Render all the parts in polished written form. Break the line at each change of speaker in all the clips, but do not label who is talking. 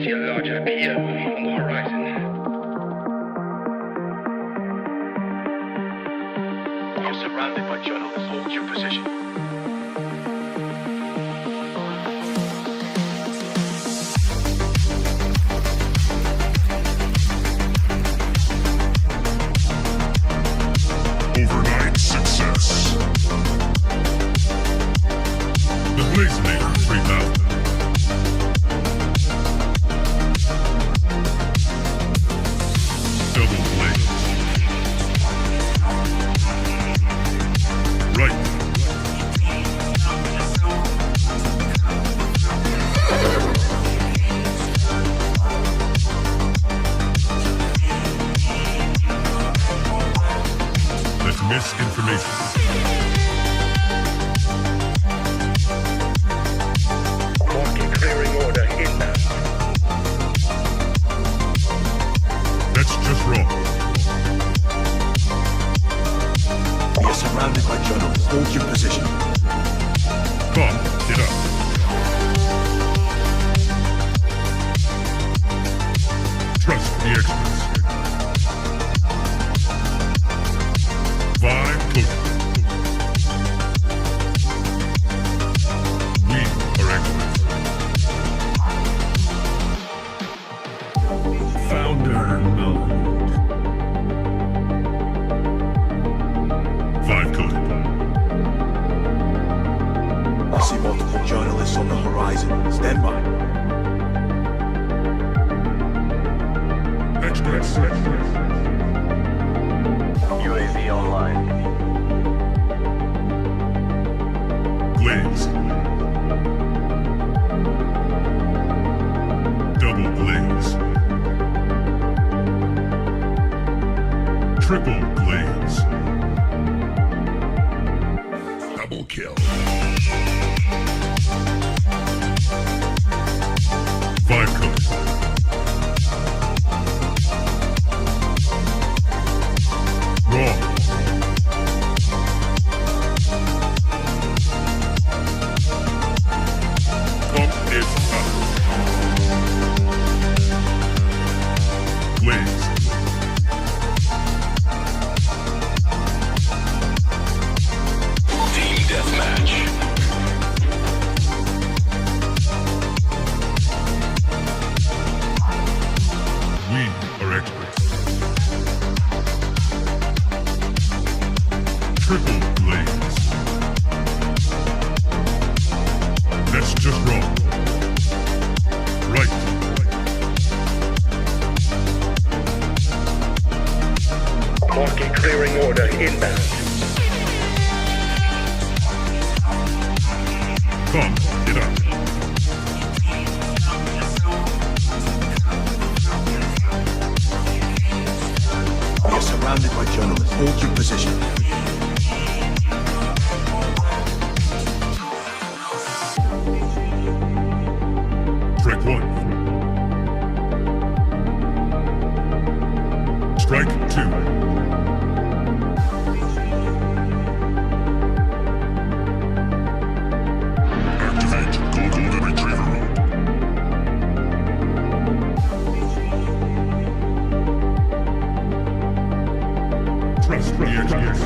see a large appear on the horizon. You're surrounded by journalists. Hold your position.
Overnight success. The Blazinator 3000. Double blaze. Right. That's misinformation.
Marking clearing order inbound.
That's just wrong.
We are surrounded by journalists. Hold your position.
Come, get up. Trust the experts. Vibe coding. We are experts. Founder mode. Vibe coding.
I see multiple journalists on the horizon. Stand by.
Experts.
UAV online.
Blaze. Double blaze. Triple blaze. Double kill. Vibe code. Wrong. Pump is up. Blaze.
Team deathmatch.
We are experts. Triple blaze. That's just wrong. Right.
Marking clearing order inbound.
Come, get up.
We are surrounded by journalists. Hold your position.
Strike one. Strike two. Activate Golden Retriever mode. Trust the experts.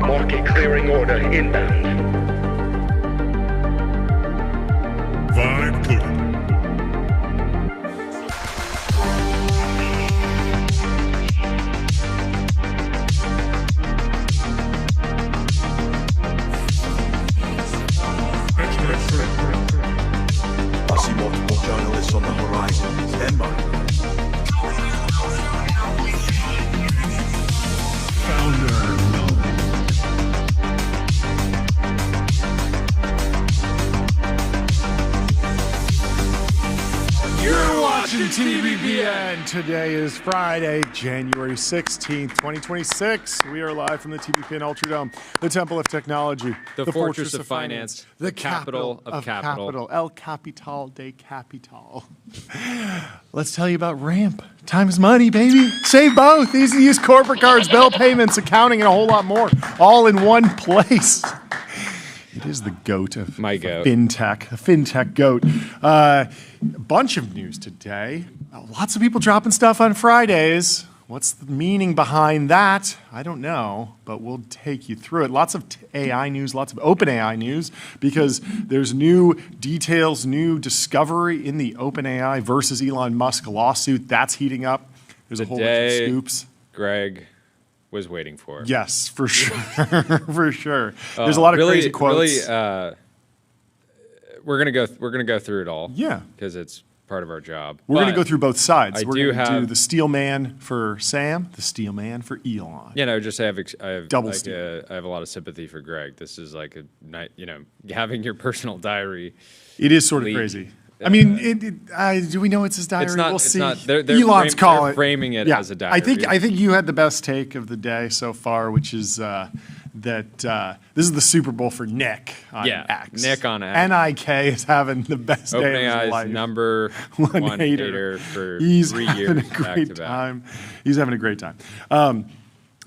Marking clearing order inbound.
Vibe coded.
I see multiple journalists on the horizon. Stand by.
Founder mode.
You're watching TBPN. Today is Friday, January 16th, 2026. We are live from the TBPN Ultradome, the Temple of Technology,
The Fortress of Finance,
the
capital of capital.
El Capital de Capital. Let's tell you about Ramp. Time is money, baby. Save both. Easy to use corporate cards, bill payments, accounting, and a whole lot more, all in one place. It is the goat of
My goat.
fintech, the fintech goat. A bunch of news today. Lots of people dropping stuff on Fridays. What's the meaning behind that? I don't know, but we'll take you through it. Lots of AI news, lots of OpenAI news, because there's new details, new discovery in the OpenAI versus Elon Musk lawsuit. That's heating up. There's a whole bunch of scoops.
Greg was waiting for.
Yes, for sure, for sure. There's a lot of crazy quotes.
Really, we're gonna go through it all.
Yeah,
because it's part of our job.
We're going to go through both sides. We're
do
going to do
have
the steel man for Sam, the steel man for Elon.
You know, just I have
double
like
steel.
I have a lot of sympathy for Greg. This is like a night, you know, having your personal diary.
It is sort of crazy. I mean, do we know it's his diary?
It's not.
We'll
it's
see.
not. They're
They're
framing it as a diary.
I think you had the best take of the day so far, which is that this is the Super Bowl for Nick on X.
Nick on X.
NIK is having the best day of his life.
OpenAI's number one hater for 3 years.
He's having a great time. He's having a great time.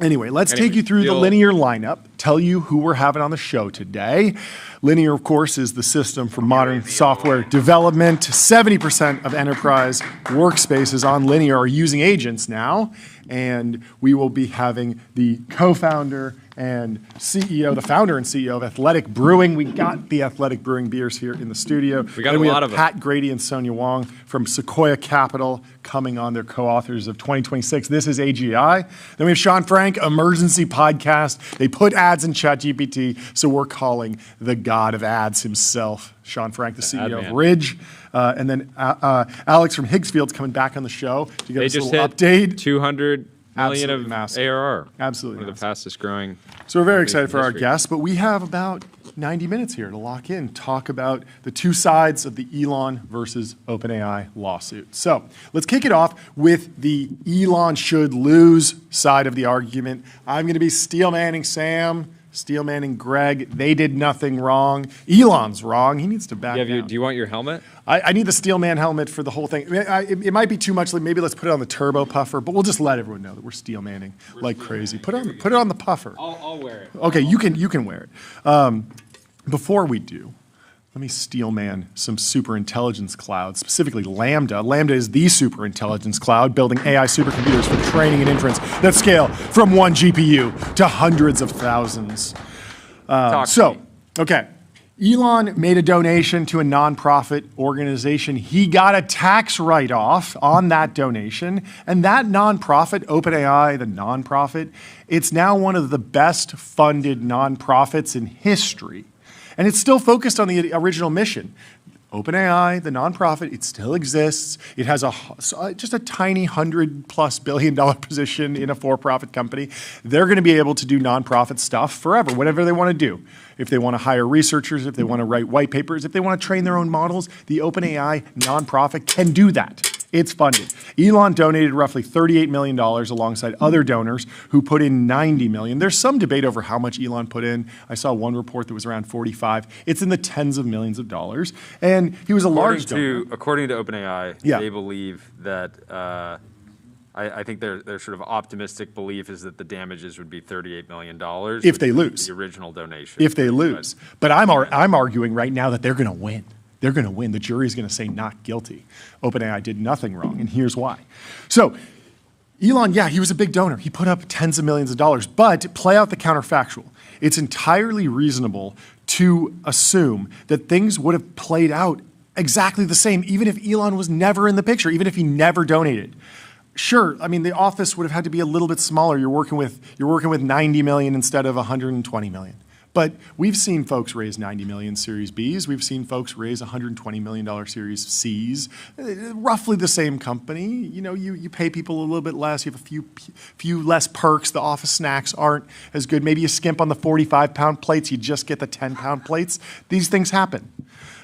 Anyway, let's take you through the Linear lineup, tell you who we're having on the show today. Linear, of course, is the system for modern software development. 70% of enterprise workspaces on Linear are using agents now, and we will be having the co-founder and CEO, the founder and CEO of Athletic Brewing. We got the Athletic Brewing beers here in the studio.
We got a lot of them.
Pat Grady and Sonya Huang from Sequoia Capital coming on. Their co-authors of 2026. This is AGI. Then we have Sean Frank, Emergency Podcast. They put ads in ChatGPT, so we're calling the god of ads himself, Sean Frank, the CEO of Ridge. And then Alex from Higgsfield's coming back on the show to give us a little update.
200 million
Absolutely
of
massive.
ARR.
Absolutely
One of the
massive.
fastest growing.
So we're very excited for our
history.
guests, but we have about 90 minutes here to lock in, talk about the two sides of the Elon versus OpenAI lawsuit. So let's kick it off with the Elon should lose side of the argument. I'm going to be steel manning Sam, steel manning Greg. They did nothing wrong. Elon's wrong. He needs to back down.
Do you want your helmet?
I need the steel man helmet for the whole thing. It might be too much. Maybe let's put it on the turbo puffer, but we'll just let everyone know that we're steel manning like crazy. Put it on the puffer.
I'll wear it.
Okay, you can wear it. Before we do, let me steel man some super intelligence clouds, specifically Lambda. Lambda is the super intelligence cloud, building AI supercomputers for training and inference that scale from 1 GPU to hundreds of thousands. Okay. Elon made a donation to a nonprofit organization. He got a tax write-off on that donation. And that nonprofit, OpenAI, the nonprofit, it's now one of the best funded nonprofits in history. And it's still focused on the original mission. OpenAI, the nonprofit, it still exists. It has just a tiny $100+ billion position in a for-profit company. They're going to be able to do nonprofit stuff forever, whatever they want to do. If they want to hire researchers, if they want to write white papers, if they want to train their own models, the OpenAI nonprofit can do that. It's funded. Elon donated roughly $38 million alongside other donors who put in $90 million. There's some debate over how much Elon put in. I saw one report that was around 45. It's in the tens of millions of dollars. And he was a large donor.
According to OpenAI, they believe that, I think their sort of optimistic belief is that the damages would be $38 million.
If they lose.
The original donation.
If they lose. But I'm arguing right now that they're going to win. They're going to win. The jury's going to say not guilty. OpenAI did nothing wrong, and here's why. So Elon, he was a big donor. He put up tens of millions of dollars, but play out the counterfactual. It's entirely reasonable to assume that things would have played out exactly the same, even if Elon was never in the picture, even if he never donated. Sure, I mean, the office would have had to be a little bit smaller. You're working with 90 million instead of 120 million. But we've seen folks raise 90 million Series Bs. We've seen folks raise $120 million Series Cs. Roughly the same company. You know, you pay people a little bit less. You have a few less perks. The office snacks aren't as good. Maybe you skimp on the 45-pound plates. You just get the 10-pound plates. These things happen.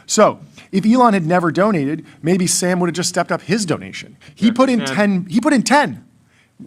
So if Elon had never donated, maybe Sam would have just stepped up his donation. He put in 10.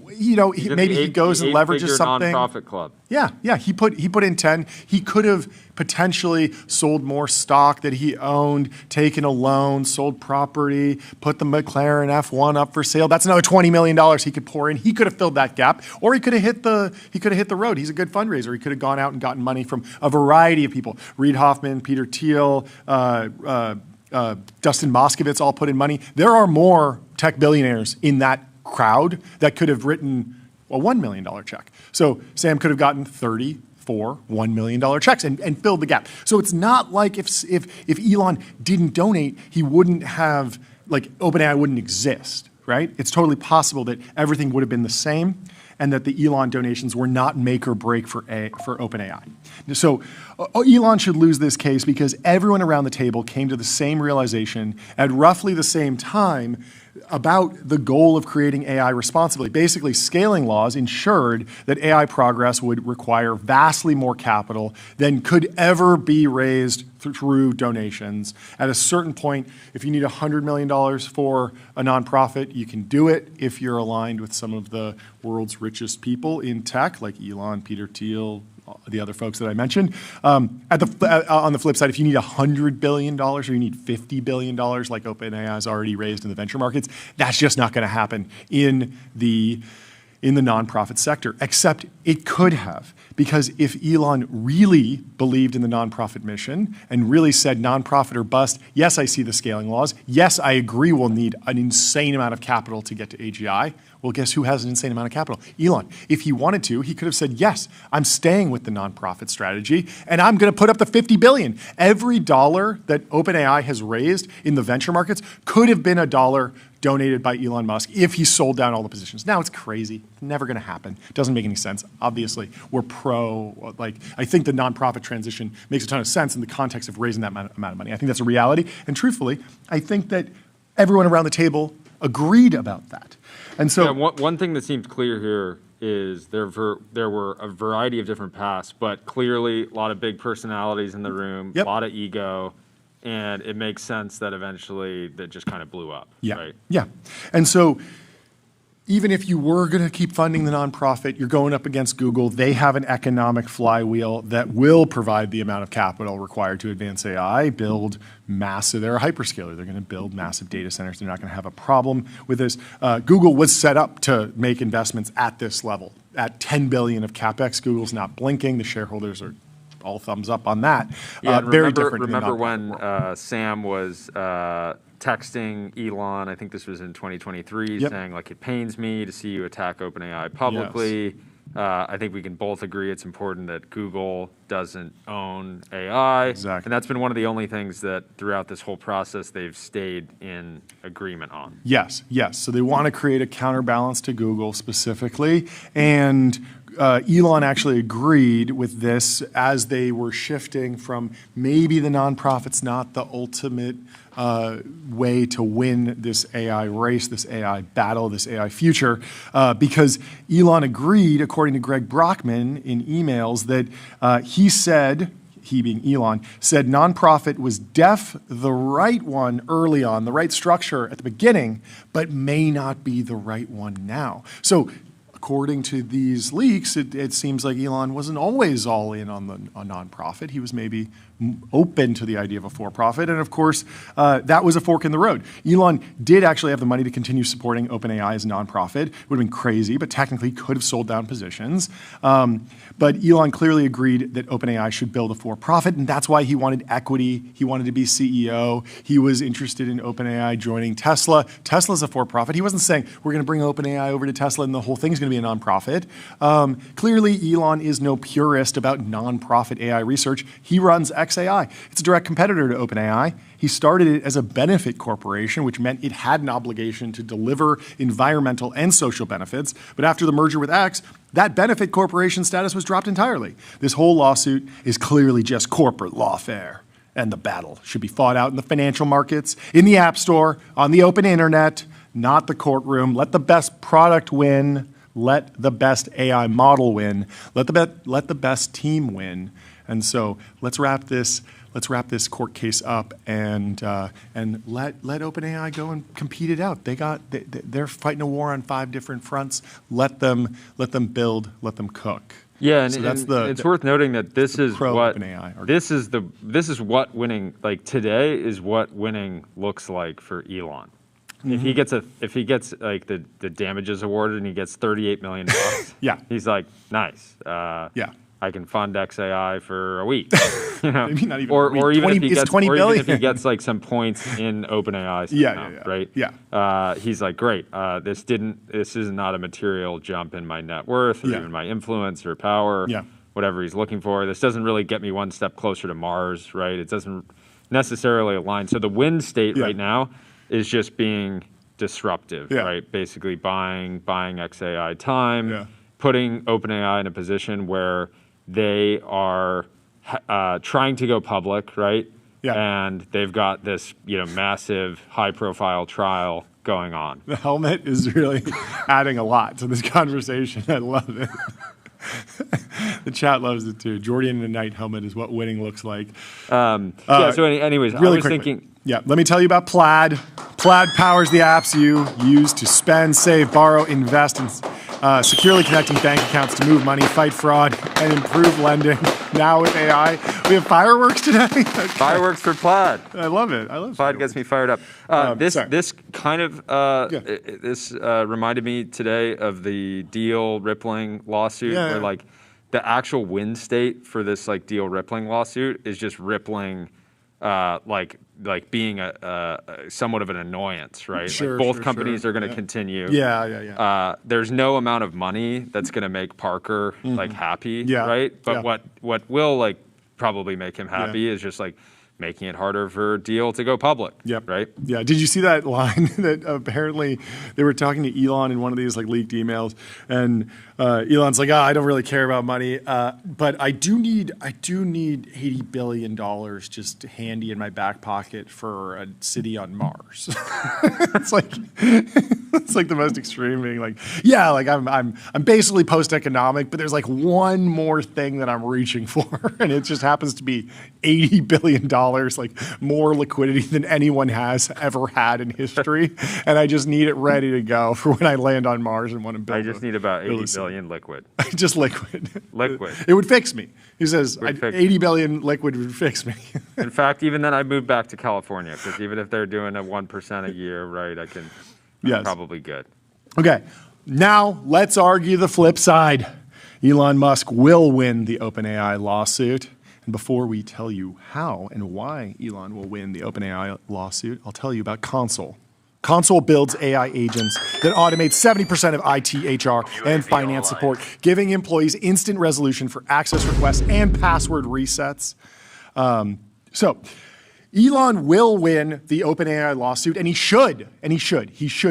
He's in
maybe
the
he goes and leverages
eight-figure
something.
nonprofit club.
Yeah. He put in 10. He could have potentially sold more stock that he owned, taken a loan, sold property, put the McLaren F1 up for sale. That's another $20 million he could pour in. He could have filled that gap, or he could have hit the road. He's a good fundraiser. He could have gone out and gotten money from a variety of people. Reid Hoffman, Peter Thiel, Dustin Moskovitz all put in money. There are more tech billionaires in that crowd that could have written a $1 million check. So Sam could have gotten 34 $1 million checks and filled the gap. So it's not like if Elon didn't donate, he wouldn't have, OpenAI wouldn't exist, right? It's totally possible that everything would have been the same and that the Elon donations were not make or break for OpenAI. So Elon should lose this case because everyone around the table came to the same realization at roughly the same time about the goal of creating AI responsibly. Basically, scaling laws ensured that AI progress would require vastly more capital than could ever be raised through donations. At a certain point, if you need $100 million for a nonprofit, you can do it if you're aligned with some of the world's richest people in tech, like Elon, Peter Thiel, the other folks that I mentioned. On the flip side, if you need $100 billion or you need $50 billion like OpenAI has already raised in the venture markets, that's just not going to happen in the nonprofit sector, except it could have. Because if Elon really believed in the nonprofit mission and really said nonprofit or bust, yes, I see the scaling laws. Yes, I agree we'll need an insane amount of capital to get to AGI. Well, guess who has an insane amount of capital? Elon. If he wanted to, he could have said, yes, I'm staying with the nonprofit strategy, and I'm going to put up the $50 billion. Every dollar that OpenAI has raised in the venture markets could have been a dollar donated by Elon Musk if he sold down all the positions. Now it's crazy. Never going to happen. Doesn't make any sense. Obviously, we're pro, I think the nonprofit transition makes a ton of sense in the context of raising that amount of money. I think that's a reality. And truthfully, I think that everyone around the table agreed about that. And so
one thing that seems clear here is there were a variety of different paths, but clearly a lot of big personalities in the room, a lot of ego, and it makes sense that eventually that just kind of blew up.
Yeah.
Right?
Yeah. And so even if you were going to keep funding the nonprofit, you're going up against Google. They have an economic flywheel that will provide the amount of capital required to advance AI, build massive, they're a hyperscaler. They're going to build massive data centers. They're not going to have a problem with this. Google was set up to make investments at this level. At $10 billion of CapEx, Google's not blinking. The shareholders are all thumbs up on that. Very different.
Remember when Sam was texting Elon, I think this was in 2023, saying it pains me to see you attack OpenAI publicly. Yes. I think we can both agree it's important that Google doesn't own AI.
Exactly.
And that's been one of the only things that throughout this whole process they've stayed in agreement on.
Yes. So they want to create a counterbalance to Google specifically. And Elon actually agreed with this as they were shifting from maybe the nonprofit's not the ultimate way to win this AI race, this AI battle, this AI future, because Elon agreed, according to Greg Brockman in emails, that he said, he being Elon, said nonprofit was the right one early on, the right structure at the beginning, but may not be the right one now. So according to these leaks, it seems like Elon wasn't always all in on a nonprofit. He was maybe open to the idea of a for-profit. And of course, that was a fork in the road. Elon did actually have the money to continue supporting OpenAI as a nonprofit. It would have been crazy, but technically could have sold down positions. But Elon clearly agreed that OpenAI should build a for-profit, and that's why he wanted equity. He wanted to be CEO. He was interested in OpenAI joining Tesla. Tesla's a for-profit. He wasn't saying, we're going to bring OpenAI over to Tesla and the whole thing's going to be a nonprofit. Clearly, Elon is no purist about nonprofit AI research. He runs XAI. It's a direct competitor to OpenAI. He started it as a benefit corporation, which meant it had an obligation to deliver environmental and social benefits. But after the merger with X, that benefit corporation status was dropped entirely. This whole lawsuit is clearly just corporate lawfare. And the battle should be fought out in the financial markets, in the App Store, on the open internet, not the courtroom. Let the best product win. Let the best AI model win. Let the best team win. And so let's wrap this court case up and let OpenAI go and compete it out. They're fighting a war on 5 different fronts. Let them build. Let them cook.
Yeah, and,
so that's
it's worth noting that this is what
OpenAI
this is what winning, like today is what winning looks like for Elon. If he gets like the damages awarded and he gets $38 million,
yeah,
he's like, nice.
Yeah.
I can fund XAI for a week, you know,
maybe not even
or even if he gets
20 billion.
Or even if he gets like some points in OpenAI, right?
Yeah.
He's like, great. This is not a material jump in my net worth or even my influence or power.
Yeah.
Whatever he's looking for. This doesn't really get me one step closer to Mars, right? It doesn't necessarily align. So the win state right now is just being disruptive, right? Basically buying XAI time, putting OpenAI in a position where they are trying to go public, right? Yeah. And they've got this, massive, high-profile trial going on.
The helmet is really adding a lot to this conversation. I love it. The chat loves it too. Jordan in the night helmet is what winning looks like.
So anyways,
really
I was
quickly,
thinking.
Yeah, let me tell you about Plaid. Plaid powers the apps you use to spend, save, borrow, invest, and securely connecting bank accounts to move money, fight fraud, and improve lending. Now with AI, we have fireworks today. Okay.
Fireworks for Plaid.
I love it. I love
Plaid gets me fired up. This kind of reminded me today of the Deal Rippling lawsuit, where like the actual win state for this like Deal Rippling lawsuit is just Rippling, like being a somewhat of an annoyance, right?
Sure,
like both companies are going to continue. There's no amount of money that's going to make Parker like happy, right? But what will like probably make him happy is just like making it harder for Deal to go public. Right?
Yeah. Did you see that line that apparently they were talking to Elon in one of these like leaked emails, and Elon's like, I don't really care about money, but I do need $80 billion just handy in my back pocket for a city on Mars. It's like the most extreme thing. Like, like I'm basically post-economic, but there's like one more thing that I'm reaching for, and it just happens to be $80 billion, like more liquidity than anyone has ever had in history, and I just need it ready to go for when I land on Mars and want to build.
I just need about 80 billion liquid.
Just liquid.
Liquid.
It would fix me. He says 80 billion liquid would fix me.
In fact, even then, I'd move back to California, because even if they're doing a 1% a year, right, I'm probably good.
Okay, now let's argue the flip side. Elon Musk will win the OpenAI lawsuit. And before we tell you how and why Elon will win the OpenAI lawsuit, I'll tell you about Console. Console builds AI agents that automate 70% of IT, HR, and finance support, giving employees instant resolution for access requests and password resets. So Elon will win the OpenAI lawsuit, and he should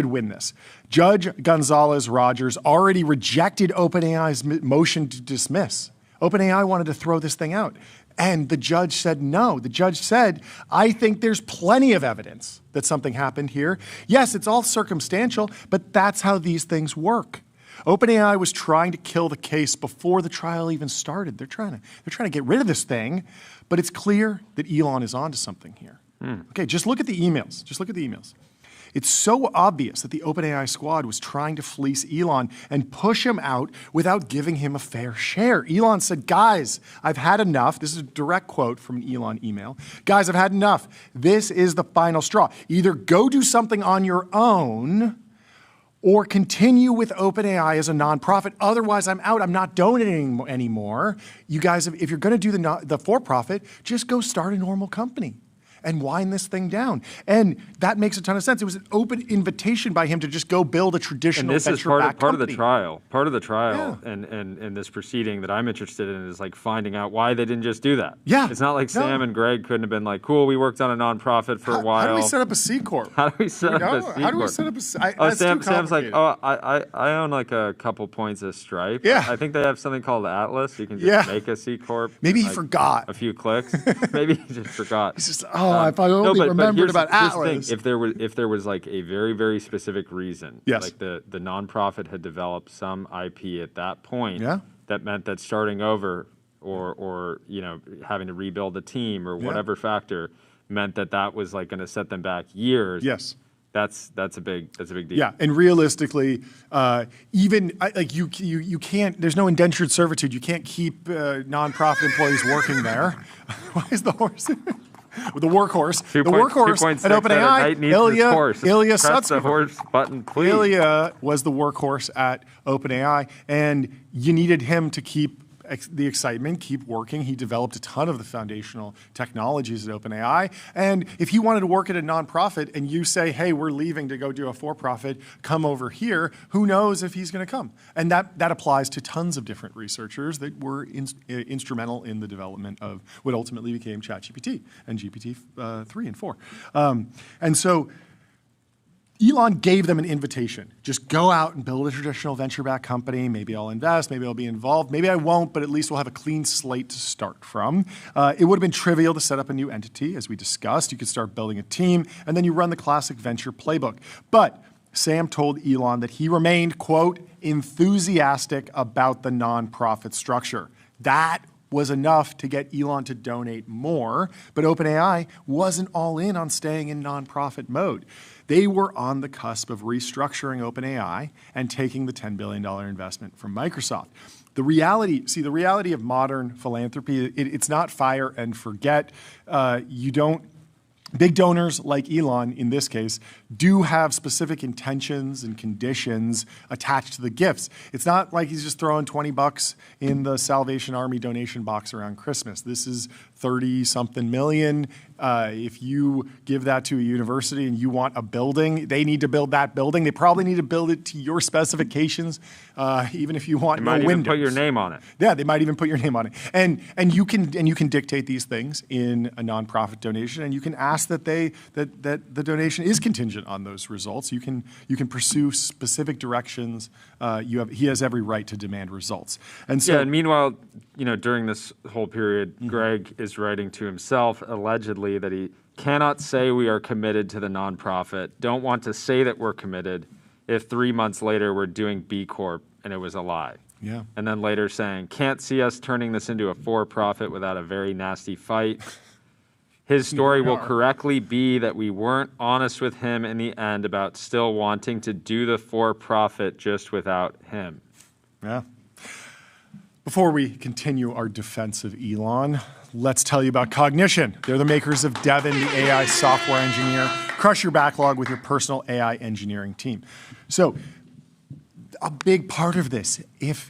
win this. Judge Gonzalez Rogers already rejected OpenAI's motion to dismiss. OpenAI wanted to throw this thing out, and the judge said no. The judge said, I think there's plenty of evidence that something happened here. Yes, it's all circumstantial, but that's how these things work. OpenAI was trying to kill the case before the trial even started. They're trying to get rid of this thing, but it's clear that Elon is onto something here. Okay, just look at the emails. It's so obvious that the OpenAI squad was trying to fleece Elon and push him out without giving him a fair share. Elon said, guys, I've had enough. This is a direct quote from an Elon email. Guys, I've had enough. This is the final straw. Either go do something on your own or continue with OpenAI as a nonprofit. Otherwise, I'm out. I'm not donating anymore. You guys, if you're going to do the for-profit, just go start a normal company and wind this thing down. And that makes a ton of sense. It was an open invitation by him to just go build a traditional venture-backed company.
And this is part of the trial. Part of the trial and this proceeding that I'm interested in is like finding out why they didn't just do that.
Yeah.
It's not like Sam and Greg couldn't have been like, cool, we worked on a nonprofit for a while.
How do we set up a C Corp?
How do we set up a C Corp?
How do we set up a C
Corp? Sam's like, I own like a couple points of Stripe.
Yeah.
I think they have something called Atlas. You can just make a C Corp.
Maybe he
like
forgot.
A few clicks. Maybe he just forgot.
He's just, if I only remembered
here's-
about
here's the thing.
Atlas.
If there was like a very, very specific reason,
Yes.
like the nonprofit had developed some IP at that point,
Yeah.
that meant that starting over or having to rebuild a team or whatever factor meant that was like going to set them back years.
Yes.
That's a big deal.
Yeah, and realistically, you can't. There's no indentured servitude. You can't keep nonprofit employees working there. Why is the horse? The workhorse. The workhorse at OpenAI. Ilya
Press the
Sutskever.
horse button, please.
Ilya was the workhorse at OpenAI, and you needed him to keep the excitement, keep working. He developed a ton of the foundational technologies at OpenAI. And if he wanted to work at a nonprofit and you say, hey, we're leaving to go do a for-profit, come over here, who knows if he's going to come? And that applies to tons of different researchers that were instrumental in the development of what ultimately became ChatGPT and GPT-3 and 4. And so Elon gave them an invitation. Just go out and build a traditional venture-backed company. Maybe I'll invest, maybe I'll be involved, maybe I won't, but at least we'll have a clean slate to start from. It would have been trivial to set up a new entity, as we discussed. You could start building a team, and then you run the classic venture playbook. But Sam told Elon that he remained, quote, enthusiastic about the nonprofit structure. That was enough to get Elon to donate more, but OpenAI wasn't all in on staying in nonprofit mode. They were on the cusp of restructuring OpenAI and taking the $10 billion investment from Microsoft. The reality of modern philanthropy, it's not fire and forget. Big donors like Elon, in this case, do have specific intentions and conditions attached to the gifts. It's not like he's just throwing $20 in the Salvation Army donation box around Christmas. This is 30-something million. If you give that to a university and you want a building, they need to build that building. They probably need to build it to your specifications, even if you want no windows.
They might even put your name on it.
Yeah, they might even put your name on it. And you can dictate these things in a nonprofit donation, and you can ask that the donation is contingent on those results. You can pursue specific directions. He has every right to demand results. And so,
and meanwhile, during this whole period, Greg is writing to himself allegedly that he cannot say we are committed to the nonprofit, don't want to say that we're committed if 3 months later we're doing B Corp and it was a lie.
Yeah.
And then later saying, can't see us turning this into a for-profit without a very nasty fight. His story will correctly be that we weren't honest with him in the end about still wanting to do the for-profit just without him.
Yeah. Before we continue our defense of Elon, let's tell you about Cognition. They're the makers of Devin, the AI software engineer. Crush your backlog with your personal AI engineering team. So a big part of this,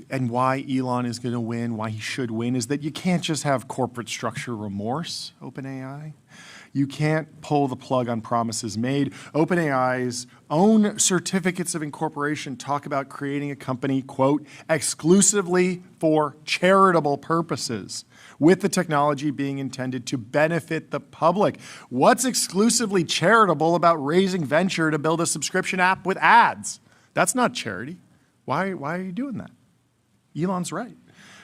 and why Elon is going to win, why he should win, is that you can't just have corporate structure remorse, OpenAI. You can't pull the plug on promises made. OpenAI's own certificates of incorporation talk about creating a company, quote, exclusively for charitable purposes, with the technology being intended to benefit the public. What's exclusively charitable about raising venture to build a subscription app with ads? That's not charity. Why are you doing that? Elon's right.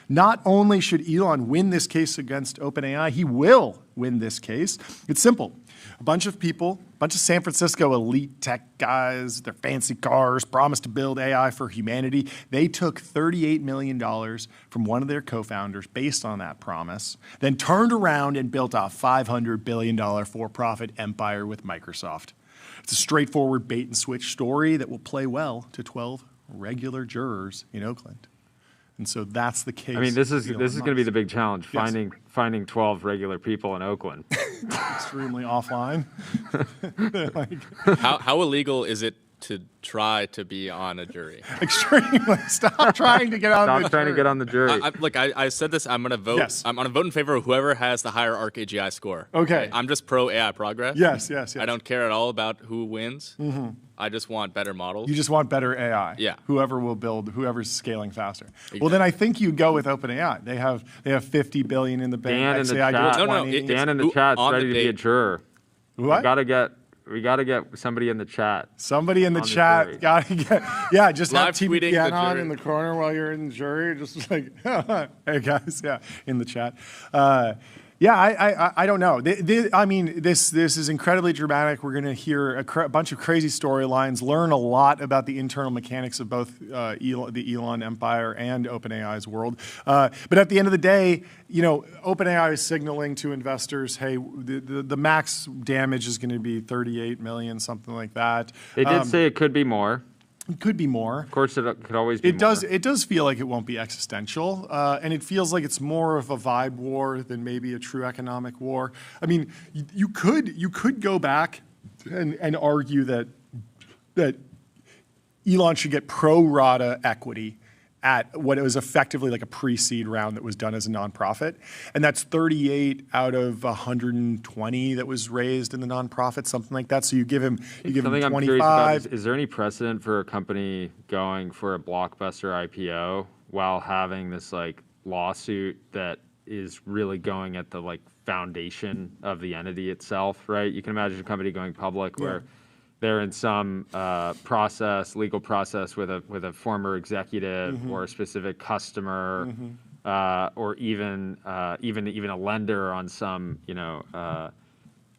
Not only should Elon win this case against OpenAI, he will win this case. It's simple. A bunch of people, a bunch of San Francisco elite tech guys, their fancy cars, promised to build AI for humanity. They took $38 million from one of their co-founders based on that promise, then turned around and built a $500 billion for-profit empire with Microsoft. It's a straightforward bait and switch story that will play well to 12 regular jurors in Oakland. And so that's the case.
I mean, this is going to be the big challenge,
Yes.
finding 12 regular people in Oakland.
Extremely offline.
How illegal is it to try to be on a jury?
Extremely. Stop trying to get on the
Stop trying to get on the jury.
I said this. I'm going to vote.
Yes.
I'm going to vote in favor of whoever has the higher ArcAGI score.
Okay.
I'm just pro AI progress.
Yes.
I don't care at all about who wins. Mm-hmm. I just want better models.
You just want better AI.
Yeah.
Whoever will build, whoever's scaling faster. Exactly. Well, then I think you go with OpenAI. They have $50 billion in the bank.
Dan in the
XAI
chat.
do
No,
20.
Dan in the chat's
on the
ready to be a
date.
juror.
What?
We gotta get somebody in the chat.
Somebody in the
on the
chat
jury.
gotta get, yeah, just have
Live tweeting
TBPN
the
on
jury.
in the corner while you're in the jury, just like, hey guys, yeah, in the chat. Yeah, I don't know. I mean, this is incredibly dramatic. We're going to hear a bunch of crazy storylines, learn a lot about the internal mechanics of both the Elon empire and OpenAI's world. But at the end of the day, OpenAI is signaling to investors, hey, the max damage is going to be 38 million, something like that.
They did say it could be more.
It could be more.
Of course, it could always be more.
It does feel like it won't be existential, and it feels like it's more of a vibe war than maybe a true economic war. I mean, you could go back and argue that Elon should get pro rata equity at what it was effectively like a pre-seed round that was done as a nonprofit. And that's 38 out of 120 that was raised in the nonprofit, something like that. So you give him 25.
I'm curious about is there any precedent for a company going for a blockbuster IPO while having this like lawsuit that is really going at the like foundation of the entity itself, right? You can imagine a company going public where they're in some legal process with a former executive or a specific customer, or even a lender on some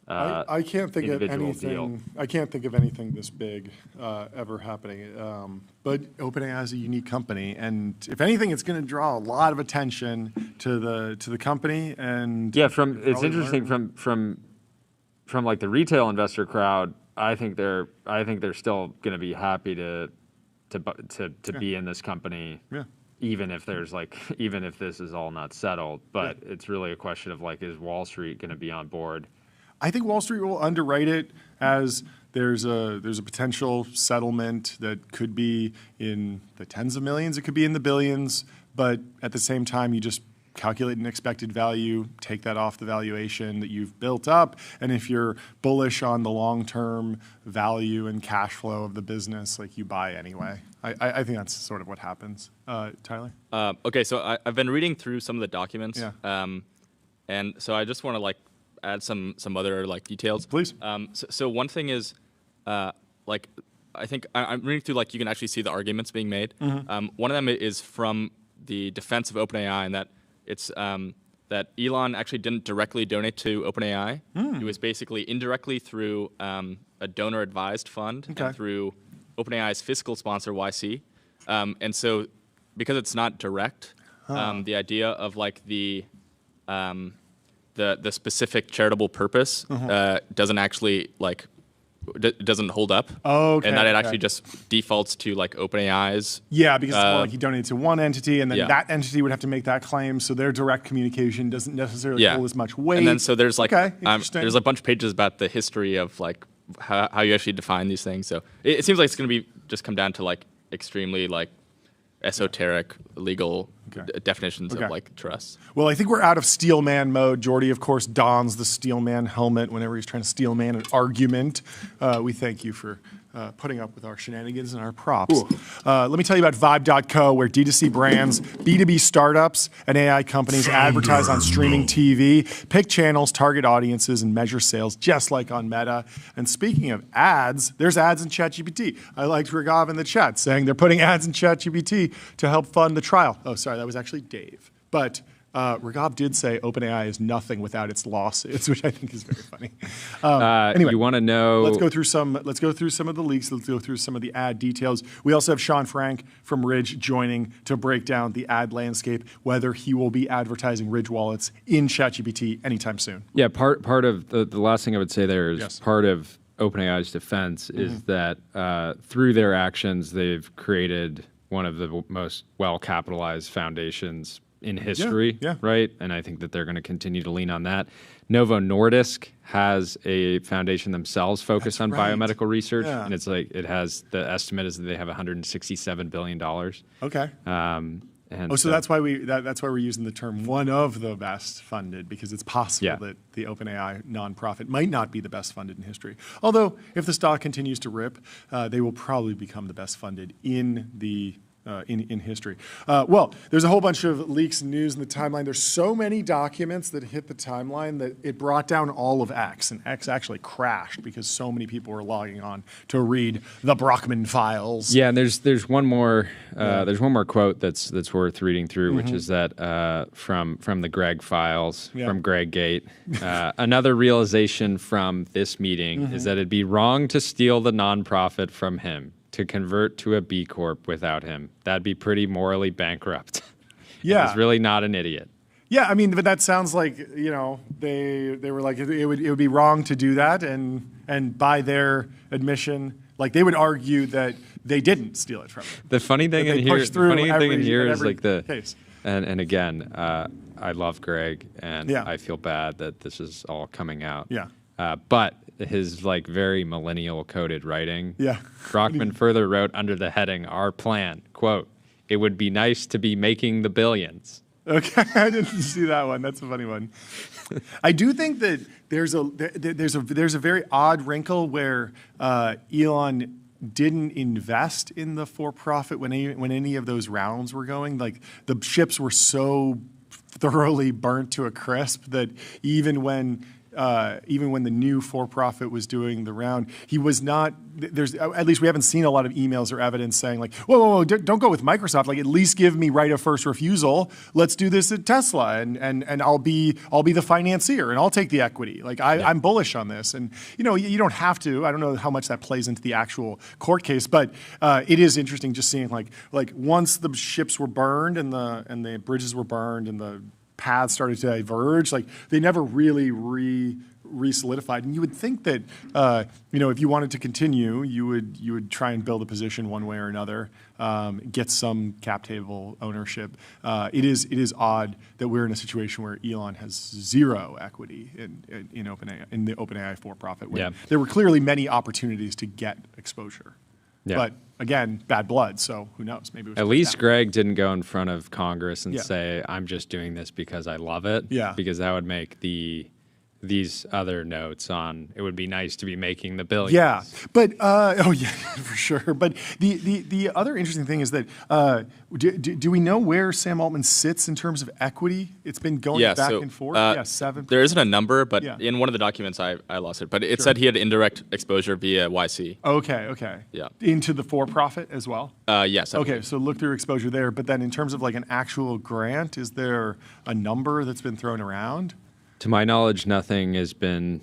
I can't think of
individual
anything.
deal.
I can't think of anything this big ever happening. But OpenAI is a unique company, and if anything, it's going to draw a lot of attention to the company. And
it's interesting from like the retail investor crowd. I think they're still going to be happy to be in this company, even if this is all not settled. But it's really a question of like, is Wall Street going to be on board?
I think Wall Street will underwrite it as there's a potential settlement that could be in the tens of millions, it could be in the billions, but at the same time, you just calculate an expected value, take that off the valuation that you've built up, and if you're bullish on the long-term value and cash flow of the business, like you buy anyway. I think that's sort of what happens. Tyler?
Okay, so I've been reading through some of the documents,
Yeah.
and so I just want to like add some other like details.
Please.
So one thing is, like, I think I'm reading through like you can actually see the arguments being made. One of them is from the defense of OpenAI, and that it's that Elon actually didn't directly donate to OpenAI. It was basically indirectly through a donor-advised fund and through OpenAI's fiscal sponsor, YC. And so because it's not direct, the idea of like the specific charitable purpose doesn't actually like doesn't hold up.
Okay.
And that it actually just defaults to like OpenAI's.
Yeah, because it's more like you donate to one entity, and then that entity would have to make that claim, so their direct communication doesn't necessarily hold as much weight.
And then so there's like
there's
a bunch of pages about the history of like how you actually define these things. So it seems like it's going to be just come down to like extremely like esoteric legal definitions of like trust.
Well, I think we're out of Steelman mode. Jordy, of course, dons the Steelman helmet whenever he's trying to steelman an argument. We thank you for putting up with our shenanigans and our props. Let me tell you about Vibe.co, where D2C brands, B2B startups, and AI companies advertise on streaming TV, pick channels, target audiences, and measure sales just like on Meta. And speaking of ads, there's ads in ChatGPT. I liked Ragav in the chat saying they're putting ads in ChatGPT to help fund the trial. Oh, sorry, that was actually Dave. But Ragav did say OpenAI is nothing without its lawsuits, which I think is very funny. Anyway,
you want to know?
Let's go through some of the leaks. Let's go through some of the ad details. We also have Sean Frank from Ridge joining to break down the ad landscape, whether he will be advertising Ridge wallets in ChatGPT anytime soon.
Yeah, part of the last thing I would say there is part of OpenAI's defense is that through their actions, they've created one of the most well-capitalized foundations in history, right? And I think that they're going to continue to lean on that. Novo Nordisk has a foundation themselves focused on biomedical research, and it's like the estimate is that they have $167 billion.
Okay. And so that's why we're using the term one of the best funded, because it's possible that the OpenAI nonprofit might not be the best funded in history. Although if the stock continues to rip, they will probably become the best funded in the in history. Well, there's a whole bunch of leaks and news in the timeline. There's so many documents that hit the timeline that it brought down all of X, and X actually crashed because so many people were logging on to read the Brockman files.
Yeah, and there's one more quote that's worth reading through, which is that from the Greg files, from Greg Gate. Another realization from this meeting is that it'd be wrong to steal the nonprofit from him, to convert to a B Corp without him. That'd be pretty morally bankrupt.
Yeah.
He's really not an idiot.
Yeah, I mean, but that sounds like, they were like, it would be wrong to do that, and by their admission, like they would argue that they didn't steal it from him.
The funny thing in here is like the
case.
And again, I love Greg, and I feel bad that this is all coming out.
Yeah.
But his like very millennial coded writing.
Yeah.
Brockman further wrote under the heading, "Our plan, quote, it would be nice to be making the billions."
Okay, I didn't see that one. That's a funny one. I do think that there's a very odd wrinkle where Elon didn't invest in the for-profit when any of those rounds were going. Like the ships were so thoroughly burnt to a crisp that even when the new for-profit was doing the round, he was not. There's at least we haven't seen a lot of emails or evidence saying like, whoa, don't go with Microsoft. Like at least give me right of first refusal. Let's do this at Tesla, and I'll be the financier and I'll take the equity. Like I'm bullish on this, and you don't have to. I don't know how much that plays into the actual court case, but it is interesting just seeing like once the ships were burned and the bridges were burned and the paths started to diverge, like they never really re-solidified. And you would think that if you wanted to continue, you would try and build a position one way or another, get some cap table ownership. It is odd that we're in a situation where Elon has zero equity in OpenAI, in the OpenAI for-profit. There were clearly many opportunities to get exposure. Yeah. But again, bad blood, so who knows? Maybe it was
at least Greg didn't go in front of Congress and say, "I'm just doing this because I love it."
Yeah.
Because that would make these other notes on it would be nice to be making the billions.
Yeah, but for sure. But the other interesting thing is that do we know where Sam Altman sits in terms of equity? It's been going back and forth. 7.
There isn't a number, but in one of the documents I lost it. But it said he had indirect exposure via YC.
Okay.
Yeah.
Into the for-profit as well?
Yes.
Okay, so look through exposure there. But then in terms of like an actual grant, is there a number that's been thrown around?
To my knowledge, nothing has been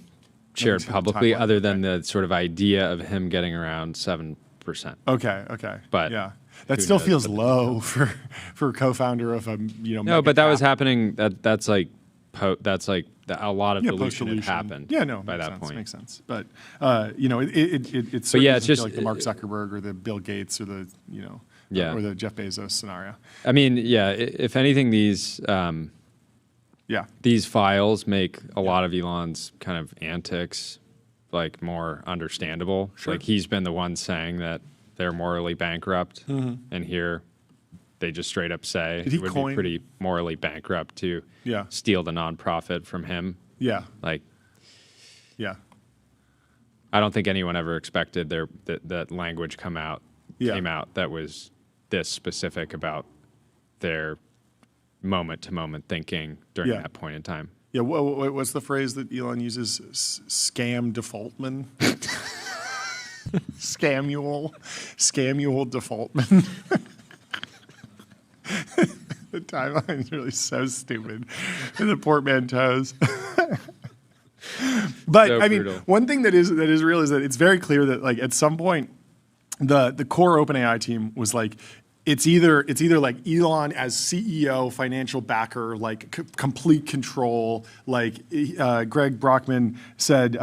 shared publicly other than the sort of idea of him getting around 7%.
Okay.
But
yeah, that still feels low for a co-founder of a
No, but that was happening. That's like a lot of dilution had happened.
Yeah, no,
by that
sense,
point
makes sense. But it certainly
it's just
feel like the Mark Zuckerberg or the Bill Gates or the or the Jeff Bezos scenario.
I mean, if anything, these files make a lot of Elon's kind of antics like more understandable.
Sure.
Like he's been the one saying that they're morally bankrupt, and here they just straight up say it would be pretty morally bankrupt to steal the nonprofit from him.
Yeah.
Like, I don't think anyone ever expected that language came out that was this specific about their moment-to-moment thinking during that point in time.
Yeah, what's the phrase that Elon uses? Scam defaultman? Scamual defaultman. The timeline is really so stupid. The portmanteaus. But
so
I mean,
brutal.
one thing that is real is that it's very clear that like at some point the core OpenAI team was like, it's either like Elon as CEO, financial backer, like complete control. Like Greg Brockman said,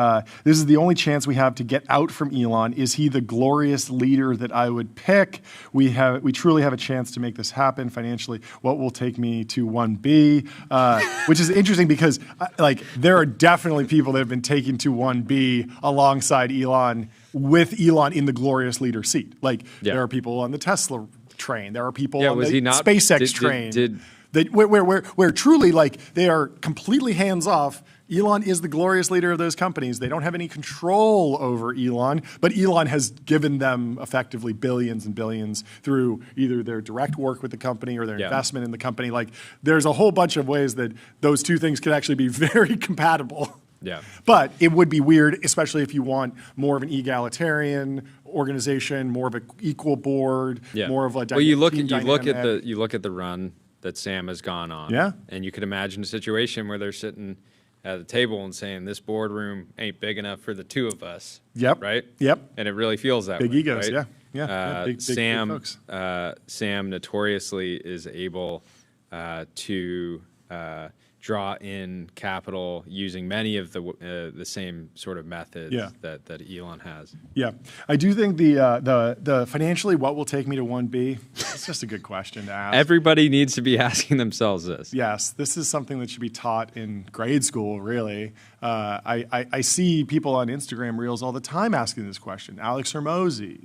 this is the only chance we have to get out from Elon. Is he the glorious leader that I would pick? We truly have a chance to make this happen financially. What will take me to 1B? Which is interesting because like there are definitely people that have been taken to 1B alongside Elon, with Elon in the glorious leader seat. Like there are people on the Tesla train. There are people on the SpaceX train. Where truly, like, they are completely hands-off. Elon is the glorious leader of those companies. They don't have any control over Elon, but Elon has given them effectively billions and billions through either their direct work with the company or their investment in the company. Like, there's a whole bunch of ways that those two things could actually be very compatible.
Yeah.
But it would be weird, especially if you want more of an egalitarian organization, more of an equal board, more of a
well, you look
dynamic.
at the run that Sam has gone on. And you could imagine a situation where they're sitting at the table and saying, this boardroom ain't big enough for the two of us. Right? And it really feels that way.
Big egos,
right?
Big folks.
Sam notoriously is able to draw in capital using many of the same sort of methods that Elon has.
Yeah, I do think the financially, what will take me to 1B? It's just a good question to ask.
Everybody needs to be asking themselves this.
Yes, this is something that should be taught in grade school, really. I see people on Instagram Reels all the time asking this question. Alex Hormozy,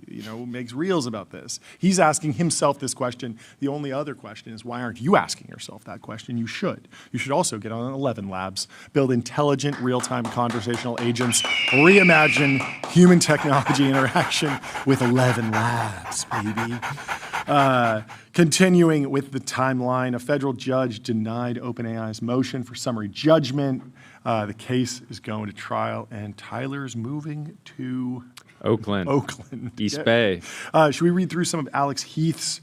makes Reels about this. He's asking himself this question. The only other question is, why aren't you asking yourself that question? You should. You should also get on 11 Labs, build intelligent, real-time conversational agents, reimagine human technology interaction with 11 Labs, baby. Continuing with the timeline, a federal judge denied OpenAI's motion for summary judgment. The case is going to trial, and Tyler's moving to
Oakland. East
Yeah.
Bay.
Should we read through some of Alex Heath's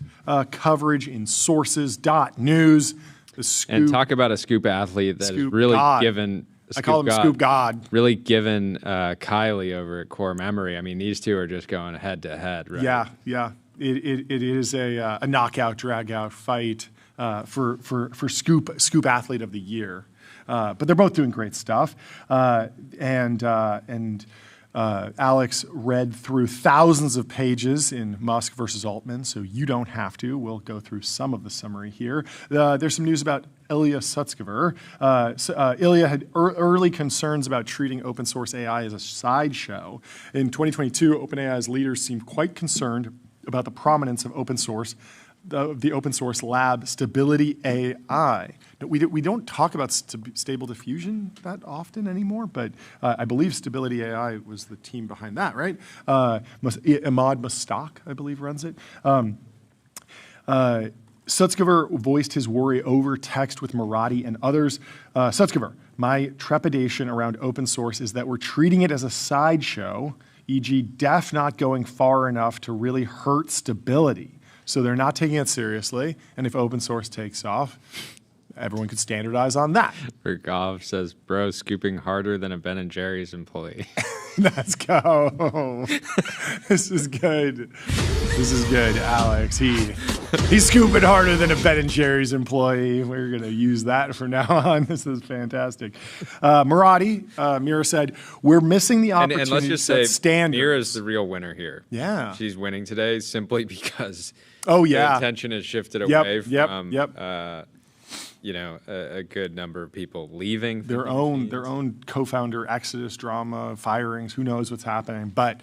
coverage in sources.news? The scoop.
And talk about a scoop athlete that has really given.
I call him Scoop God.
Really given Kylie over at Core Memory. I mean, these two are just going head to head, right?
Yeah. It is a knockout, drag-out fight for Scoop Athlete of the Year. But they're both doing great stuff. Alex read through thousands of pages in Musk versus Altman, so you don't have to. We'll go through some of the summary here. There's some news about Ilya Sutskever. Ilya had early concerns about treating open source AI as a sideshow. In 2022, OpenAI's leaders seemed quite concerned about the prominence of open source, the open source lab Stability AI. We don't talk about stable diffusion that often anymore, but I believe Stability AI was the team behind that, right? Ahmad Mustaq, I believe, runs it. Sutskever voiced his worry over text with Marathi and others. Sutskever, my trepidation around open source is that we're treating it as a sideshow, e.g. DEF not going far enough to really hurt stability. So they're not taking it seriously, and if open source takes off, everyone could standardize on that.
Bergov says, bro, scooping harder than a Ben & Jerry's employee.
Let's go. This is good. Alex. He's scooping harder than a Ben & Jerry's employee. We're going to use that from now on. This is fantastic. Marathi, Mira said, we're missing the opportunity
and let's just say
standards.
Mira's the real winner here.
Yeah.
She's winning today simply because
the
attention has shifted away from a good number of people leaving.
Their own co-founder exodus drama, firings, who knows what's happening. But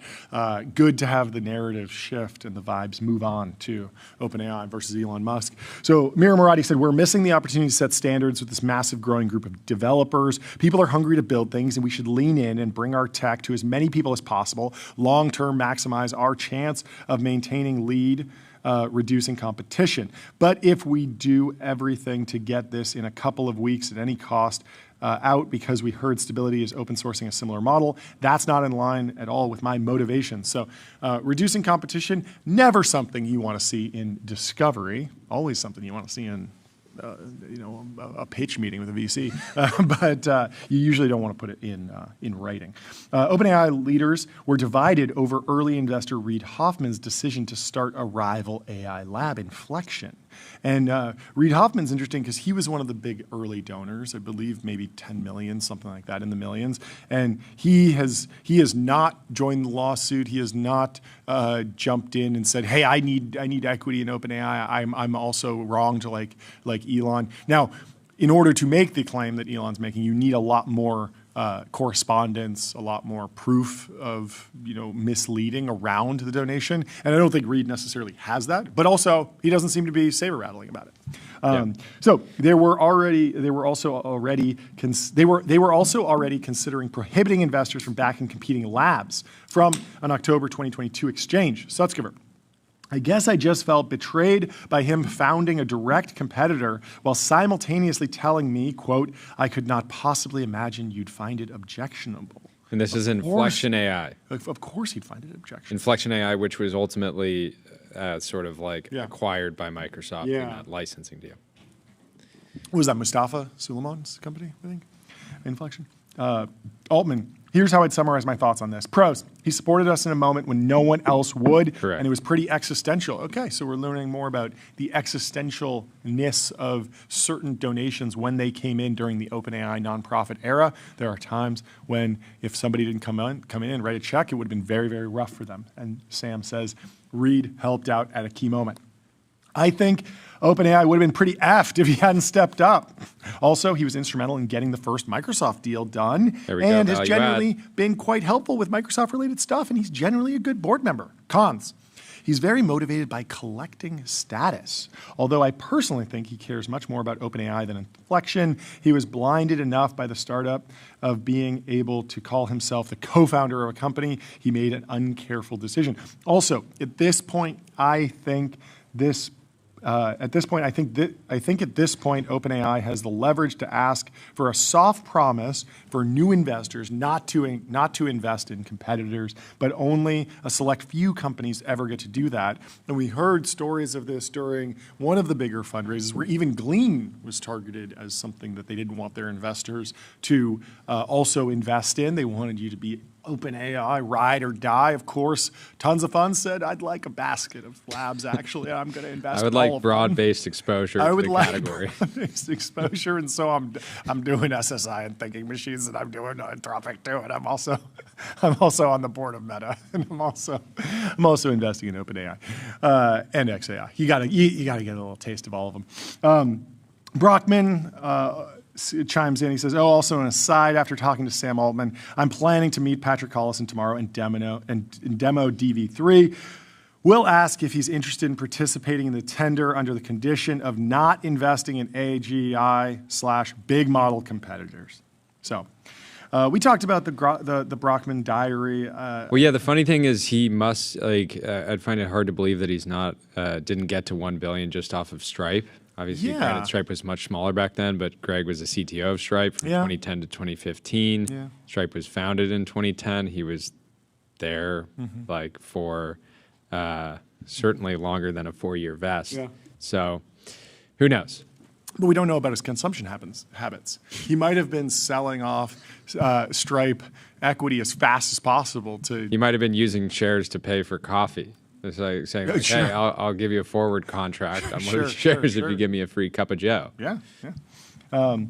good to have the narrative shift and the vibes move on to OpenAI versus Elon Musk. So Mira Marathi said, we're missing the opportunity to set standards with this massive growing group of developers. People are hungry to build things, and we should lean in and bring our tech to as many people as possible, long-term maximize our chance of maintaining lead, reducing competition. But if we do everything to get this in a couple of weeks at any cost out because we heard Stability is open sourcing a similar model, that's not in line at all with my motivation. So reducing competition, never something you want to see in discovery, always something you want to see in a pitch meeting with a VC, but you usually don't want to put it in writing. OpenAI leaders were divided over early investor Reid Hoffman's decision to start a rival AI lab, Inflection. And Reid Hoffman's interesting because he was one of the big early donors, I believe maybe 10 million, something like that, in the millions. And he has not joined the lawsuit. He has not jumped in and said, hey, I need equity in OpenAI. I'm also wrong to like Elon. Now, in order to make the claim that Elon's making, you need a lot more correspondence, a lot more proof of misleading around the donation. And I don't think Reed necessarily has that, but also he doesn't seem to be saber rattling about it. So they were also already considering prohibiting investors from backing competing labs from an October 2022 exchange. Sutskever. I guess I just felt betrayed by him founding a direct competitor while simultaneously telling me, quote, I could not possibly imagine you'd find it objectionable.
And this is Inflection AI.
Of course he'd find it objectionable.
Inflection AI, which was ultimately sort of like acquired by Microsoft in that licensing deal.
What was that, Mustafa Suleiman's company, I think? Inflection. Altman. Here's how I'd summarize my thoughts on this. Pros, he supported us in a moment when no one else would,
Correct.
And it was pretty existential. Okay, so we're learning more about the existentialness of certain donations when they came in during the OpenAI nonprofit era. There are times when if somebody didn't come in and write a check, it would have been very, very rough for them. And Sam says, Reed helped out at a key moment. I think OpenAI would have been pretty effed if he hadn't stepped up. Also, he was instrumental in getting the first Microsoft deal done and has generally been quite helpful with Microsoft-related stuff, and he's generally a good board member. Cons. He's very motivated by collecting status, although I personally think he cares much more about OpenAI than Inflection. He was blinded enough by the startup of being able to call himself the co-founder of a company. He made an uncareful decision. Also, at this point, I think OpenAI has the leverage to ask for a soft promise for new investors not to invest in competitors, but only a select few companies ever get to do that. And we heard stories of this during one of the bigger fundraisers, where even Glean was targeted as something that they didn't want their investors to also invest in. They wanted you to be OpenAI, ride or die. Of course, tons of funds said, I'd like a basket of labs, actually. I'm going to invest
I would
in all
like
of
broad-based exposure to the category.
Broad-based exposure, and so I'm doing SSI and thinking machines, and I'm doing Anthropic too, and I'm also on the board of Meta, and I'm also investing in OpenAI and XAI. You got to get a little taste of all of them. Brockman chimes in. He says, also an aside, after talking to Sam Altman, I'm planning to meet Patrick Collison tomorrow in demo DV3. We'll ask if he's interested in participating in the tender under the condition of not investing in AGI/big model competitors. So we talked about the Brockman diary.
Well, yeah, the funny thing is he must, I'd find it hard to believe that he's not, didn't get to 1 billion just off of Stripe. Obviously, granted, Stripe was much smaller back then, but Greg was the CTO of Stripe from 2010 to 2015. Yeah. Stripe was founded in 2010. He was there for certainly longer than a 4-year vest. Yeah. So who knows?
But we don't know about his consumption habits. He might have been selling off Stripe equity as fast as possible to...
He might have been using shares to pay for coffee. It's like saying, hey, I'll give you a forward contract on one of the shares if you give me a free cup of joe.
Yeah. Satya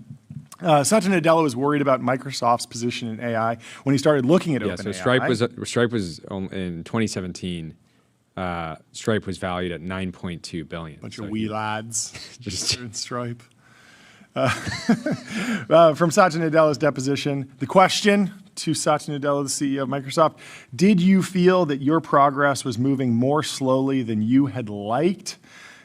Nadella was worried about Microsoft's position in AI when he started looking at OpenAI.
So Stripe was in 2017. Stripe was valued at $9.2 billion.
Bunch of wee lads just in Stripe. From Satya Nadella's deposition, the question to Satya Nadella, the CEO of Microsoft, did you feel that your progress was moving more slowly than you had liked?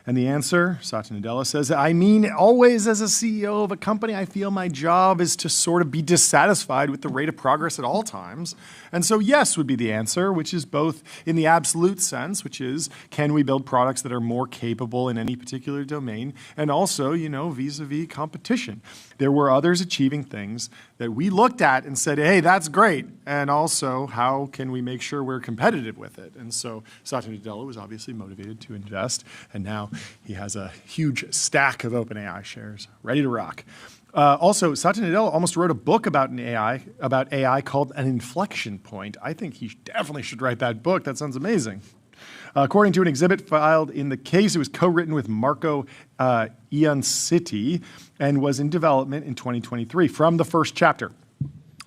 And the answer, Satya Nadella says, I mean, always as a CEO of a company, I feel my job is to sort of be dissatisfied with the rate of progress at all times. And so yes would be the answer, which is both in the absolute sense, which is, can we build products that are more capable in any particular domain? And also, vis-a-vis competition. There were others achieving things that we looked at and said, hey, that's great. And also, how can we make sure we're competitive with it? And so Satya Nadella was obviously motivated to invest. And now he has a huge stack of OpenAI shares ready to rock. Also, Satya Nadella almost wrote a book about AI called An Inflection Point. I think he definitely should write that book. That sounds amazing. According to an exhibit filed in the case, it was co-written with Marco Ianciti and was in development in 2023 from the first chapter.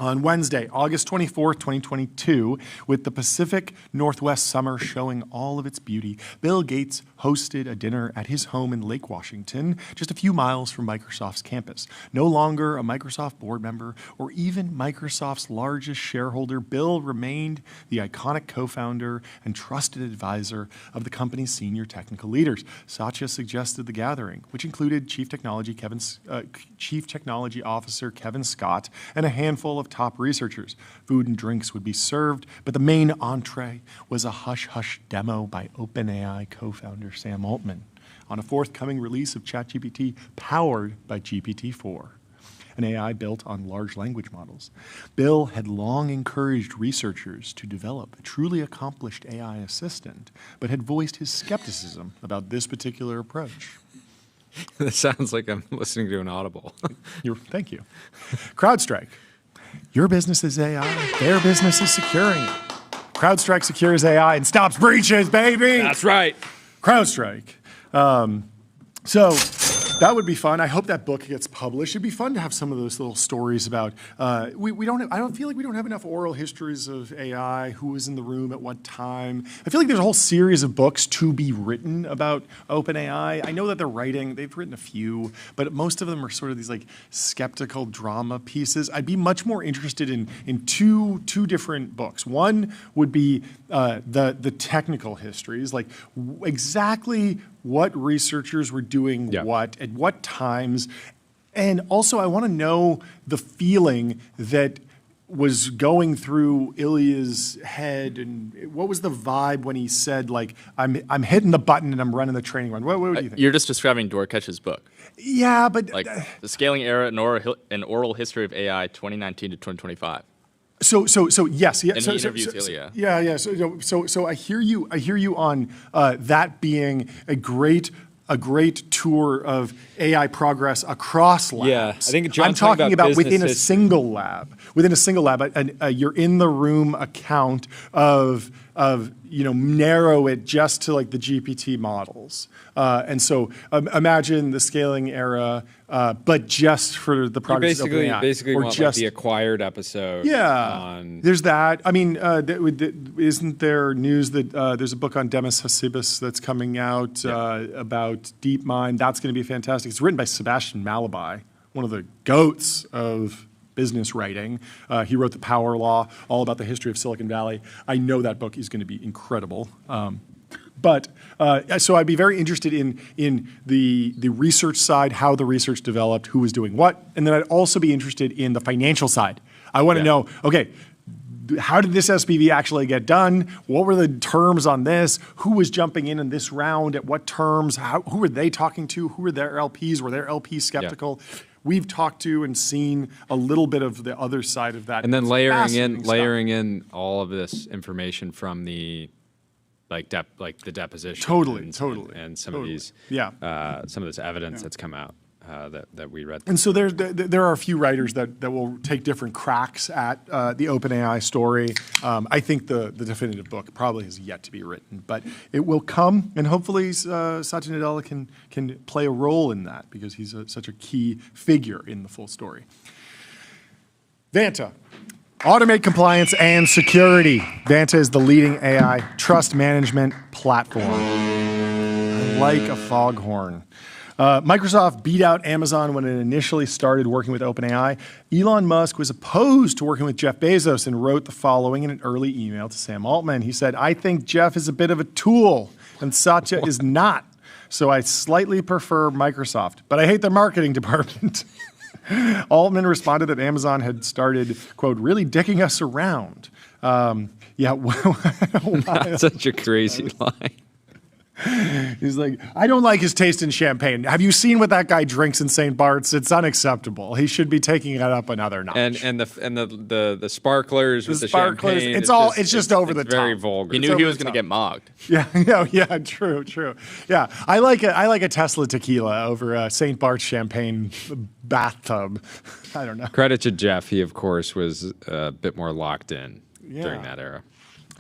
On Wednesday, August 24th, 2022, with the Pacific Northwest summer showing all of its beauty, Bill Gates hosted a dinner at his home in Lake Washington, just a few miles from Microsoft's campus. No longer a Microsoft board member or even Microsoft's largest shareholder, Bill remained the iconic co-founder and trusted advisor of the company's senior technical leaders. Satya suggested the gathering, which included Chief Technology Officer Kevin Scott and a handful of top researchers. Food and drinks would be served, but the main entree was a hush-hush demo by OpenAI co-founder Sam Altman on a forthcoming release of ChatGPT powered by GPT-4, an AI built on large language models. Bill had long encouraged researchers to develop a truly accomplished AI assistant, but had voiced his skepticism about this particular approach.
This sounds like I'm listening to an Audible.
Thank you. CrowdStrike. Your business is AI. Their business is securing it. CrowdStrike secures AI and stops breaches, baby.
That's right.
CrowdStrike. So that would be fun. I hope that book gets published. It'd be fun to have some of those little stories about. I don't feel like we don't have enough oral histories of AI. Who was in the room at what time? I feel like there's a whole series of books to be written about OpenAI. I know that they've written a few, but most of them are sort of these like skeptical drama pieces. I'd be much more interested in two different books. One would be the technical histories, like exactly what researchers were doing what at what times. And also I want to know the feeling that was going through Ilya's head, and what was the vibe when he said, like, I'm hitting the button and I'm running the training run. What do you think?
You're just describing Dorkech's book.
Yeah, but
like the Scaling Era and Oral History of AI 2019 to 2025.
So yes, yeah.
And he interviews Ilya.
Yeah. So I hear you on that being a great tour of AI progress across labs.
Yeah, I think John's
I'm talking about within a
history.
single lab. Within a single lab, you're in the room account of narrow it just to like the GPT models. And so imagine the Scaling Era, but just for the progress of OpenAI.
Basically
or
want
just,
like the acquired episode.
Yeah, there's that. I mean, isn't there news that there's a book on Demis Hassibis that's coming out about DeepMind? That's going to be fantastic. It's written by Sebastian Mallaby, one of the goats of business writing. He wrote The Power Law, all about the history of Silicon Valley. I know that book is going to be incredible. So I'd be very interested in the research side, how the research developed, who was doing what, and then I'd also be interested in the financial side. I want to know, okay, how did this SPV actually get done? What were the terms on this? Who was jumping in this round? At what terms? Who were they talking to? Who were their LPs? Were their LPs skeptical? Yeah. We've talked to and seen a little bit of the other side of that.
And then layering in all of this information from the the deposition.
Totally.
And some of these, some of this evidence that's come out that we read.
And so there are a few writers that will take different cracks at the OpenAI story. I think the definitive book probably has yet to be written, but it will come, and hopefully Satya Nadella can play a role in that because he's such a key figure in the full story. Vanta. Automate compliance and security. Vanta is the leading AI trust management platform. Like a foghorn. Microsoft beat out Amazon when it initially started working with OpenAI. Elon Musk was opposed to working with Jeff Bezos and wrote the following in an early email to Sam Altman. He said, "I think Jeff is a bit of a tool and Satya is not. So I slightly prefer Microsoft, but I hate their marketing department." Altman responded that Amazon had started, quote, really dicking us around.
That's such a crazy line.
He's like, I don't like his taste in champagne. Have you seen what that guy drinks in St. Bart's? It's unacceptable. He should be taking it up another notch.
And the sparklers with the champagne.
It's just over the top.
Very vulgar.
He knew he was going to get mogged.
Yeah, true. Yeah, I like a Tesla tequila over a St. Bart's champagne bathtub. I don't know.
Credit to Jeff. He, of course, was a bit more locked in during that era.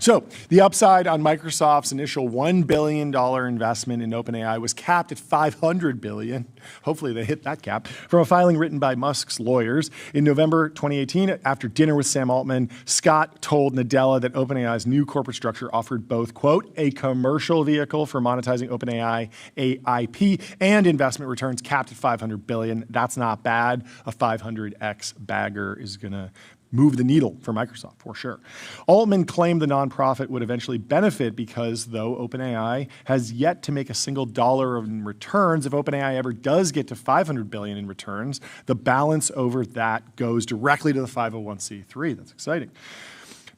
So the upside on Microsoft's initial $1 billion investment in OpenAI was capped at $500 billion. Hopefully they hit that cap. From a filing written by Musk's lawyers in November 2018, after dinner with Sam Altman, Scott told Nadella that OpenAI's new corporate structure offered both, quote, a commercial vehicle for monetizing OpenAI AIP and investment returns capped at $500 billion. That's not bad. A 500x bagger is going to move the needle for Microsoft, for sure. Altman claimed the nonprofit would eventually benefit because, though OpenAI has yet to make a single dollar in returns, if OpenAI ever does get to $500 billion in returns, the balance over that goes directly to the 501c3. That's exciting.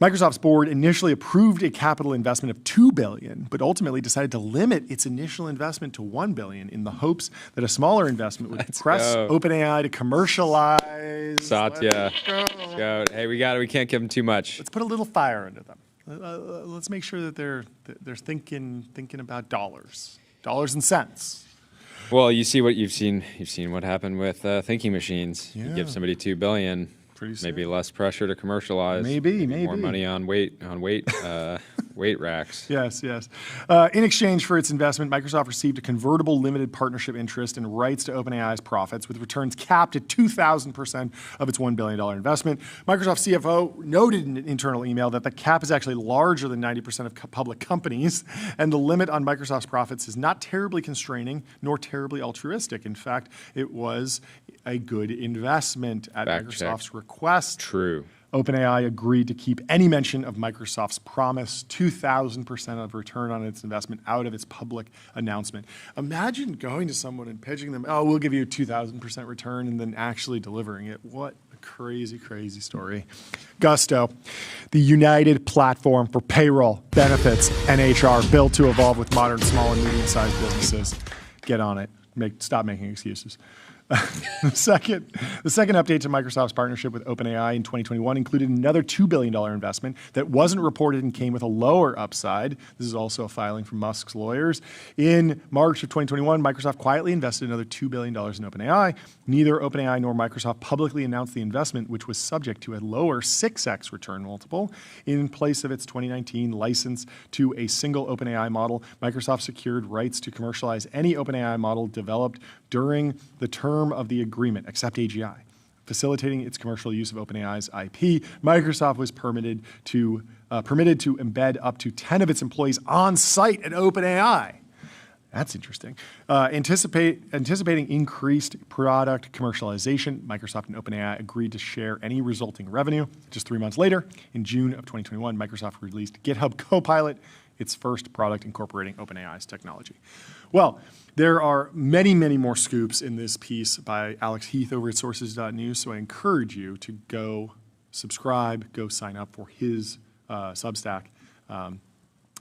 Microsoft's board initially approved a capital investment of $2 billion, but ultimately decided to limit its initial investment to $1 billion in the hopes that a smaller investment would press OpenAI to commercialize.
Satya. Let's go. Hey, we can't give them too much.
Let's put a little fire under them. Let's make sure that they're thinking about dollars and cents.
Well, you see what you've seen what happened with thinking machines. You give somebody $2 billion. Maybe less pressure to commercialize.
Maybe
more money on weight racks.
Yes. In exchange for its investment, Microsoft received a convertible limited partnership interest and rights to OpenAI's profits, with returns capped at 2,000% of its $1 billion investment. Microsoft CFO noted in an internal email that the cap is actually larger than 90% of public companies, and the limit on Microsoft's profits is not terribly constraining nor terribly altruistic. In fact, it was a good investment at Microsoft's request.
True.
OpenAI agreed to keep any mention of Microsoft's promise 2,000% of return on its investment out of its public announcement. Imagine going to someone and pitching them, oh, we'll give you a 2,000% return, and then actually delivering it. What a crazy, crazy story. Gusto, the united platform for payroll, benefits, and HR, built to evolve with modern small and medium-sized businesses. Get on it. Stop making excuses. The second update to Microsoft's partnership with OpenAI in 2021 included another $2 billion investment that wasn't reported and came with a lower upside. This is also a filing from Musk's lawyers. In March of 2021, Microsoft quietly invested another $2 billion in OpenAI. Neither OpenAI nor Microsoft publicly announced the investment, which was subject to a lower 6x return multiple. In place of its 2019 license to a single OpenAI model, Microsoft secured rights to commercialize any OpenAI model developed during the term of the agreement, except AGI. Facilitating its commercial use of OpenAI's IP, Microsoft was permitted to embed up to 10 of its employees on site at OpenAI. That's interesting. Anticipating increased product commercialization, Microsoft and OpenAI agreed to share any resulting revenue. Just 3 months later, in June of 2021, Microsoft released GitHub Copilot, its first product incorporating OpenAI's technology. Well, there are many, many more scoops in this piece by Alex Heath over at sources.news, so I encourage you to go subscribe, go sign up for his Substack,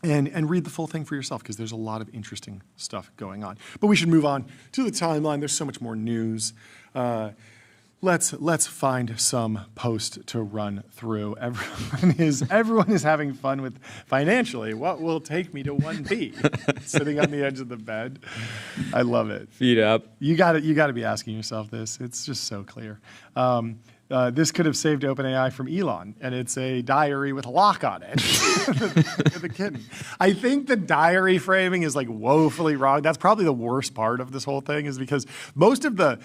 and read the full thing for yourself, because there's a lot of interesting stuff going on. But we should move on to the timeline. There's so much more news. Let's find some post to run through. Everyone is having fun with financially. What will take me to 1B? Sitting on the edge of the bed. I love it.
Feet up.
You got to be asking yourself this. It's just so clear. This could have saved OpenAI from Elon, and it's a diary with a lock on it. The kitten. I think the diary framing is like woefully wrong. That's probably the worst part of this whole thing, is because most of the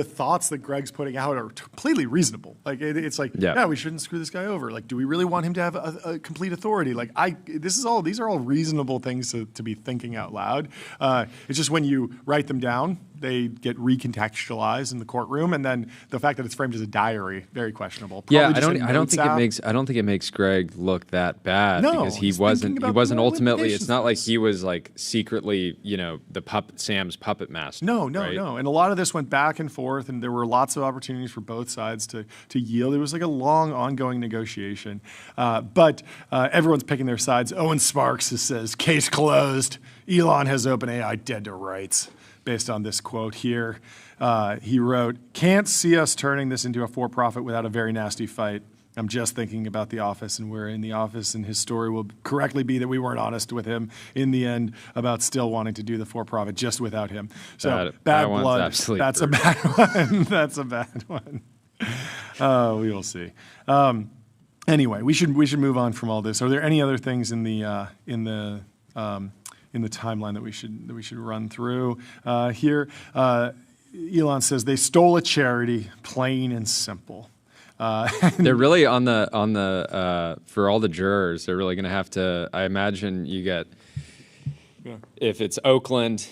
thoughts that Greg's putting out are completely reasonable. Like it's like, yeah, we shouldn't screw this guy over. Like, do we really want him to have a complete authority? Like, these are all reasonable things to be thinking out loud. It's just when you write them down, they get recontextualized in the courtroom, and then the fact that it's framed as a diary, very questionable. Probably
I don't think it makes Greg look that bad, because he wasn't ultimately. It's not like he was like secretly, Sam's puppet master.
No.
Right?
And a lot of this went back and forth, and there were lots of opportunities for both sides to yield. It was like a long, ongoing negotiation. But everyone's picking their sides. Owen Sparks says, "Case closed. Elon has OpenAI dead to rights." Based on this quote here, he wrote, "Can't see us turning this into a for-profit without a very nasty fight. I'm just thinking about The Office, and we're in The Office, and his story will correctly be that we weren't honest with him in the end about still wanting to do the for-profit just without him." So bad blood. That's a bad one. That's a bad one. We will see. Anyway, we should move on from all this. Are there any other things in the timeline that we should run through here? Elon says they stole a charity, plain and simple.
They're really on the for all the jurors. They're really going to have to. I imagine you get if it's Oakland,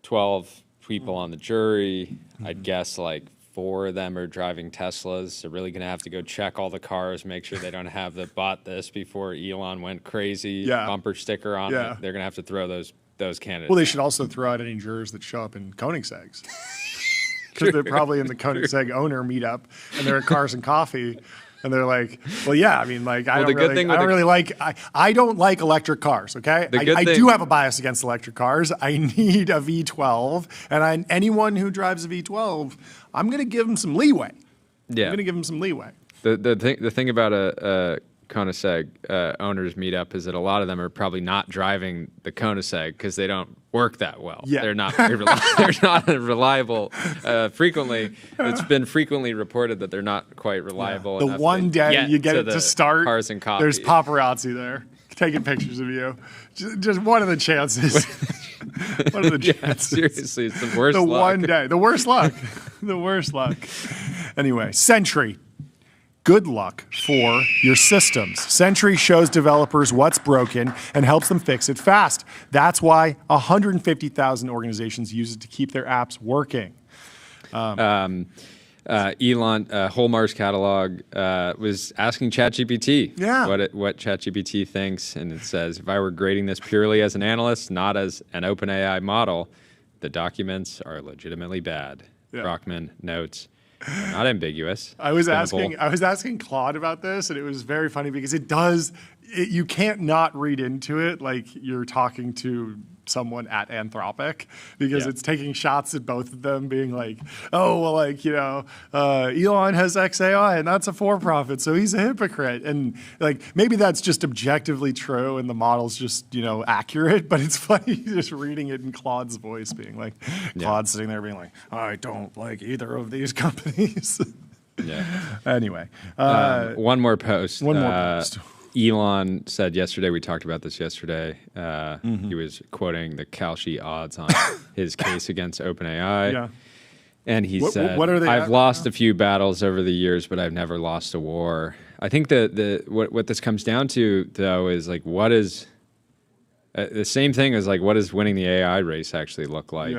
12 people on the jury. I'd guess like 4 of them are driving Teslas. They're really going to have to go check all the cars, make sure they don't have the bought this before Elon went crazy. Bumper sticker on it. They're going to have to throw those candidates.
Well, they should also throw out any jurors that show up in Koenigsegg's. Because they're probably in the Koenigsegg owner meetup, and they're at Cars and Coffee, and they're like, "Well, yeah, I mean, like, I don't like electric cars. Okay, I do have a bias against electric cars. I need a V12, and anyone who drives a V12, I'm going to give them some leeway.
Yeah,
I'm going to give them some leeway.
The thing about a Koenigsegg owners meetup is that a lot of them are probably not driving the Koenigsegg because they don't work that well.
Yeah.
They're not they're not reliable. Frequently, it's been frequently reported that they're not quite reliable.
The
enough
one day you get it to start,
Cars and Coffee.
There's paparazzi there taking pictures of you. Just what are the chances? What are the chances?
Seriously, it's the worst
luck.
One
day. The worst luck. The worst luck. Anyway, Sentry. Good luck for your systems. Sentry shows developers what's broken and helps them fix it fast. That's why 150,000 organizations use it to keep their apps working.
Elon, Whole Mars Catalog was asking ChatGPT what ChatGPT thinks, and it says, if I were grading this purely as an analyst, not as an OpenAI model, the documents are legitimately bad. Brockman notes. Not ambiguous.
I was asking Claude about this, and it was very funny because you can't not read into it like you're talking to someone at Anthropic, because it's taking shots at both of them being like, oh, well, like, Elon has XAI and that's a for-profit, so he's a hypocrite. And like, maybe that's just objectively true and the model's just, accurate, but it's funny just reading it in Claude's voice being like, Claude sitting there being like, I don't like either of these companies. Anyway.
One more post. Elon said yesterday, we talked about this yesterday, he was quoting the Kalshi odds on his case against OpenAI. And he said,
what are they
I've lost a few battles over the years, but I've never lost a war. I think what this comes down to, though, is like, what is the same thing as like, what does winning the AI race actually look like?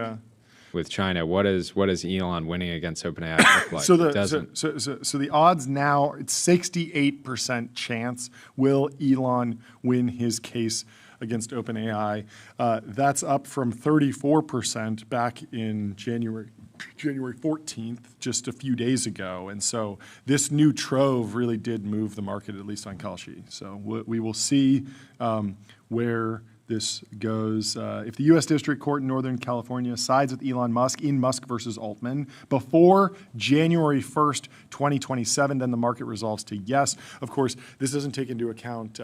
With China, what is Elon winning against OpenAI look like?
So the odds now, it's 68% chance will Elon win his case against OpenAI. That's up from 34% back in January 14th, just a few days ago. And so this new trove really did move the market, at least on Kalshi. So we will see where this goes. If the U.S. District Court in Northern California sides with Elon Musk in Musk versus Altman before January 1st, 2027, then the market resolves to yes. Of course, this doesn't take into account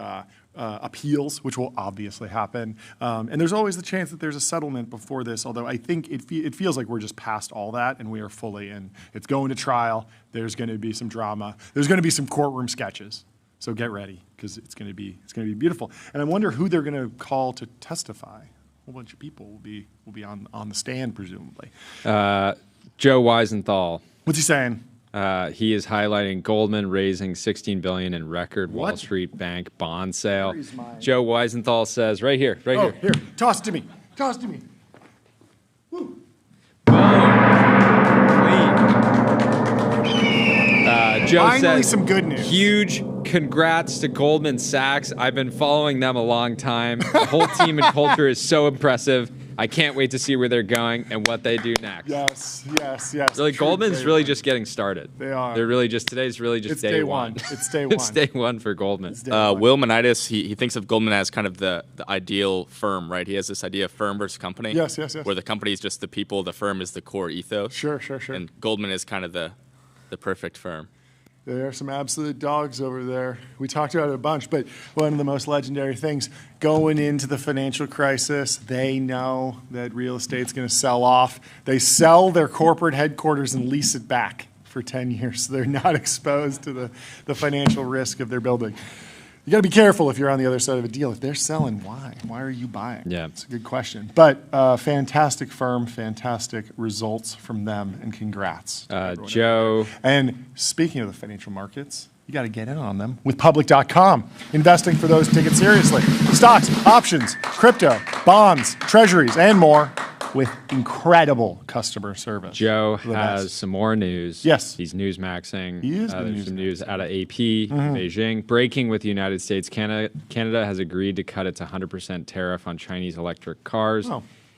appeals, which will obviously happen. And there's always the chance that there's a settlement before this, although I think it feels like we're just past all that and we are fully in. It's going to trial. There's going to be some drama. There's going to be some courtroom sketches. So get ready, because it's going to be beautiful. And I wonder who they're going to call to testify. A whole bunch of people will be on the stand, presumably.
Joe Weisenthal.
What's he saying?
He is highlighting Goldman raising $16 billion in record Wall Street Bank bond sale. Joe Weisenthal says, right here.
Here, toss it to me. Woo.
Joe
Finally,
says,
some good news.
Huge congrats to Goldman Sachs. I've been following them a long time. The whole team and culture is so impressive. I can't wait to see where they're going and what they do next.
Yes.
Really, Goldman's really just getting started.
They are.
Today's really just day one.
It's day one.
It's day one for Goldman.
Will Manitis, he thinks of Goldman as kind of the ideal firm, right? He has this idea of firm versus company.
Yes.
Where the company is just the people, the firm is the core ethos.
Sure.
And Goldman is kind of the perfect firm.
There are some absolute dogs over there. We talked about it a bunch, but one of the most legendary things going into the financial crisis, they know that real estate's going to sell off. They sell their corporate headquarters and lease it back for for 10 years, so they're not exposed to the financial risk of their building. You got to be careful if you're on the other side of a deal. If they're selling, why? Why are you buying?
Yeah.
It's a good question. But fantastic firm, fantastic results from them, and congrats.
Joe.
And speaking of the financial markets, you got to get in on them with public.com. Investing for those, take it seriously. Stocks, options, crypto, bonds, treasuries, and more with incredible customer service.
Joe has some more news.
Yes.
He's newsmaxing.
He is
There's some news
newsmaxing.
out of AP, Beijing. Breaking with the United States. Canada has agreed to cut its 100% tariff on Chinese electric cars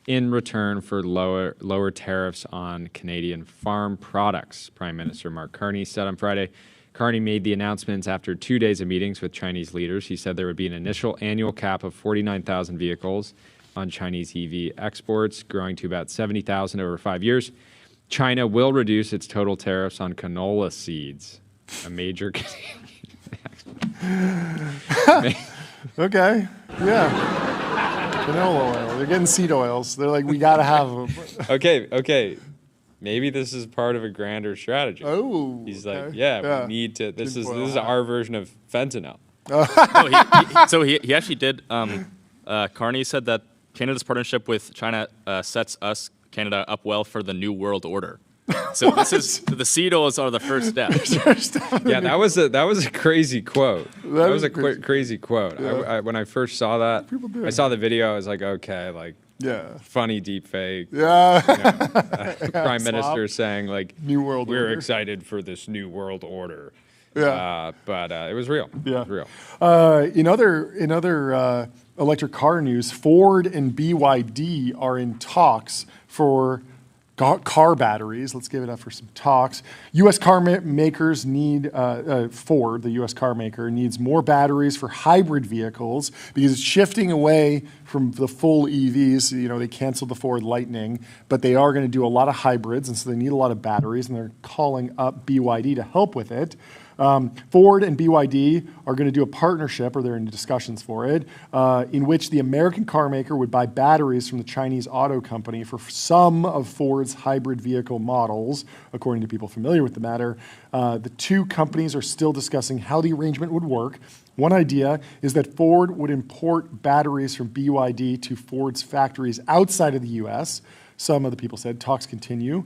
in return for lower tariffs on Canadian farm products, Prime Minister Mark Carney said on Friday. Carney made the announcements after 2 days of meetings with Chinese leaders. He said there would be an initial annual cap of 49,000 vehicles on Chinese EV exports, growing to about 70,000 over 5 years. China will reduce its total tariffs on canola seeds, a major
Okay, yeah. Canola oil. They're getting seed oils. They're like, we got to have them.
Okay. Maybe this is part of a grander strategy.
Oh,
He's
okay.
like, yeah,
Yeah.
we need to. This
Tinfoil
is
hat.
our version of fentanyl.
So he actually did. Carney said that Canada's partnership with China sets us, Canada, up well for the New World Order. So this is the seed oils are the first step.
Yeah, that was a crazy quote. That was a
crazy.
crazy quote.
Yeah.
When I first saw that,
People do
I
it.
saw the video. I was like, okay, like
Yeah.
funny deep fake.
Yeah.
Prime
Slop.
Minister saying like,
New World
we're
Order.
excited for this new world order.
Yeah.
But it was real.
Yeah.
It was real.
In other electric car news, Ford and BYD are in talks for car batteries. Let's give it up for some talks. U.S. car makers need, Ford, the U.S. car maker, needs more batteries for hybrid vehicles because it's shifting away from the full EVs. You know, they canceled the Ford Lightning, but they are going to do a lot of hybrids, and so they need a lot of batteries, and they're calling up BYD to help with it. Ford and BYD are going to do a partnership, or they're in discussions for it, in which the American car maker would buy batteries from the Chinese auto company for some of Ford's hybrid vehicle models, according to people familiar with the matter. The two companies are still discussing how the arrangement would work. One idea is that Ford would import batteries from BYD to Ford's factories outside of the U.S. Some of the people said talks continue.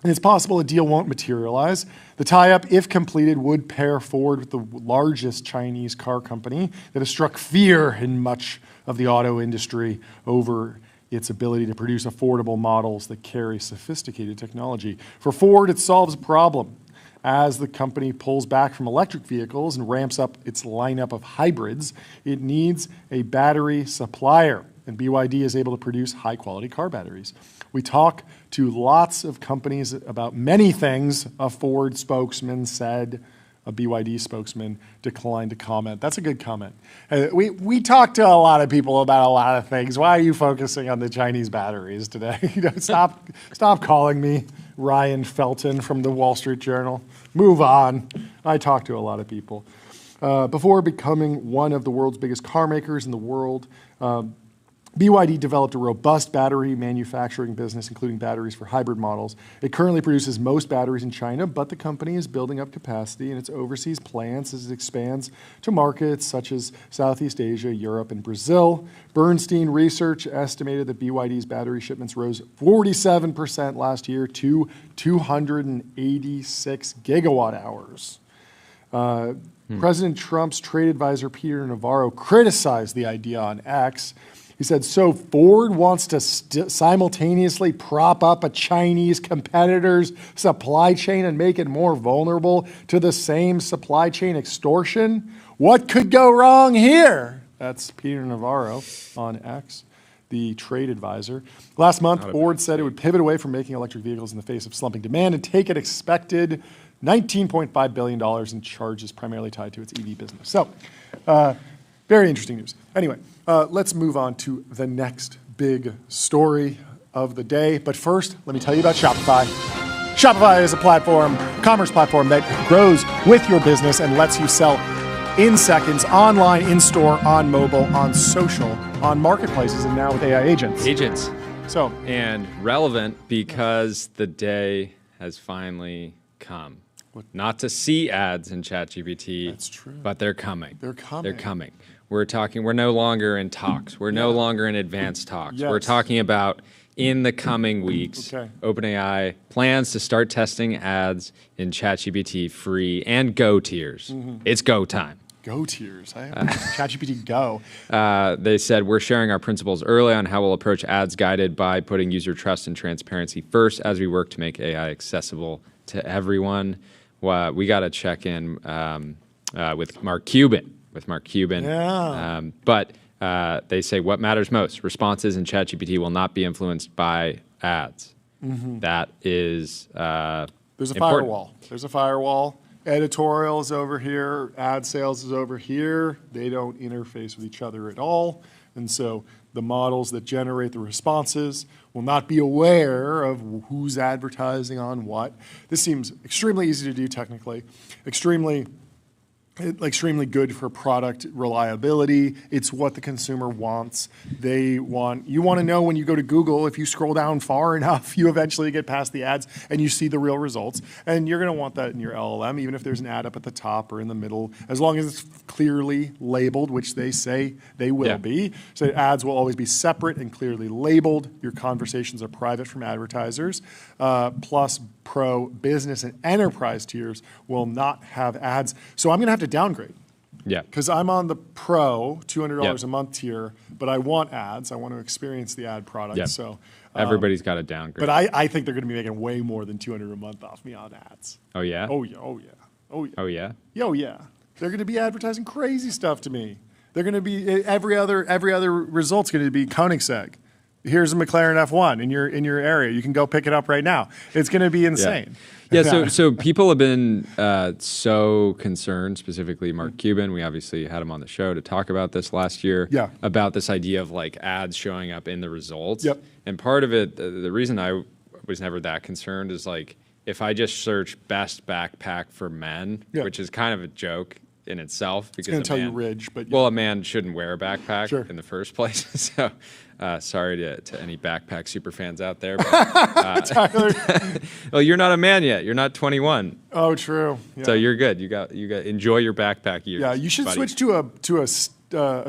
And it's possible a deal won't materialize. The tie-up, if completed, would pair Ford with the largest Chinese car company that has struck fear in much of the auto industry over its ability to produce affordable models that carry sophisticated technology. For Ford, it solves a problem. As the company pulls back from electric vehicles and ramps up its lineup of hybrids, it needs a battery supplier, and BYD is able to produce high-quality car batteries. We talk to lots of companies about many things, a Ford spokesman said. A BYD spokesman declined to comment. That's a good comment. We talk to a lot of people about a lot of things. Why are you focusing on the Chinese batteries today? Stop calling me Ryan Felton from the Wall Street Journal. Move on. I talk to a lot of people. Before becoming one of the world's biggest car makers in the world, BYD developed a robust battery manufacturing business, including batteries for hybrid models. It currently produces most batteries in China, but the company is building up capacity in its overseas plants as it expands to markets such as Southeast Asia, Europe, and Brazil. Bernstein Research estimated that BYD's battery shipments rose 47% last year to 286 gigawatt hours. President Trump's trade advisor, Peter Navarro, criticized the idea on X. He said, so Ford wants to simultaneously prop up a Chinese competitor's supply chain and make it more vulnerable to the same supply chain extortion? What could go wrong here? That's Peter Navarro on X, the trade advisor. Last month, Ford said it would pivot away from making electric vehicles in the face of slumping demand and take an expected $19.5 billion in charges primarily tied to its EV business. So, very interesting news. Anyway, let's move on to the next big story of the day. But first, let me tell you about Shopify. Shopify is a commerce platform that grows with your business and lets you sell in seconds, online, in-store, on mobile, on social, on marketplaces, and now with AI agents.
Agents.
So,
And relevant because the day has finally come. Not to see ads in ChatGPT.
That's true.
But they're coming.
They're coming.
They're coming. We're no longer in talks. We're no longer in advanced talks.
Yes.
We're talking about in the coming weeks, OpenAI plans to start testing ads in ChatGPT free and Go tiers. It's go time.
Go tiers. ChatGPT Go.
They said, we're sharing our principles early on how we'll approach ads, guided by putting user trust and transparency first as we work to make AI accessible to everyone. We got to check in with Mark Cuban.
Yeah.
But they say what matters most, responses in ChatGPT will not be influenced by ads. That is
There's a
important.
firewall. There's a firewall. Editorial is over here. Ad sales is over here. They don't interface with each other at all. And so the models that generate the responses will not be aware of who's advertising on what. This seems extremely easy to do technically, extremely good for product reliability. It's what the consumer wants. You want to know when you go to Google, if you scroll down far enough, you eventually get past the ads and you see the real results. And you're going to want that in your LLM, even if there's an ad up at the top or in the middle, as long as it's clearly labeled, which they say they will be. So ads will always be separate and clearly labeled. Your conversations are private from advertisers. Plus, Pro, Business, and Enterprise tiers will not have ads. So I'm going to have to downgrade.
Yeah.
Because I'm on the Pro, $200 a month tier, but I want ads. I want to experience the ad product.
Yep.
So
everybody's got to downgrade.
But I think they're going to be making way more than $200 a month off me on ads.
Oh, yeah?
Oh, yeah. Oh, yeah. Oh, yeah.
Oh, yeah?
Oh, yeah. They're going to be advertising crazy stuff to me. They're going to be, every other result's going to be Koenigsegg. Here's a McLaren F1 in your area. You can go pick it up right now. It's going to be insane.
Yeah. So people have been so concerned, specifically Mark Cuban. We obviously had him on the show to talk about this last year.
Yeah.
About this idea of like ads showing up in the results.
Yep.
And part of it, the reason I was never that concerned is like if I just search best backpack for men, which is kind of a joke in itself, because
it's going to tell you Ridge, but
well, a man shouldn't wear a backpack in the first place. So sorry to any backpack super fans out there. But, well, you're not a man yet. You're not 21.
Oh, true. Yeah.
So you're good. You got enjoy your backpack years.
Yeah, you should switch to a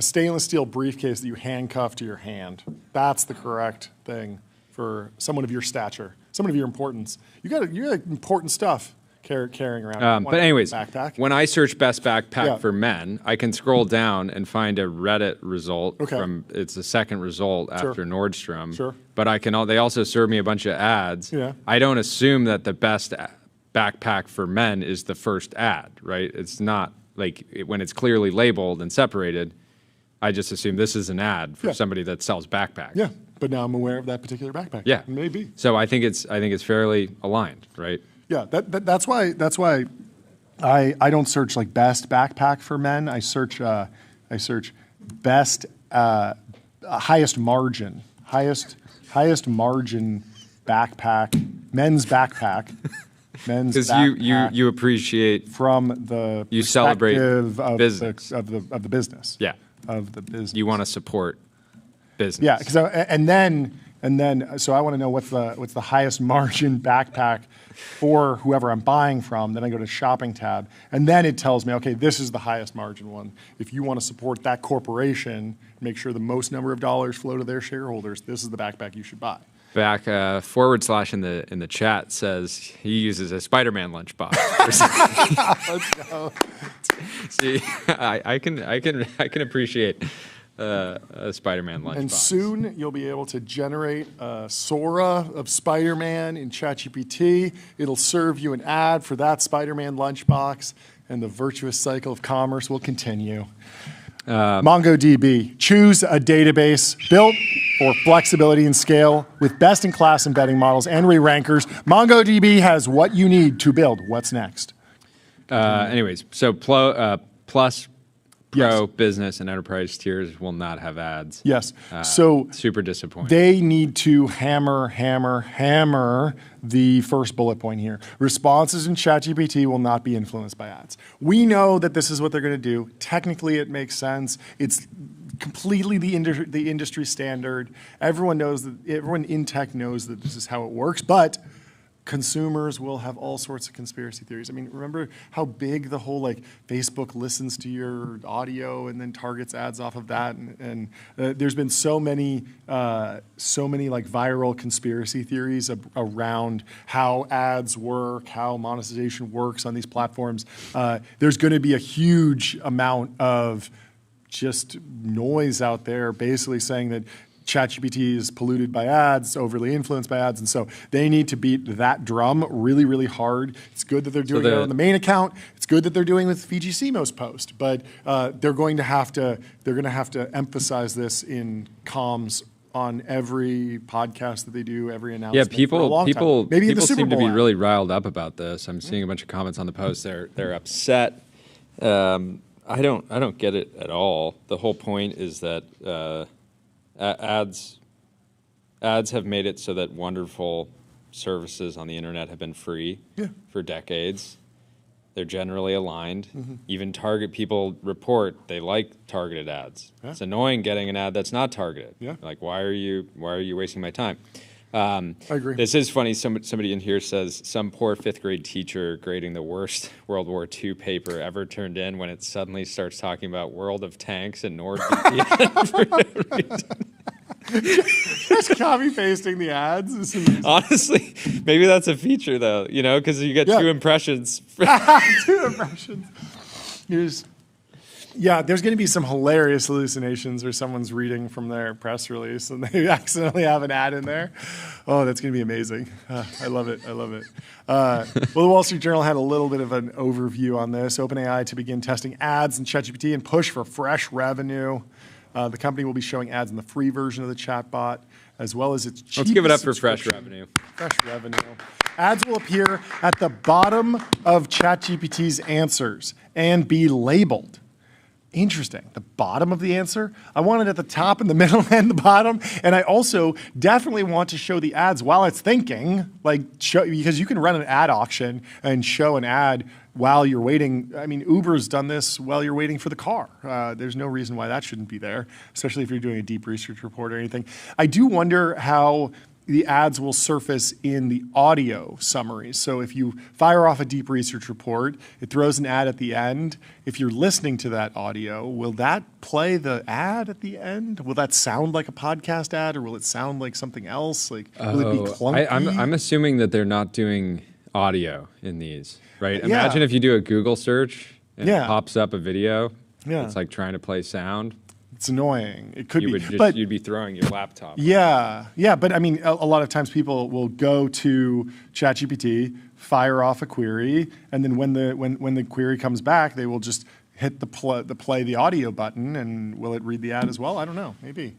stainless steel briefcase that you handcuff to your hand. That's the correct thing for someone of your stature, someone of your importance. You got important stuff carrying around.
But anyways,
backpack.
When I search best backpack for men, I can scroll down and find a Reddit result from it's the second result after Nordstrom.
Sure.
But they also serve me a bunch of ads.
Yeah.
I don't assume that the best backpack for men is the first ad, right? It's not like when it's clearly labeled and separated. I just assume this is an ad for somebody that sells backpacks.
Yeah. But now I'm aware of that particular backpack.
Yeah.
Maybe.
So I think it's fairly aligned, right?
Yeah, that's why I don't search like best backpack for men. I search best highest margin backpack, men's backpack.
Because you appreciate
from the
you celebrate
of
business
of the business.
Yeah,
of the business.
You want to support business.
Yeah, because and then so I want to know what's the highest margin backpack for whoever I'm buying from. Then I go to shopping tab, and then it tells me, okay, this is the highest margin one. If you want to support that corporation, make sure the most number of dollars flow to their shareholders, this is the backpack you should buy.
Back / in the chat says he uses a Spider-Man lunchbox.
Let's go.
See, I can appreciate a Spider-Man lunchbox.
And soon you'll be able to generate a Sora of Spider-Man in ChatGPT. It'll serve you an ad for that Spider-Man lunchbox, and the virtuous cycle of commerce will continue. MongoDB. Choose a database built for flexibility and scale with best-in-class embedding models and re-rankers. MongoDB has what you need to build. What's next?
Anyways, so Plus, Pro, Business, and Enterprise tiers will not have ads.
Yes. So
super disappointing.
They need to hammer the first bullet point here. Responses in ChatGPT will not be influenced by ads. We know that this is what they're going to do. Technically, it makes sense. It's completely the industry standard. Everyone in tech knows that this is how it works. But consumers will have all sorts of conspiracy theories. I mean, remember how big the whole like Facebook listens to your audio and then targets ads off of that, and there's been so many like viral conspiracy theories around how ads work, how monetization works on these platforms. There's going to be a huge amount of just noise out there, basically saying that ChatGPT is polluted by ads, overly influenced by ads, and so they need to beat that drum really, really hard. It's good that they're doing it on the main account. It's good that they're doing with Fiji Simo's post, but they're going to have to emphasize this in comms on every podcast that they do, every announcement.
Yeah, people
maybe the Super
seem to
Bowl
be really riled up about this. I'm seeing a bunch of comments on the post. They're upset. I don't get it at all. The whole point is that ads have made it so that wonderful services on the internet have been free for decades. They're generally aligned. Even Target people report they like targeted ads. It's annoying getting an ad that's not targeted. Like, why are you wasting my time?
I agree.
This is funny. Somebody in here says some poor 5th grade teacher grading the worst World War II paper ever turned in when it suddenly starts talking about World of Tanks and NordVPN for no reason.
Just copy pasting the ads.
Honestly, maybe that's a feature though, because you get 2 impressions.
2 impressions. There's going to be some hilarious hallucinations where someone's reading from their press release and they accidentally have an ad in there. Oh, that's going to be amazing. I love it. Well, the Wall Street Journal had a little bit of an overview on this. OpenAI to begin testing ads in ChatGPT and push for fresh revenue. The company will be showing ads in the free version of the chatbot, as well as its cheapest
Let's give it up for fresh revenue.
Fresh revenue. Ads will appear at the bottom of ChatGPT's answers and be labeled. Interesting. The bottom of the answer? I want it at the top and the middle and the bottom. And I also definitely want to show the ads while it's thinking, because you can run an ad auction and show an ad while you're waiting. I mean, Uber's done this while you're waiting for the car. There's no reason why that shouldn't be there, especially if you're doing a deep research report or anything. I do wonder how the ads will surface in the audio summaries. So if you fire off a deep research report, it throws an ad at the end. If you're listening to that audio, will that play the ad at the end? Will that sound like a podcast ad, or will it sound like something else? Like, will it be clunky?
I'm assuming that they're not doing audio in these, right? Imagine if you do a Google search and it pops up a video. It's like trying to play sound.
It's annoying. It could be,
but you'd be throwing your laptop.
Yeah. But I mean, a lot of times people will go to ChatGPT, fire off a query, and then when the query comes back, they will just hit the play the audio button, and will it read the ad as well? I don't know. Maybe.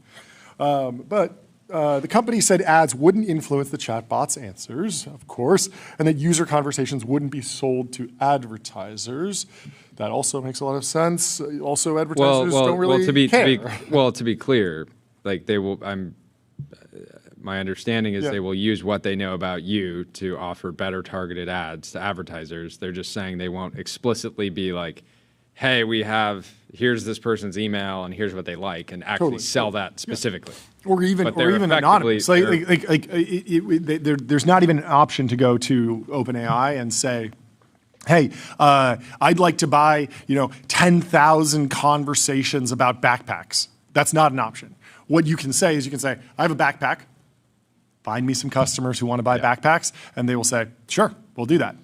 But the company said ads wouldn't influence the chatbot's answers, of course, and that user conversations wouldn't be sold to advertisers. That also makes a lot of sense. Also, advertisers don't really care.
To be clear, like they will. My understanding is they will use what they know about you to offer better targeted ads to advertisers. They're just saying they won't explicitly be like, "Hey, here's this person's email and here's what they like," and actually sell that specifically.
Or even anonymous. There's not even an option to go to OpenAI and say, hey, I'd like to buy 10,000 conversations about backpacks. That's not an option. What you can say is I have a backpack. Find me some customers who want to buy backpacks. And they will say, sure, we'll do that.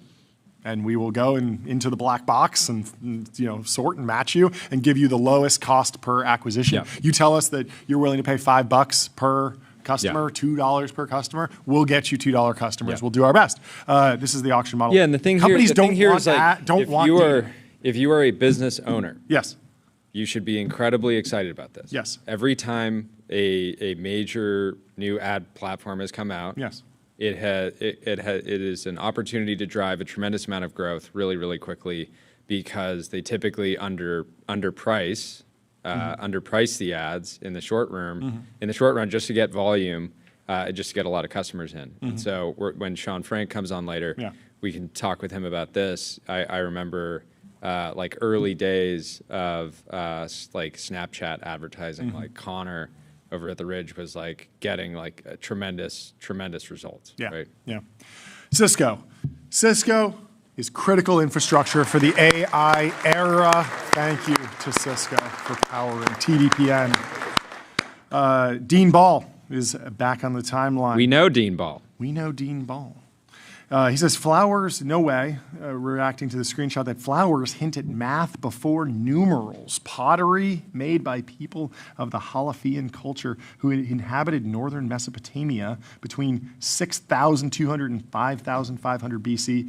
And we will go into the black box and sort and match you and give you the lowest cost per acquisition. You tell us that you're willing to pay $5 per customer, $2 per customer. We'll get you $2 customers. We'll do our best. This is the auction model.
Yeah, and the thing
companies
here
don't
is
want
if you are a business owner,
yes,
you should be incredibly excited about this.
Yes.
Every time a major new ad platform has come out,
yes,
it is an opportunity to drive a tremendous amount of growth really, really quickly, because they typically underprice the ads in the short run, just to get volume, just to get a lot of customers in. And so when Sean Frank comes on later, we can talk with him about this. I remember like early days of like Snapchat advertising, like Connor over at the Ridge was like getting like tremendous results.
Yeah.
Right?
Yeah. Cisco. Cisco is critical infrastructure for the AI era. Thank you to Cisco for powering TBPN. Dean Ball is back on the timeline.
We know Dean Ball.
We know Dean Ball. He says, flowers, no way, reacting to the screenshot that flowers hint at math before numerals. Pottery made by people of the Holofian culture who inhabited northern Mesopotamia between 6,200 and 5,500 BC.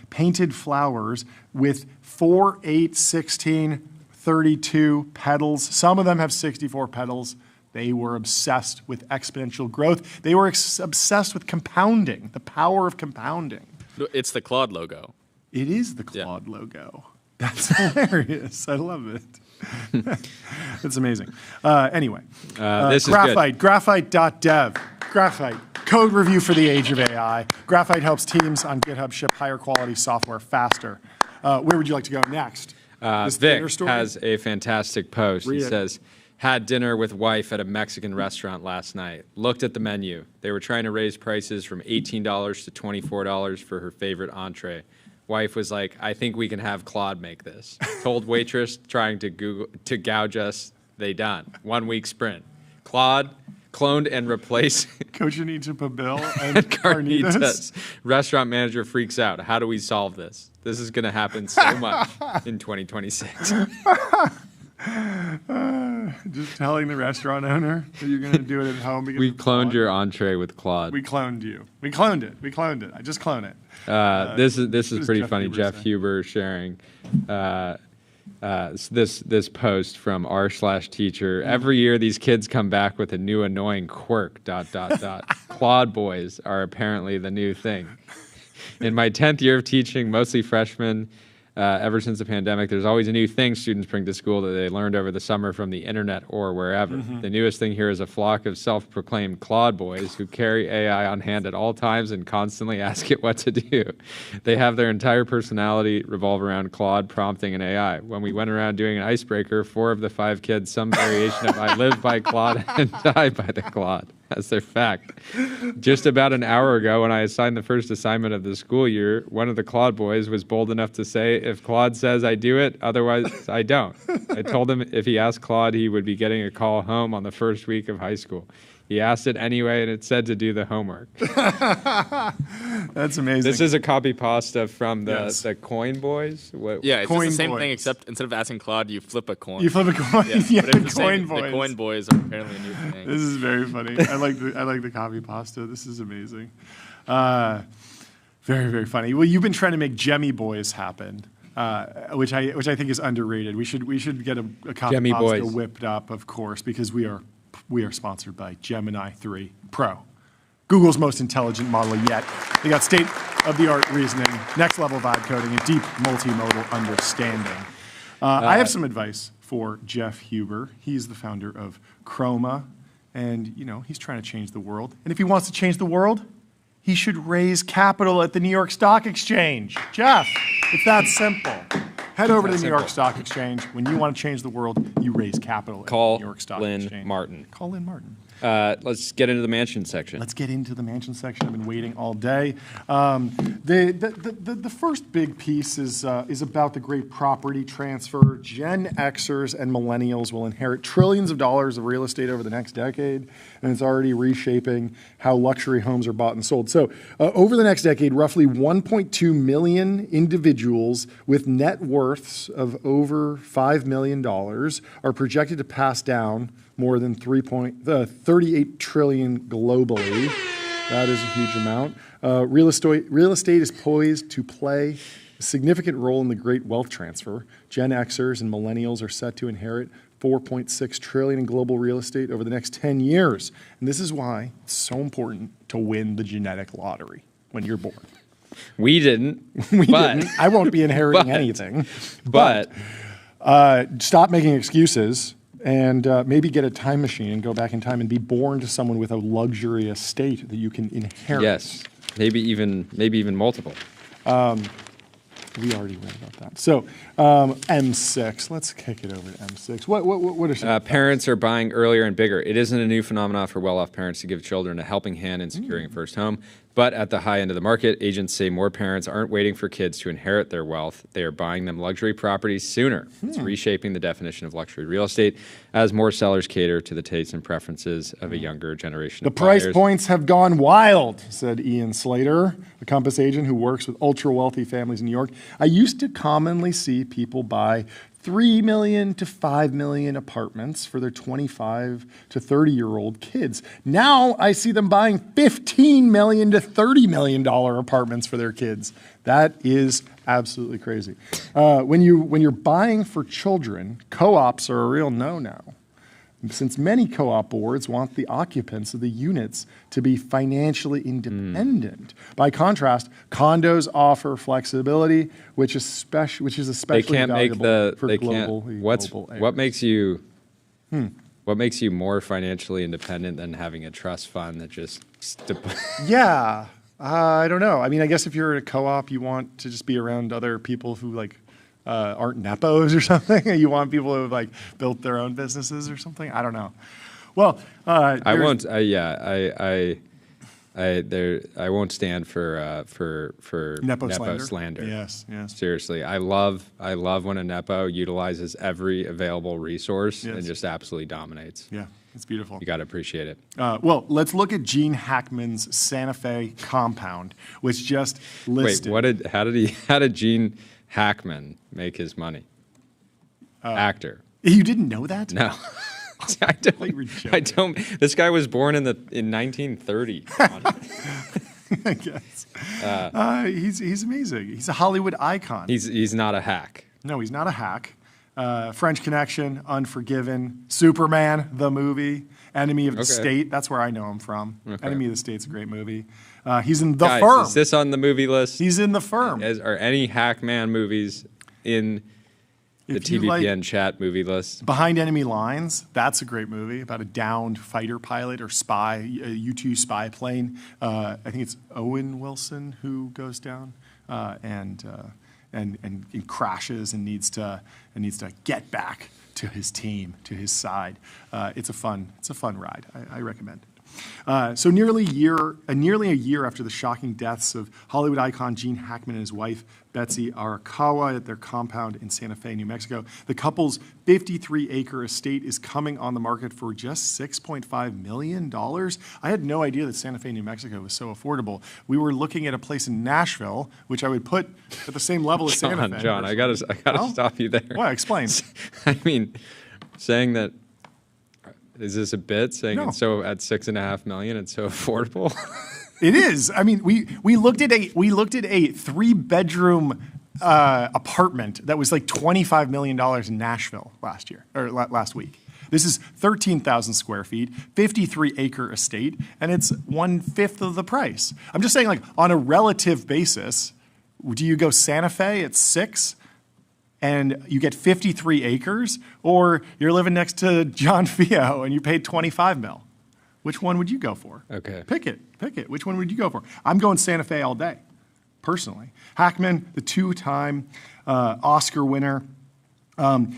Painted flowers with 4, 8, 16, 32 petals. Some of them have 64 petals. They were obsessed with exponential growth. They were obsessed with compounding, the power of compounding.
It's the Claude logo.
It is the Claude logo. That's hilarious. I love it. It's amazing. Anyway,
this
Graphite,
is good.
graphite.dev. Graphite, code review for the age of AI. Graphite helps teams on GitHub ship higher quality software faster. Where would you like to go next? This dinner
Vic
story?
has a fantastic post.
Read
He
it.
says, had dinner with wife at a Mexican restaurant last night. Looked at the menu. They were trying to raise prices from $18 to $24 for her favorite entree. Wife was like, I think we can have Claude make this. Told waitress trying to gouge us. They done. 1 week sprint. Claude cloned and replaced
Cochinita Pibil and
Carnitas.
Carnitas.
Restaurant manager freaks out. How do we solve this? This is going to happen so much in 2026.
Just telling the restaurant owner that you're going to do it at home. Because
We
of
cloned
Claude.
your entree with Claude.
We cloned you. We cloned it. We cloned it. I just cloned it.
This is
does
pretty
Jeff
funny.
Huber
Jeff
say?
Huber sharing this post from r/teacher. Every year, these kids come back with a new annoying quirk. ... Claude boys are apparently the new thing. In my 10th year of teaching, mostly freshmen, ever since the pandemic, there's always a new thing students bring to school that they learned over the summer from the internet or wherever. The newest thing here is a flock of self-proclaimed Claude boys who carry AI on hand at all times and constantly ask it what to do. They have their entire personality revolve around Claude prompting and AI. When we went around doing an icebreaker, 4 of the 5 kids, some variation of I live by Claude and die by the Claude. That's their fact. Just about an hour ago, when I assigned the first assignment of the school year, one of the Claude boys was bold enough to say, if Claude says I do it, otherwise I don't. I told him if he asked Claude, he would be getting a call home on the first week of high school. He asked it anyway, and it said to do the homework.
That's amazing.
This is a copy pasta from
Yes.
the Coin Boys.
Yeah, it's just
Coin
the same
boys.
thing, except instead of asking Claude, you flip a coin.
You flip a coin. Yeah,
but
the
it's the
coin
same.
boys.
The coin boys are apparently a new thing.
This is very funny. I like the copy pasta. This is amazing. Very, very funny. Well, you've been trying to make Jemmy Boys happen, which I think is underrated. We should get a copy
Jemmy
pasta
Boys.
whipped up, of course, because we are sponsored by Gemini 3 Pro, Google's most intelligent model yet. They got state-of-the-art reasoning, next-level vibe coding, and deep multimodal understanding. I have some advice for Jeff Huber. He's the founder of Chroma, and he's trying to change the world. And if he wants to change the world, he should raise capital at the New York Stock Exchange. Jeff, it's that simple. Head over to the New York Stock Exchange. When you want to change the world, you raise capital at the New York Stock
Lynn
Exchange.
Martin.
Call Lynn Martin.
Let's get into the mansion section.
Let's get into the mansion section. I've been waiting all day. The first big piece is about the great property transfer. Gen Xers and millennials will inherit trillions of dollars of real estate over the next decade, and it's already reshaping how luxury homes are bought and sold. So over the next decade, roughly 1.2 million individuals with net worths of over $5 million are projected to pass down more than 38 trillion globally. That is a huge amount. Real estate is poised to play a significant role in the great wealth transfer. Gen Xers and millennials are set to inherit 4.6 trillion in global real estate over the next 10 years. And this is why it's so important to win the genetic lottery when you're born.
We didn't.
We
but,
didn't. I won't be inheriting
but-
anything.
But
Stop making excuses and maybe get a time machine and go back in time and be born to someone with a luxury estate that you can inherit.
yes, maybe even multiple.
We already read about that. So M6, let's kick it over to M6. What are some
Parents are buying earlier and bigger. It isn't a new phenomenon for well-off parents to give children a helping hand in securing a first home, But at the high end of the market, agents say more parents aren't waiting for kids to inherit their wealth. They are buying them luxury properties sooner. It's reshaping the definition of luxury real estate as more sellers cater to the tastes and preferences of a younger generation
The
of buyers.
price points have gone wild, said Ian Slater, a Compass agent who works with ultra-wealthy families in New York. I used to commonly see people buy $3 million to $5 million apartments for their 25 to 30-year-old kids. Now I see them buying $15 million to $30 million apartments for their kids. That is absolutely crazy. When you're buying for children, co-ops are a real no-no, since many co-op boards want the occupants of the units to be financially independent. By contrast, condos offer flexibility, which is especially valuable for global.
What makes you more financially independent than having a trust fund that just?
Yeah, I don't know. I mean, I guess if you're at a co-op, you want to just be around other people who aren't nepos or something. You want people who have built their own businesses or something. I don't know. Well,
I won't. I won't stand for nepo slander.
Yes.
Seriously, I love when a nepo utilizes every available resource and just absolutely dominates.
Yeah, it's beautiful.
You got to appreciate it.
Well, let's look at Gene Hackman's Santa Fe compound, which just listed.
Wait, how did Gene Hackman make his money? Actor.
You didn't know that?
No. I don't. This guy was born in 1930.
I guess. He's amazing. He's a Hollywood icon.
He's not a hack.
No, he's not a hack. French Connection, Unforgiven, Superman, the movie, Enemy of the State. That's where I know him from.
Okay.
Enemy of the State's a great movie. He's in The
Guys,
Firm.
Is this on the movie list?
He's in The Firm.
Are any Hackman movies in the TBPN chat movie list?
Behind Enemy Lines, that's a great movie about a downed fighter pilot or spy, a U-2 spy plane. I think it's Owen Wilson who goes down and crashes and needs to get back to his team, to his side. It's a fun ride. I recommend it. So nearly a year after the shocking deaths of Hollywood icon Gene Hackman and his wife, Betsy Arakawa, at their compound in Santa Fe, New Mexico, the couple's 53-acre estate is coming on the market for just $6.5 million. I had no idea that Santa Fe, New Mexico was so affordable. We were looking at a place in Nashville, which I would put at the same level as Santa Fe.
John, I gotta stop you there.
Why? Explain.
I mean, saying that. Is this a bit saying
No.
it's so at $6.5 million it's so affordable?
It is. I mean, we looked at a 3-bedroom apartment that was like $25 million in Nashville last week. This is 13,000 square feet, 53-acre estate, and it's 1/5 of the price. I'm just saying, on a relative basis, do you go Santa Fe at 6? And you get 53 acres, or you're living next to John Fio and you paid 25 mil. Which one would you go for?
Okay.
Pick it. Which one would you go for? I'm going Santa Fe all day, personally. Hackman, the 2-time Oscar winner. Let's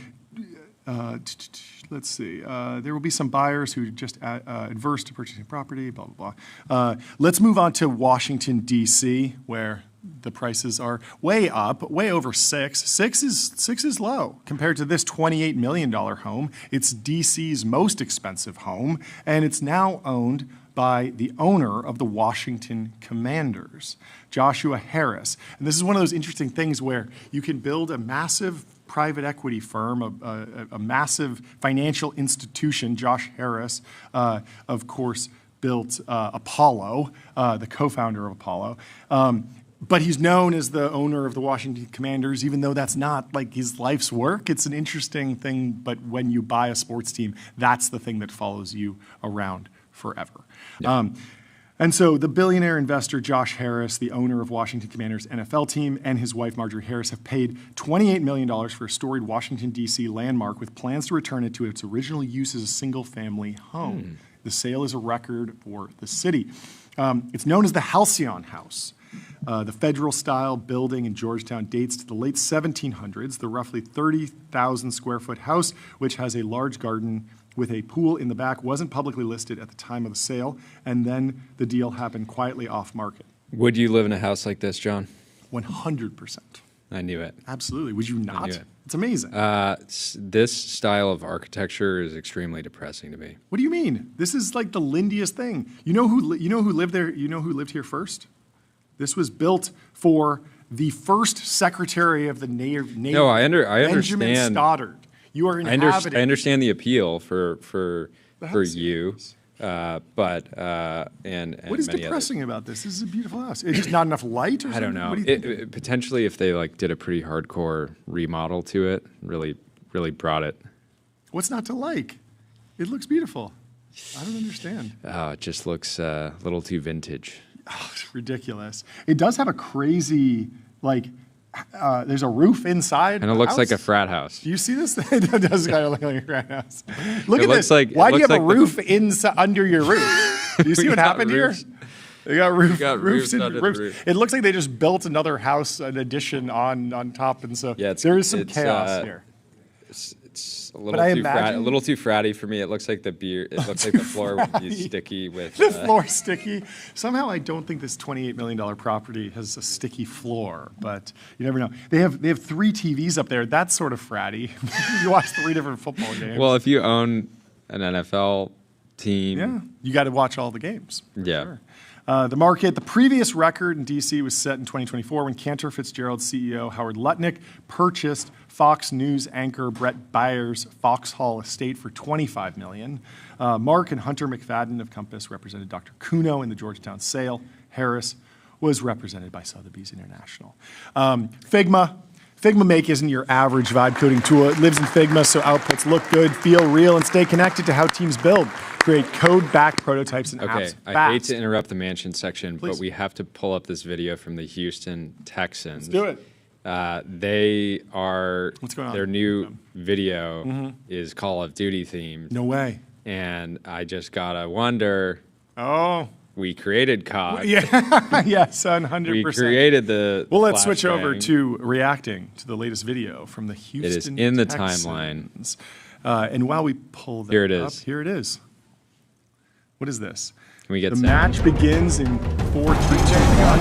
see. There will be some buyers who just adverse to purchasing property, blah, blah, blah. Let's move on to Washington, D.C., where the prices are way up, way over 6. 6 is low compared to this $28 million home. It's DC's most expensive home, and it's now owned by the owner of the Washington Commanders, Joshua Harris. And this is one of those interesting things where you can build a massive private equity firm, a massive financial institution. Josh Harris, of course, built Apollo, the co-founder of Apollo. But he's known as the owner of the Washington Commanders, even though that's not his life's work. It's an interesting thing, but when you buy a sports team, that's the thing that follows you around forever. Yeah. And so the billionaire investor Josh Harris, the owner of Washington Commanders NFL team, and his wife Marjorie Harris have paid $28 million for a storied Washington, D.C. landmark with plans to return it to its original use as a single-family home. The sale is a record for the city. It's known as the Halcyon House. The federal-style building in Georgetown dates to the late 1700s. The roughly 30,000 square foot house, which has a large garden with a pool in the back, wasn't publicly listed at the time of the sale, and then the deal happened quietly off-market.
Would you live in a house like this, John?
100%.
I knew it.
Absolutely. Would you not?
knew it.
It's amazing.
This style of architecture is extremely depressing to me.
What do you mean? This is like the lindiest thing. You know who lived there? You know who lived here first? This was built for the first Secretary of the Navy.
No, I
Benjamin
understand.
Stoddard. You are
I
inhabiting.
understand the appeal for
house
you,
is.
but and
What is
many
depressing about this? This is a beautiful house. It's just not enough light, or
others.
something?
I don't know.
What do you think?
It, potentially, if they like did a pretty hardcore remodel to it, really brought it.
What's not to like? It looks beautiful. I don't understand.
It just looks a little too vintage.
Oh, it's ridiculous. It does have a crazy, like, there's a roof inside.
And it
the
looks like a
house.
frat house.
Do you see this? It does kind of look like a frat house. Look
It
at
looks
this.
like-
Why
it
do you have
looks
a
like the-
roof inside under your roof? Do you see
We
what
got
happened
roofs.
here? They got roofs
roofs
and
under the
roofs.
roof.
It looks like they just built another house, an addition on top, and so
Yeah,
there is some
it's,
chaos here.
It's a
I
little too
imagine-
a little too fratty for me. It looks like the beer. It looks like the floor would be sticky with.
The floor sticky. Somehow I don't think this $28 million property has a sticky floor, but you never know. They have 3 TVs up there. That's sort of fratty. You watch 3 different football games.
Well, if you own an NFL team,
yeah, you got to watch all the games. for
Yeah.
sure. The previous record in D.C. was set in 2024 when Cantor Fitzgerald's CEO Howard Lutnick purchased Fox News anchor Brett Byers' Foxhall estate for $25 million. Mark and Hunter McFadden of Compass represented Dr. Kuno in the Georgetown sale. Harris was represented by Sotheby's International. Figma. Figma Make isn't your average vibe coding tool. It lives in Figma, so outputs look good, feel real, and stay connected to how teams build. Create code-backed prototypes and
Okay,
apps
I
fast.
hate to interrupt the mansion section,
Please.
but we have to pull up this video from the Houston Texans.
Do it.
They are.
What's going on?
Their new video is Call of Duty themed,
No way.
and I just gotta wonder.
Oh,
We created COD.
yeah, yes, 100%.
We created the.
Well, let's switch over
flashbang.
to reacting to the latest video from the Houston
in the
Texans. And while we pull that
Here it
up,
is.
here it is. What is this?
Can we get
The
sound?
match begins in 4, 3, 2, 1.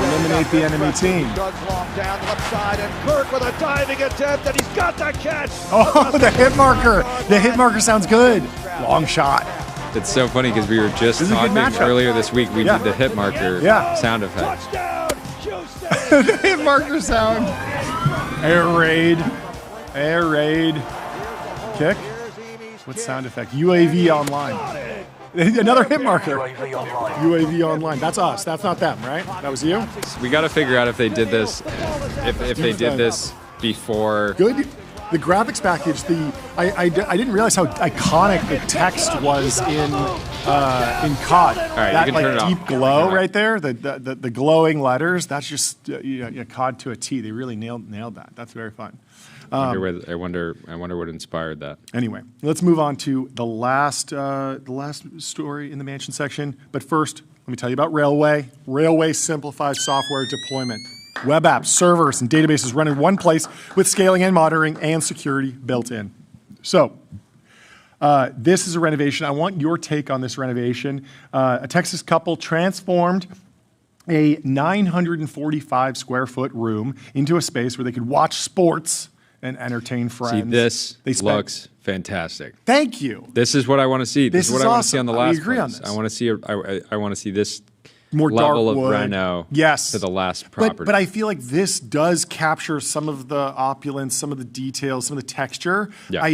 Eliminate the enemy team.
Does long down the left side, and Kirk with a diving attempt, and he's got the catch.
Oh, the hit marker. The hit marker sounds good. Long shot.
It's so funny because we were just
This is a good
talking
matchup.
earlier this week. We
Yeah.
did the hit marker
Yeah.
sound effect.
Touchdown, Houston.
The hit marker sound. Air raid. Air raid. Kick. What sound effect? UAV online. Another hit marker. UAV online. That's us. That's not them, right? That was you?
We got to figure out if they did this, if they did this before.
Good. The graphics package. I didn't realize how iconic the text was in COD.
right,
that
you can turn it off.
deep glow right there. The glowing letters. That's just COD to a T. They really nailed that. That's very fun.
I wonder what inspired that.
Anyway, let's move on to the last story in the mansion section. But first, let me tell you about Railway. Railway simplifies software deployment. Web apps, servers, and databases run in one place with scaling and monitoring and security built in. So, this is a renovation. I want your take on this renovation. A Texas couple transformed a 945 square foot room into a space where they could watch sports and entertain friends.
See, this
They spent-
looks fantastic.
Thank you.
This is what I want to see. This is what
is
I want to see
awesome.
on the
We
last
agree on
place.
this.
I want to see. I want to see this
More
level
dark
of
wood.
reno.
Yes.
To the last property.
But I feel like this does capture some of the opulence, some of the details, some of the texture.
Yeah.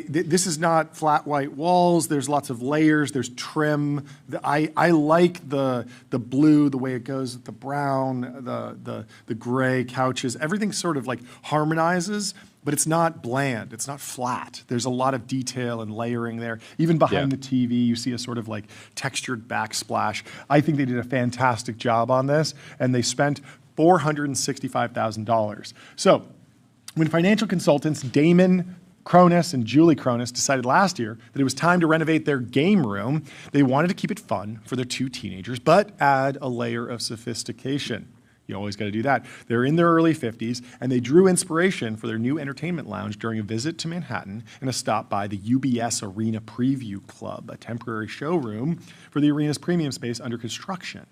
This is not flat white walls. There's lots of layers. There's trim. I like the blue, the way it goes with the brown, the gray couches. Everything sort of like harmonizes, but it's not bland. It's not flat. There's a lot of detail and layering there. Even behind
Yeah.
the TV, you see a sort of like textured backsplash. I think they did a fantastic job on this, and they spent $465,000. So, when financial consultants Damon Cronus and Julie Cronus decided last year that it was time to renovate their game room. They wanted to keep it fun for their 2 teenagers, but add a layer of sophistication. You always got to do that. They're in their early 50s, and they drew inspiration for their new entertainment lounge during a visit to Manhattan and a stop by the UBS Arena Preview Club, a temporary showroom for the arena's premium space under construction.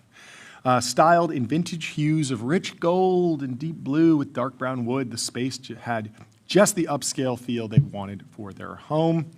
Styled in vintage hues of rich gold and deep blue with dark brown wood, the space had just the upscale feel they wanted for their home.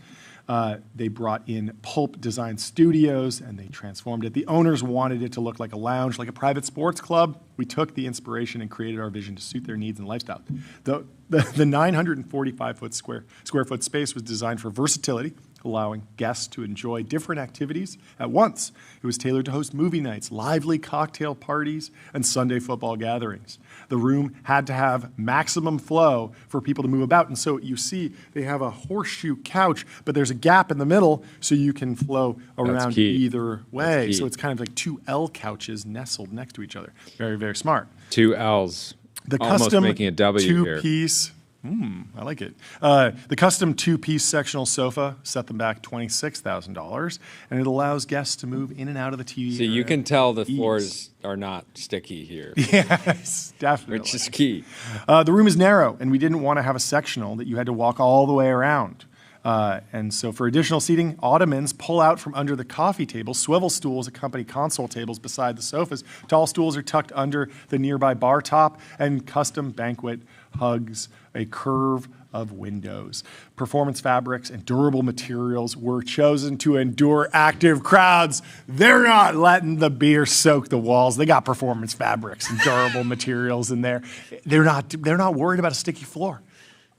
They brought in Pulp Design Studios and they transformed it. The owners wanted it to look like a lounge, like a private sports club. We took the inspiration and created our vision to suit their needs and lifestyle. The 945 square foot space was designed for versatility, allowing guests to enjoy different activities at once. It was tailored to host movie nights, lively cocktail parties, and Sunday football gatherings. The room had to have maximum flow for people to move about, and so you see they have a horseshoe couch, but there's a gap in the middle so you can flow around either way. So it's kind of like 2 L couches nestled next to each other. Very, very smart.
2 L's.
The
almost
custom
making a W here.
two-piece. I like it. The custom 2-piece sectional sofa set them back $26,000, and it allows guests to move in and out of the TV.
So you can tell the floors are not sticky here.
Yes, definitely.
Which is key.
The room is narrow, and we didn't want to have a sectional that you had to walk all the way around. And so for additional seating, ottomans pull out from under the coffee table. Swivel stools accompany console tables beside the sofas. Tall stools are tucked under the nearby bar top, and custom banquet hugs a curve of windows. Performance fabrics and durable materials were chosen to endure active crowds. They're not letting the beer soak the walls. They got performance fabrics and durable materials in there. They're not worried about a sticky floor.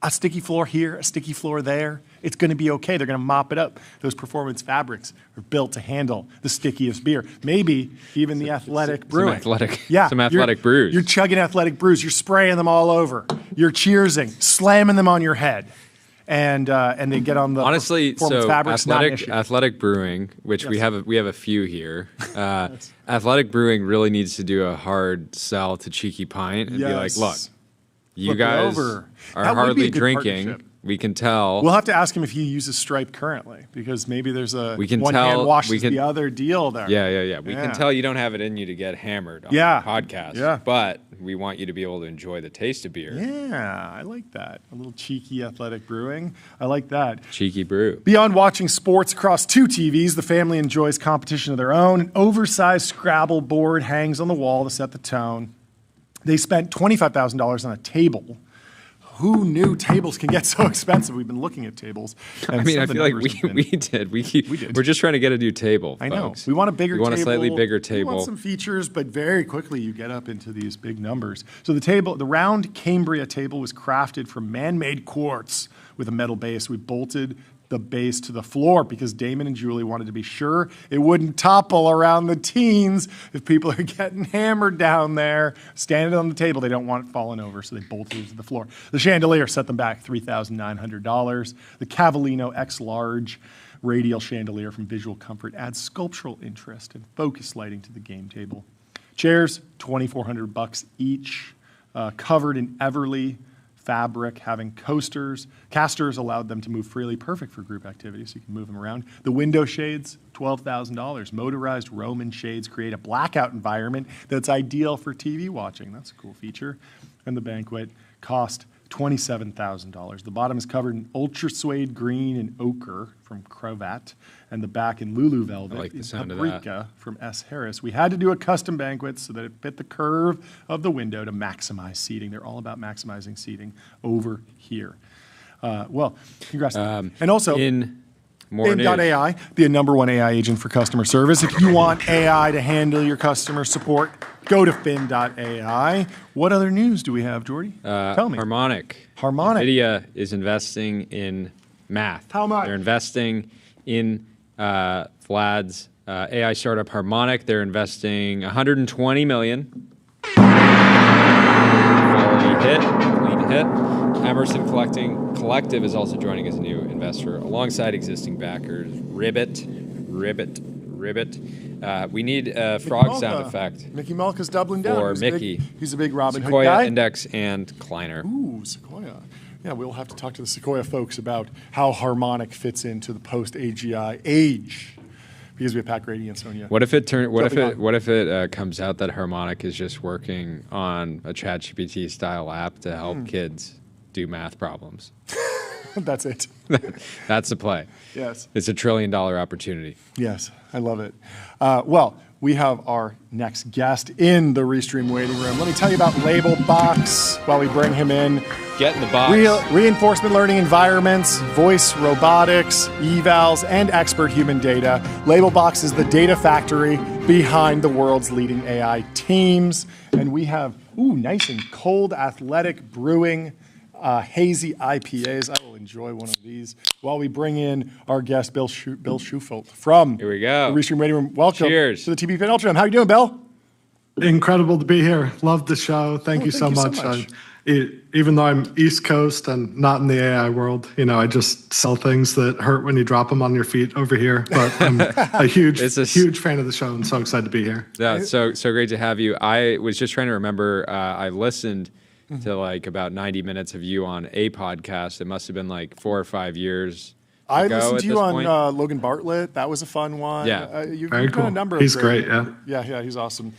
A sticky floor here, a sticky floor there. It's going to be okay. They're going to mop it up. Those performance fabrics are built to handle the stickiest beer. Maybe even the Athletic Brewing.
Some athletic brews.
You're chugging Athletic brews. You're spraying them all over. You're cheersing, slamming them on your head. And they get on the performance fabrics.
Athletic Brewing, which we have a few here. Athletic Brewing really needs to do a hard sell to Cheeky Pint and be like, look, you guys are hardly drinking. We can tell.
We'll have to ask him if he uses Stripe currently, because maybe there's a one-hand washes the other deal there.
Yeah. We can tell you don't have it in you to get hammered on the podcast, but we want you to be able to enjoy the taste of beer.
Yeah, I like that. A little cheeky Athletic Brewing. I like that.
Cheeky brew.
Beyond watching sports across 2 TVs, the family enjoys competition of their own. An oversized Scrabble board hangs on the wall to set the tone. They spent $25,000 on a table. Who knew tables can get so expensive? We've been looking at tables.
I mean, I feel like we did. We're just trying to get a new table,
I know.
folks.
We want a bigger table.
We want a slightly bigger table.
We want some features, but very quickly you get up into these big numbers. So the round Cambria table was crafted from man-made quartz with a metal base. We bolted the base to the floor because Damon and Julie wanted to be sure it wouldn't topple around the teens if people are getting hammered down there, standing on the table. They don't want it falling over, so they bolted it to the floor. The chandelier set them back $3,900. The Cavallino X Large radial chandelier from Visual Comfort adds sculptural interest and focus lighting to the game table. Chairs, $2,400 each, covered in Everly fabric, having casters allowed them to move freely, perfect for group activities, so you can move them around. The window shades, $12,000. Motorized Roman shades create a blackout environment that's ideal for TV watching. That's a cool feature. And the banquet cost $27,000. The bottom is covered in ultra suede green and ochre from Cravat, and the back in Lulu velvet.
I like the sound of
paprika from S. Harris. We had to do a custom banquet so that it fit the curve of the window to maximize seating. They're all about maximizing seating over here. Well, congrats. And also, Fin.ai, the #1 AI agent for customer service. If you want AI to handle your customer support, go to Fin.ai. What other news do we have, Jordy? Tell me.
Harmonic. NVIDIA is investing in math.
How much?
They're investing in Vlad's AI startup Harmonic. They're investing $120 million. Clean hit. Emerson Collective is also joining as a new investor alongside existing backers. Ribbit. We need a frog sound effect.
Mickey Malka's doubling down.
For Mickey.
He's a big Robin Hood
Sequoia
guy.
Index and Kleiner.
Ooh, Sequoia. Yeah, we'll have to talk to the Sequoia folks about how Harmonic fits into the post-AGI age, because we have Pat Grady and Sonya.
What if it comes out that Harmonic is just working on a ChatGPT style app to help kids do math problems?
That's it.
That's the play.
Yes.
It's $1 trillion opportunity.
Yes, I love it. Well, we have our next guest in the Restream waiting room. Let me tell you about Labelbox while we bring him in.
Get in the box.
Reinforcement learning environments, voice robotics, evals, and expert human data. Labelbox is the data factory behind the world's leading AI teams. And we have, nice and cold Athletic Brewing hazy IPAs. I will enjoy one of these while we bring in our guest, Bill Shufelt from
Here we go.
the Restream waiting room. Welcome
Cheers.
to the TBPN Ultra. How you doing, Bill?
Incredible to be here. Love the show. Thank you so much. Even though I'm East Coast and not in the AI world, I just sell things that hurt when you drop them on your feet over here. But I'm a huge fan of the show and so excited to be here.
Yeah, so great to have you. I was just trying to remember. I listened to like about 90 minutes of you on a podcast. It must have been like 4 or 5 years.
I listened to you on Logan Bartlett. That was a fun one.
Yeah,
you've
very
done
cool.
a number of
He's great. Yeah.
Yeah, he's awesome.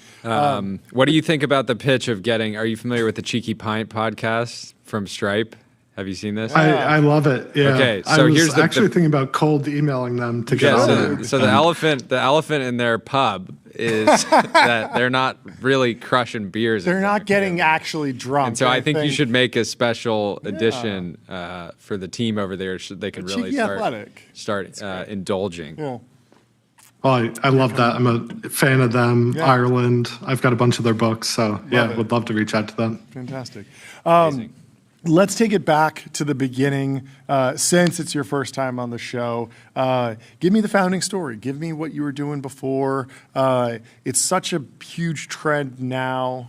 What do you think about the pitch of getting? Are you familiar with the Cheeky Pint podcast from Stripe? Have you seen this?
I love it. Yeah.
Okay, so
I was
here's
actually thinking about cold emailing them to get on.
So the elephant in their pub is that they're not really crushing beers.
They're not getting actually drunk.
And so I think you should make a special edition for the team over there so they can really start indulging.
Yeah.
Well, I love that. I'm a fan of them. Yeah. Ireland. I've got a bunch of their books. So would love to reach out to them.
Fantastic. Let's take it back to the beginning. Since it's your first time on the show, give me the founding story. Give me what you were doing before. It's such a huge trend now,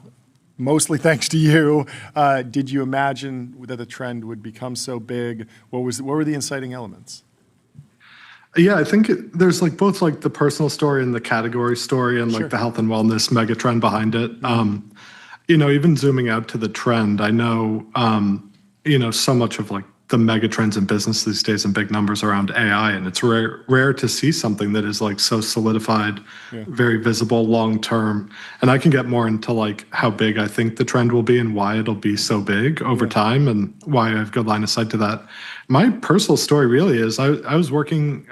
mostly thanks to you. Did you imagine that the trend would become so big? What were the inciting elements?
Yeah, I think there's both the personal story and the category story and the health and wellness mega trend behind it. Even zooming out to the trend, I know, so much of the mega trends in business these days and big numbers around AI, and it's rare to see something that is so solidified, very visible, long term. And I can get more into how big I think the trend will be and why it'll be so big over time and why I have good line of sight to that. My personal story really is I was working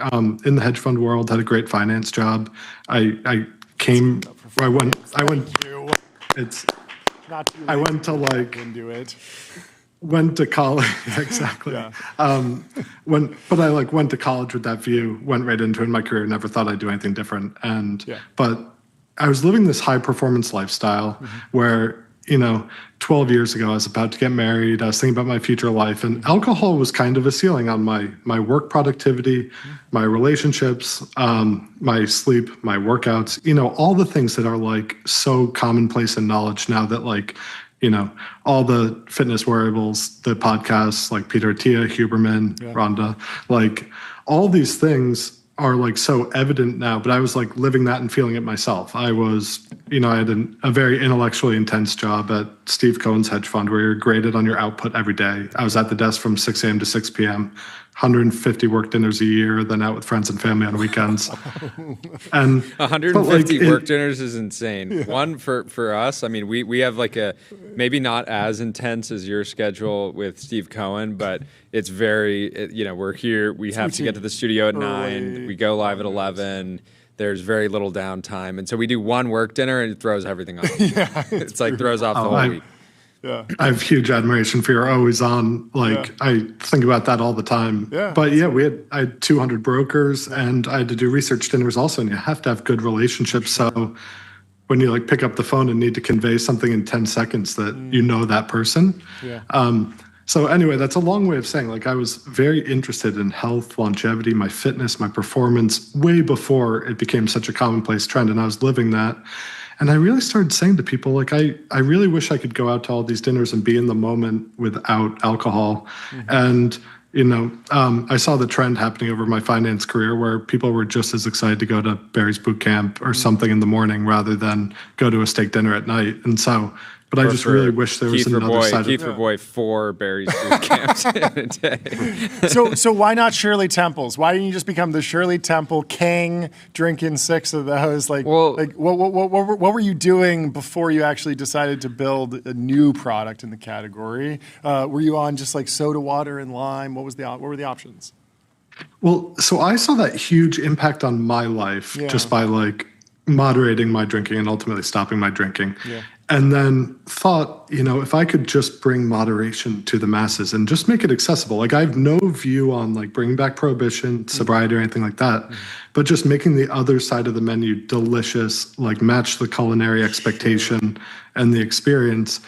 in the hedge fund world, had a great finance job. I went to college. Exactly. Yeah. But I went to college with that view, went right into it in my career, never thought I'd do anything different. But I was living this high performance lifestyle where, 12 years ago, I was about to get married. I was thinking about my future life, and alcohol was kind of a ceiling on my work productivity, my relationships, my sleep, my workouts, all the things that are so commonplace in knowledge now that all the fitness wearables, the podcasts like Peter Attia, Huberman, Rhonda, all these things are so evident now, but I was living that and feeling it myself. I was, I had a very intellectually intense job at Steve Cohen's hedge fund where you're graded on your output every day. I was at the desk from 6 a.m. to 6 p.m., 150 work dinners a year, then out with friends and family on weekends. And
150 work dinners is insane. Yeah. One for us, I mean, we have maybe not as intense as your schedule with Steve Cohen, but it's very, we're here, we have to get to the studio at 9, we go live at 11. There's very little downtime. And so we do one work dinner and it throws everything off. It's throws off the whole week.
Yeah. I have huge admiration for your always on. I think about that all the time. Yeah. But I had 200 brokers and I had to do research dinners also. And you have to have good relationships. So when you pick up the phone and need to convey something in 10 seconds that that person. Yeah. So anyway, that's a long way of saying I was very interested in health, longevity, my fitness, my performance way before it became such a commonplace trend. And I was living that. And I really started saying to people, I really wish I could go out to all these dinners and be in the moment without alcohol. And, I saw the trend happening over my finance career where people were just as excited to go to Barry's boot camp or something in the morning rather than go to a steak dinner at night. And so, but I just really wish there was another side of it.
Keith Raboy 4 Barry's boot camps in a day.
So why not Shirley Temples? Why didn't you just become the Shirley Temple king, drinking 6 of those? What were you doing before you actually decided to build a new product in the category? Were you on just like soda water and lime? What were the options?
Well, so I saw that huge impact on my life just by like moderating my drinking and ultimately stopping my drinking. Yeah. And then thought, if I could just bring moderation to the masses and just make it accessible. Like I have no view on like bringing back prohibition, sobriety or anything like that, but just making the other side of the menu delicious, like match the culinary expectation and the experience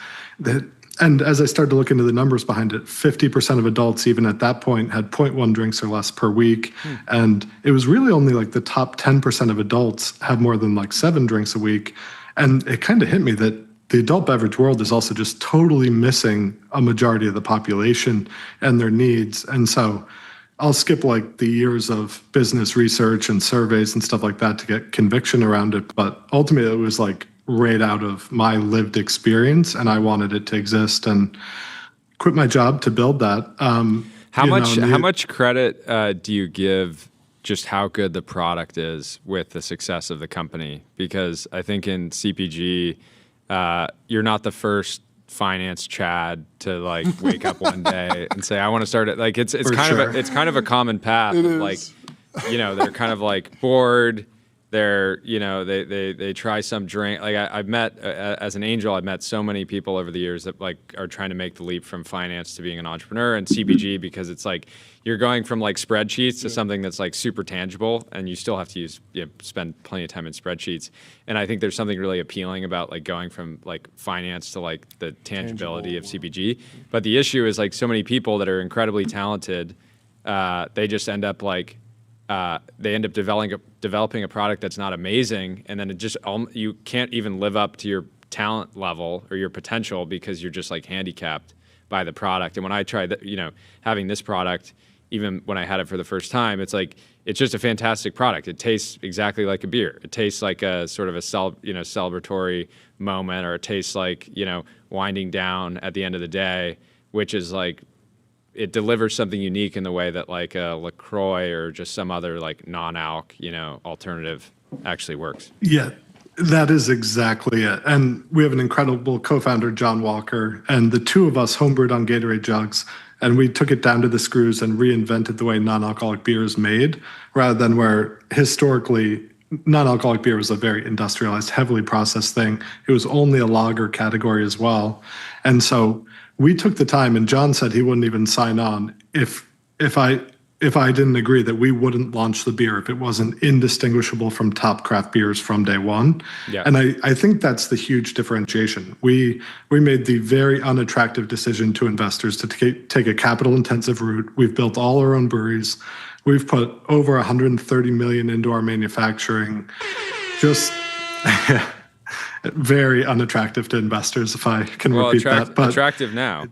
and as I started to look into the numbers behind it, 50% of adults, even at that point, had 0.1 drinks or less per week. And it was really only like the top 10% of adults have more than like 7 drinks a week. And it kind of hit me that the adult beverage world is also just totally missing a majority of the population and their needs. And so I'll skip like the years of business research and surveys and stuff like that to get conviction around it. But ultimately, it was like right out of my lived experience, and I wanted it to exist and quit my job to build that.
How much credit do you give just how good the product is with the success of the company? Because I think in CPG, you're not the first finance Chad to like wake up one day and say, I want to start it. Like it's kind of a common path. Like, they're kind of like bored. They're, they try some drink. Like I've met, as an angel, I've met so many people over the years that like are trying to make the leap from finance to being an entrepreneur and CPG, because it's like you're going from like spreadsheets to something that's like super tangible, and you still have to spend plenty of time in spreadsheets. And I think there's something really appealing about like going from like finance to like the tangibility of CPG. But the issue is like so many people that are incredibly talented, they just end up like, they end up developing a product that's not amazing, and then you can't even live up to your talent level or your potential because you're just like handicapped by the product. And when I tried having this product, even when I had it for the first time, it's just a fantastic product. It tastes exactly like a beer. It tastes like a sort of a celebratory moment, or it tastes like winding down at the end of the day, which is like, it delivers something unique in the way that like a LaCroix or just some other like non-alc, alternative actually works.
Yeah, that is exactly it. And we have an incredible co-founder, John Walker, and the two of us homebrewed on Gatorade jugs, and we took it down to the screws and reinvented the way non-alcoholic beer is made, rather than where historically non-alcoholic beer was a very industrialized, heavily processed thing. It was only a lager category as well. And so we took the time, and John said he wouldn't even sign on if I didn't agree that we wouldn't launch the beer if it wasn't indistinguishable from top craft beers from day one. Yeah. And I think that's the huge differentiation. We made the very unattractive decision to investors to take a capital intensive route. We've built all our own breweries. We've put over 130 million into our manufacturing. Just very unattractive to investors, if I can repeat that. But
attractive now.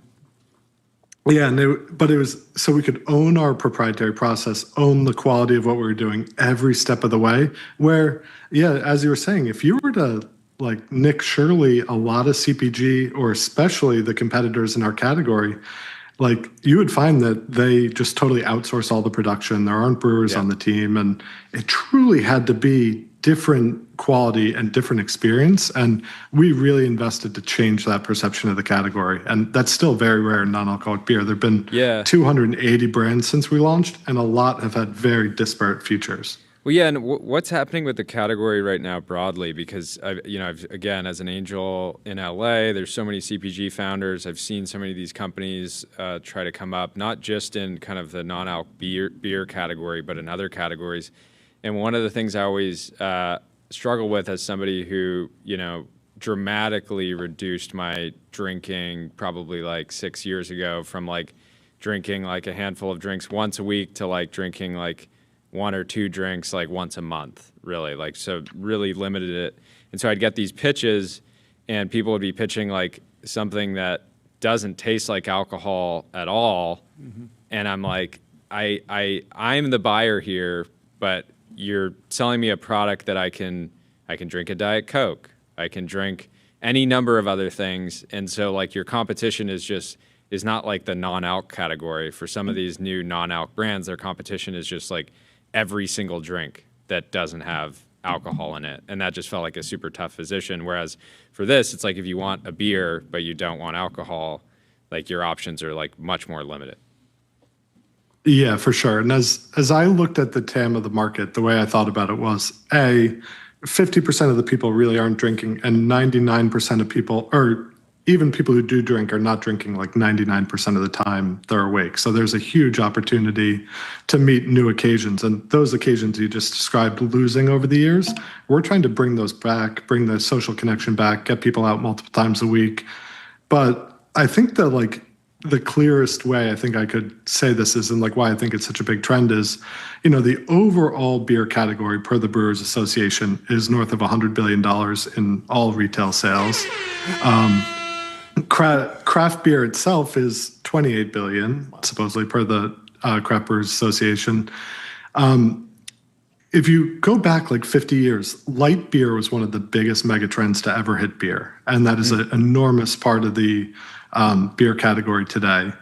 Yeah, but it was so we could own our proprietary process, own the quality of what we were doing every step of the way. Where, as you were saying, if you were to like Nick Shirley, a lot of CPG, or especially the competitors in our category, like you would find that they just totally outsource all the production. There aren't brewers on the team, and it truly had to be different quality and different experience. And we really invested to change that perception of the category. And that's still very rare in non-alcoholic beer. There have been 280 brands since we launched, and a lot have had very disparate futures.
Well, yeah, and what's happening with the category right now broadly? Because I've again, as an angel in LA, there's so many CPG founders. I've seen so many of these companies try to come up, not just in kind of the non-alc beer category, but in other categories. And one of the things I always struggle with as somebody who, dramatically reduced my drinking probably like 6 years ago from like drinking like a handful of drinks once a week to like drinking like 1 or 2 drinks like once a month, really. Like, so really limited it. And so I'd get these pitches, and people would be pitching like something that doesn't taste like alcohol at all. Mm-hmm. And I'm like, I'm the buyer here, but you're selling me a product that I can drink a Diet Coke. I can drink any number of other things. And so like your competition is not like the non-alc category. For some of these new non-alc brands, their competition is just like every single drink that doesn't have alcohol in it. And that just felt like a super tough position. Whereas for this, it's like if you want a beer, but you don't want alcohol, like your options are like much more limited.
Yeah, for sure. And as I looked at the TAM of the market, the way I thought about it was 50% of the people really aren't drinking, and 99% of people, or even people who do drink, are not drinking like 99% of the time they're awake. So there's a huge opportunity to meet new occasions. And those occasions you just described losing over the years, we're trying to bring those back, bring the social connection back, get people out multiple times a week. But I think that like the clearest way I think I could say this is, and like why I think it's such a big trend is, the overall beer category per the Brewers Association is north of $100 billion in all retail sales. Craft beer itself is $28 billion, supposedly per the Craft Brewers Association. If you go back like 50 years, light beer was one of the biggest mega trends to ever hit beer. And that is an enormous part of the beer category today.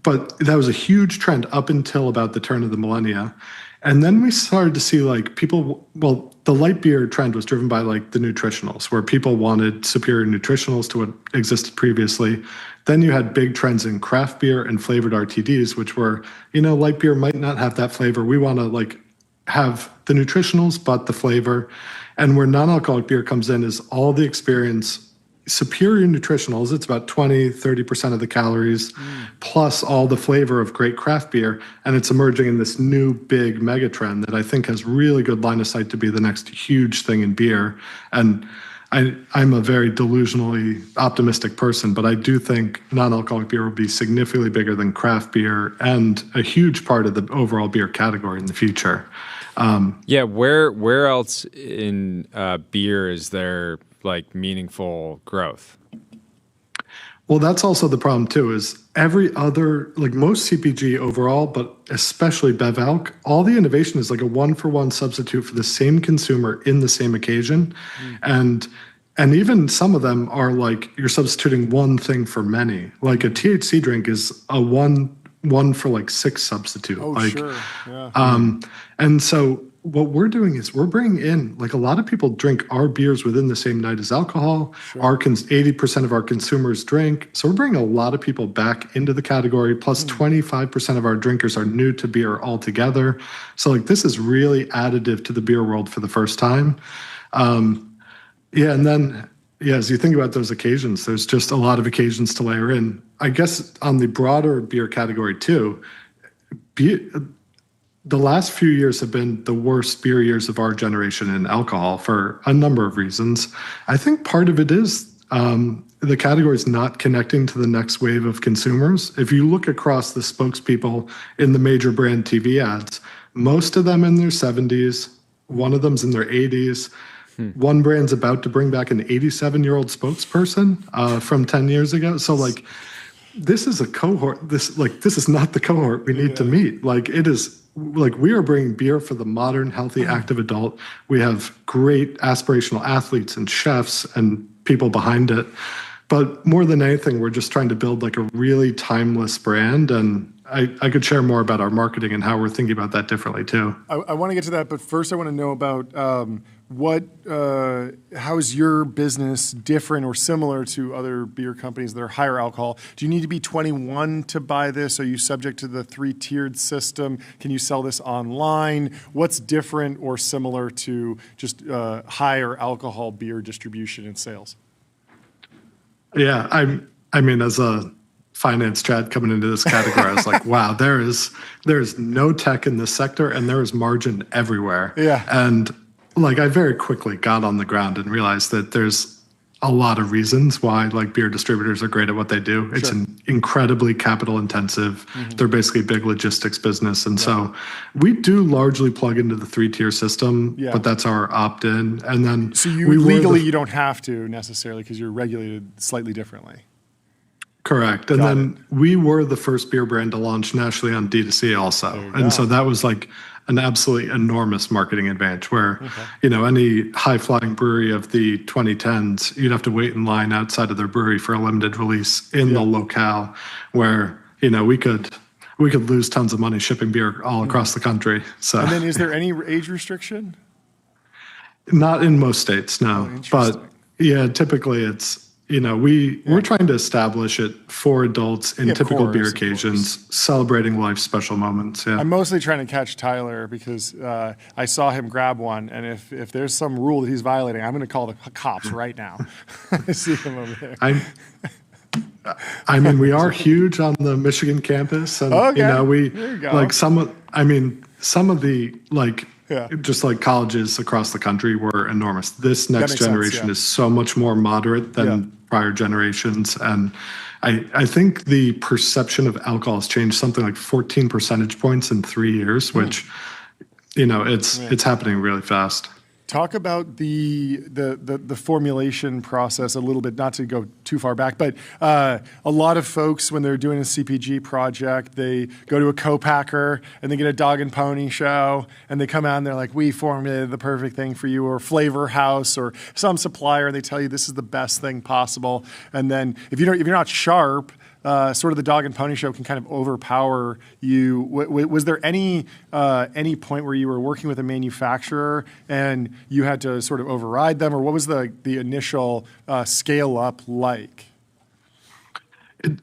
But that was a huge trend up until about the turn of the millennia. And then we started to see like the light beer trend was driven by like the nutritionals, where people wanted superior nutritionals to what existed previously. Then you had big trends in craft beer and flavored RTDs, which were, light beer might not have that flavor. We want to like have the nutritionals, but the flavor. And where non-alcoholic beer comes in is all the experience, superior nutritionals. It's about 20-30% of the calories, plus all the flavor of great craft beer. And it's emerging in this new big mega trend that I think has really good line of sight to be the next huge thing in beer. And I'm a very delusionally optimistic person, but I do think non-alcoholic beer will be significantly bigger than craft beer and a huge part of the overall beer category in the future.
Where else in beer is there like meaningful growth?
Well, that's also the problem too, is every other, like most CPG overall, but especially Bev Alc, all the innovation is like a one-for-one substitute for the same consumer in the same occasion. And even some of them are like you're substituting one thing for many. Like a THC drink is a one for like six substitute.
Oh,
like,
sure. Yeah.
And so what we're doing is we're bringing in, like a lot of people drink our beers within the same night as alcohol. Sure. 80% of our consumers drink. So we're bringing a lot of people back into the category. Plus 25% of our drinkers are new to beer altogether. So like this is really additive to the beer world for the first time. And then, as you think about those occasions, there's just a lot of occasions to layer in. I guess on the broader beer category too, the last few years have been the worst beer years of our generation in alcohol for a number of reasons. I think part of it is the category is not connecting to the next wave of consumers. If you look across the spokespeople in the major brand TV ads, most of them in their 70s, one of them's in their 80s. One brand's about to bring back an 87-year-old spokesperson from 10 years ago. So like, this is a cohort. This is not the cohort we need to meet. Like it is. Like we are bringing beer for the modern, healthy, active adult. We have great aspirational athletes and chefs and people behind it. But more than anything, we're just trying to build like a really timeless brand. And I could share more about our marketing and how we're thinking about that differently too.
I want to get to that, but first I want to know about how is your business different or similar to other beer companies that are higher alcohol? Do you need to be 21 to buy this? Are you subject to the 3-tiered system? Can you sell this online? What's different or similar to just higher alcohol beer distribution and sales?
Yeah, I mean, as a finance Chad coming into this category, I was like, wow, there is no tech in this sector and there is margin everywhere. Yeah. And like I very quickly got on the ground and realized that there's a lot of reasons why like beer distributors are great at what they do. Sure. It's an incredibly capital intensive. They're basically a big logistics business. And so we do largely plug into the 3-tier system, but that's our opt-in. And then
so you legally you don't have to necessarily because you're regulated slightly differently.
Correct. And then we were the first beer brand to launch nationally on D2C also. And so that was like an absolutely enormous marketing advantage where, any high flying brewery of the 2010s, you'd have to wait in line outside of their brewery for a limited release in the locale where, we could lose tons of money shipping beer all across the country. So,
and then is there any age restriction?
Not in most states, no. But yeah, typically it's, we're trying to establish it for adults in typical beer occasions, celebrating life's special moments. Yeah.
I'm mostly trying to catch Tyler because I saw him grab one, and if there's some rule that he's violating, I'm going to call the cops right now. I see him over there.
I mean, we are huge on the Michigan campus, and we like some of the just like colleges across the country were enormous. This next generation is so much more moderate than prior generations, and I think the perception of alcohol has changed something like 14 percentage points in 3 years, which it's happening really fast.
Talk about the formulation process a little bit, not to go too far back, but a lot of folks, when they're doing a CPG project, they go to a co-packer and they get a dog and pony show, and they come out and they're like, we formulated the perfect thing for you, or Flavor House, or some supplier, and they tell you this is the best thing possible. And then if you're not sharp, sort of the dog and pony show can kind of overpower you. Was there any point where you were working with a manufacturer and you had to sort of override them, or what was the initial scale up like?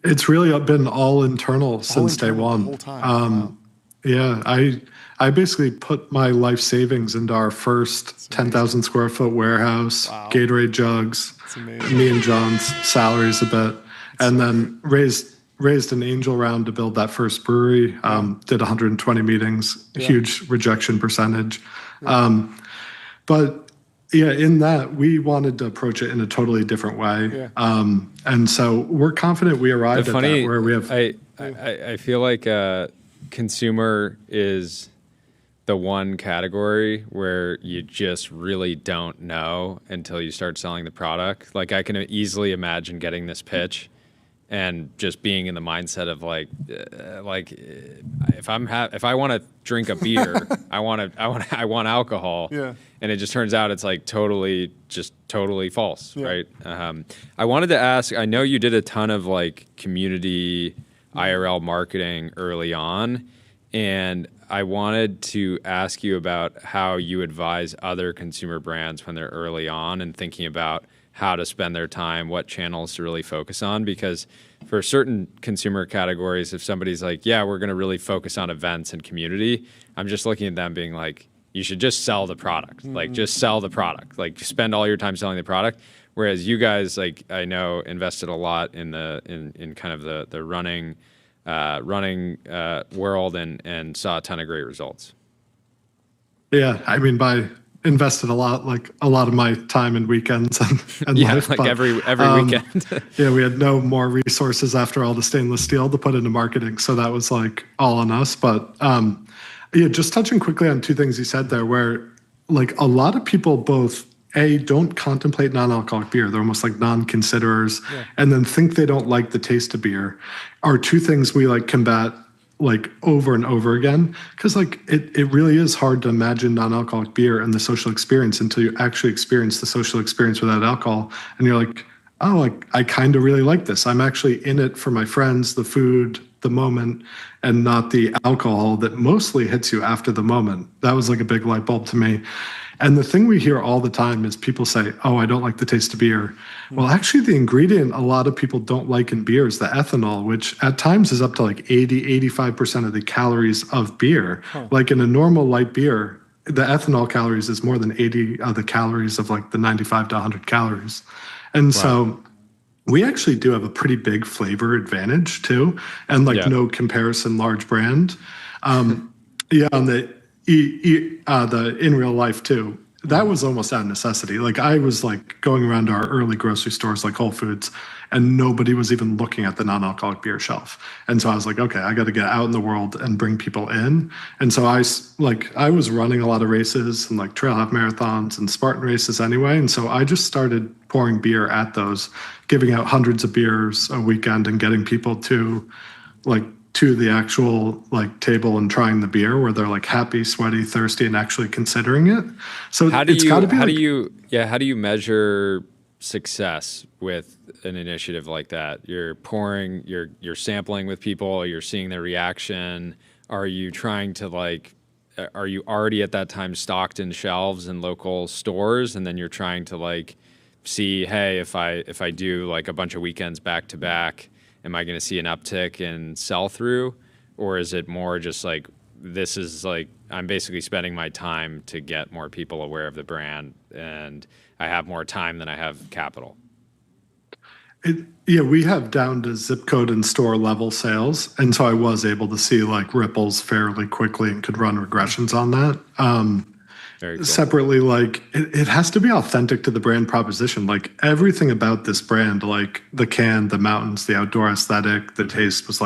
It's really been all internal since day one.
The whole time.
Yeah, I basically put my life savings into our first 10,000 square foot warehouse, Gatorade jugs, me and John's salaries a bit. And then raised an angel round to build that first brewery. Did 120 meetings, huge rejection percentage. But in that we wanted to approach it in a totally different way. And so we're confident we arrived at that where we have.
I feel like consumer is the one category where you just really don't know until you start selling the product. Like I can easily imagine getting this pitch and just being in the mindset of if I want to drink a beer, I want alcohol, and it just turns out it's like totally false, right? I wanted to ask. I know you did a ton of like community IRL marketing early on, and I wanted to ask you about how you advise other consumer brands when they're early on and thinking about how to spend their time, what channels to really focus on. Because for certain consumer categories, if somebody's like, yeah, we're going to really focus on events and community, I'm just looking at them being like, you should just sell the product. Like, just sell the product. Like, spend all your time selling the product. Whereas you guys, like, I know, invested a lot in kind of the running world and saw a ton of great results.
Yeah, I mean, invested a lot of my time and weekends and life.
Like every weekend.
We had no more resources after all the stainless steel to put into marketing, so that was like all on us. But just touching quickly on two things you said there, where like a lot of people both don't contemplate non-alcoholic beer, they're almost like non-considerers, and then think they don't like the taste of beer, are two things we like combat like over and over again, because like it really is hard to imagine non-alcoholic beer and the social experience until you actually experience the social experience without alcohol, and you're like, oh, like I kind of really like this. I'm actually in it for my friends, the food, the moment, and not the alcohol that mostly hits you after the moment. That was like a big light bulb to me. And the thing we hear all the time is people say, oh, I don't like the taste of beer. Well, actually, the ingredient a lot of people don't like in beer is the ethanol, which at times is up to like 85% of the calories of beer. Like in a normal light beer, the ethanol calories is more than 80 of the calories of like the 95 to 100 calories. And so we actually do have a pretty big flavor advantage too. And like no comparison large brand. On the in real life too, that was almost out of necessity. Like I was like going around to our early grocery stores like Whole Foods, and nobody was even looking at the non-alcoholic beer shelf. And so I was like, okay, I got to get out in the world and bring people in. And so I was running a lot of races and like trail half marathons and Spartan races anyway. And so I just started pouring beer at those, giving out hundreds of beers a weekend and getting people to the actual like table and trying the beer where they're like happy, sweaty, thirsty, and actually considering it. So
how do you measure success with an initiative like that? You're pouring, you're sampling with people, you're seeing their reaction. Are you trying to are you already at that time stocked in shelves in local stores, and then you're trying to see, hey, if I do like a bunch of weekends back to back, am I going to see an uptick in sell through? Or is it more just this is I'm basically spending my time to get more people aware of the brand, and I have more time than I have capital?
We have down to zip code and store level sales. And so I was able to see ripples fairly quickly and could run regressions on that.
Very cool.
Separately, it has to be authentic to the brand proposition. Everything about this brand, the can, the mountains, the outdoor aesthetic, the taste was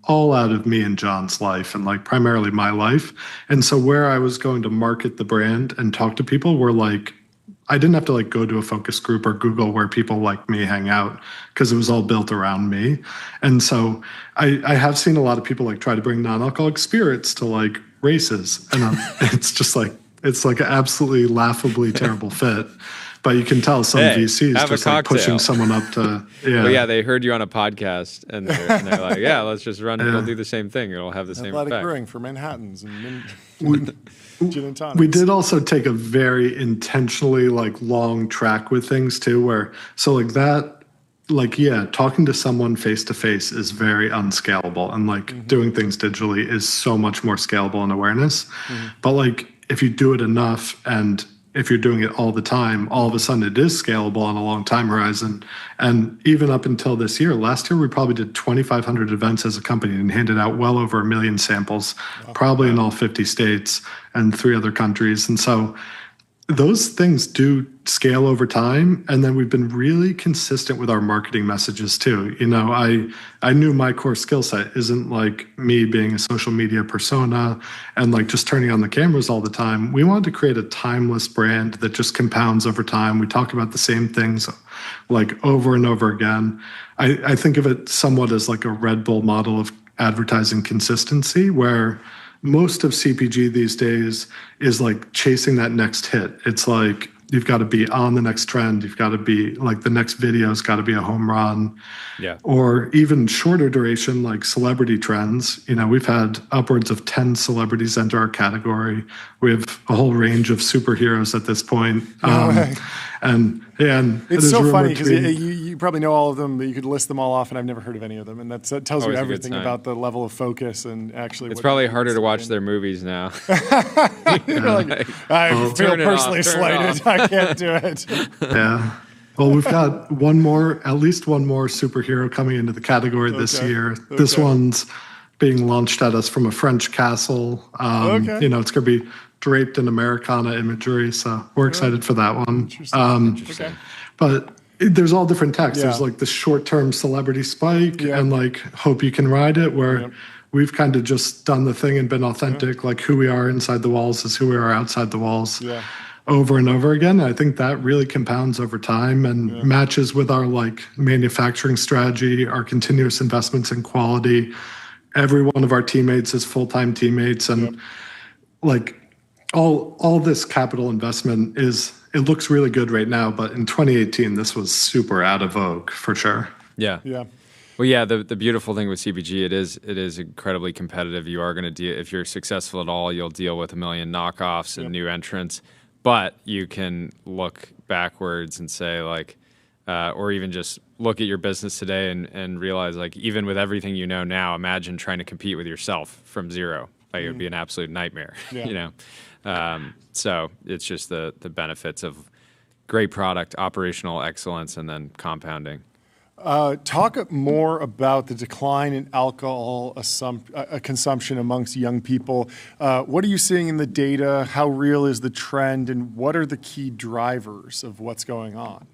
all out of me and John's life and primarily my life. And so where I was going to market the brand and talk to people were I didn't have to go to a focus group or Google where people like me hang out, because it was all built around me. And so I have seen a lot of people try to bring non-alcoholic spirits to races, and it's just it's an absolutely laughably terrible fit. But you can tell some VCs just pushing someone up to
they heard you on a podcast and they're like, yeah, let's just run. We'll do the same thing. It'll have the same effect.
Athletic Brewing for Manhattans and gin and tonics.
We did also take a very intentionally long track with things too, where talking to someone face to face is very unscalable, and doing things digitally is so much more scalable in awareness. But if you do it enough, and if you're doing it all the time, all of a sudden it is scalable on a long time horizon. And even up until this year, last year we probably did 2,500 events as a company and handed out well over 1 million samples, probably in all 50 states and 3 other countries. And so those things do scale over time. And then we've been really consistent with our marketing messages too. I knew my core skill set isn't me being a social media persona and just turning on the cameras all the time. We wanted to create a timeless brand that just compounds over time. We talk about the same things over and over again. I think of it somewhat as a Red Bull model of advertising consistency, where most of CPG these days is chasing that next hit. It's you've got to be on the next trend. You've got to be the next video's got to be a home run.
Yeah.
Or even shorter duration, celebrity trends. We've had upwards of 10 celebrities enter our category. We have a whole range of superheroes at this point. And
it's so funny because you probably know all of them, but you could list them all off, and I've never heard of any of them. And that tells you everything about the level of focus and actually.
It's probably harder to watch their movies now.
I feel personally slighted. I can't do it.
Yeah. Well, we've got at least one more superhero coming into the category this year. Okay. This one's being launched at us from a French castle. It's going to be draped in Americana imagery, so we're excited for that one.
Interesting.
But there's all different texts. There's the short-term celebrity spike and hope you can ride it, where we've kind of just done the thing and been authentic. Who we are inside the walls is who we are outside the walls. Over and over again. I think that really compounds over time and matches with our manufacturing strategy, our continuous investments in quality. Every one of our teammates is full-time teammates, and all this capital investment it looks really good right now, but in 2018 this was super out of vogue for sure.
Yeah. Well, the beautiful thing with CPG, it is incredibly competitive. You are going to if you're successful at all, you'll deal with 1 million knockoffs and new entrants. But you can look backwards and say or even just look at your business today and realize even with everything you know now, imagine trying to compete with yourself from zero. It would be an absolute nightmare. So it's just the benefits of great product, operational excellence, and then compounding.
Talk more about the decline in alcohol consumption amongst young people. What are you seeing in the data? How real is the trend? And what are the key drivers of what's going on?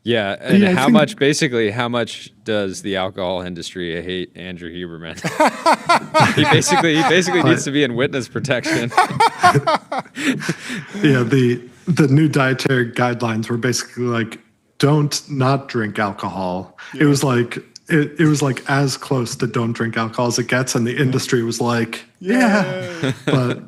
Yeah, and how much does the alcohol industry hate Andrew Huberman? he basically needs to be in witness protection.
Yeah, the new dietary guidelines were basically like, don't not drink alcohol. Yeah. It was like it was like as close to don't drink alcohol as it gets, and the industry was like, yeah. But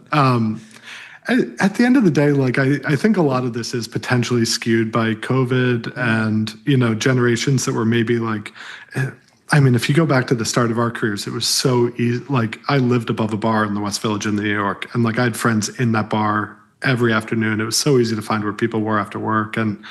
at the end of the day, like I think a lot of this is potentially skewed by COVID and, you know, generations that were maybe like, I mean, if you go back to the start of our careers, it was so easy. Like I lived above a bar in the West Village in New York, and like I had friends in that bar every afternoon. It was so easy to find where people were after work. And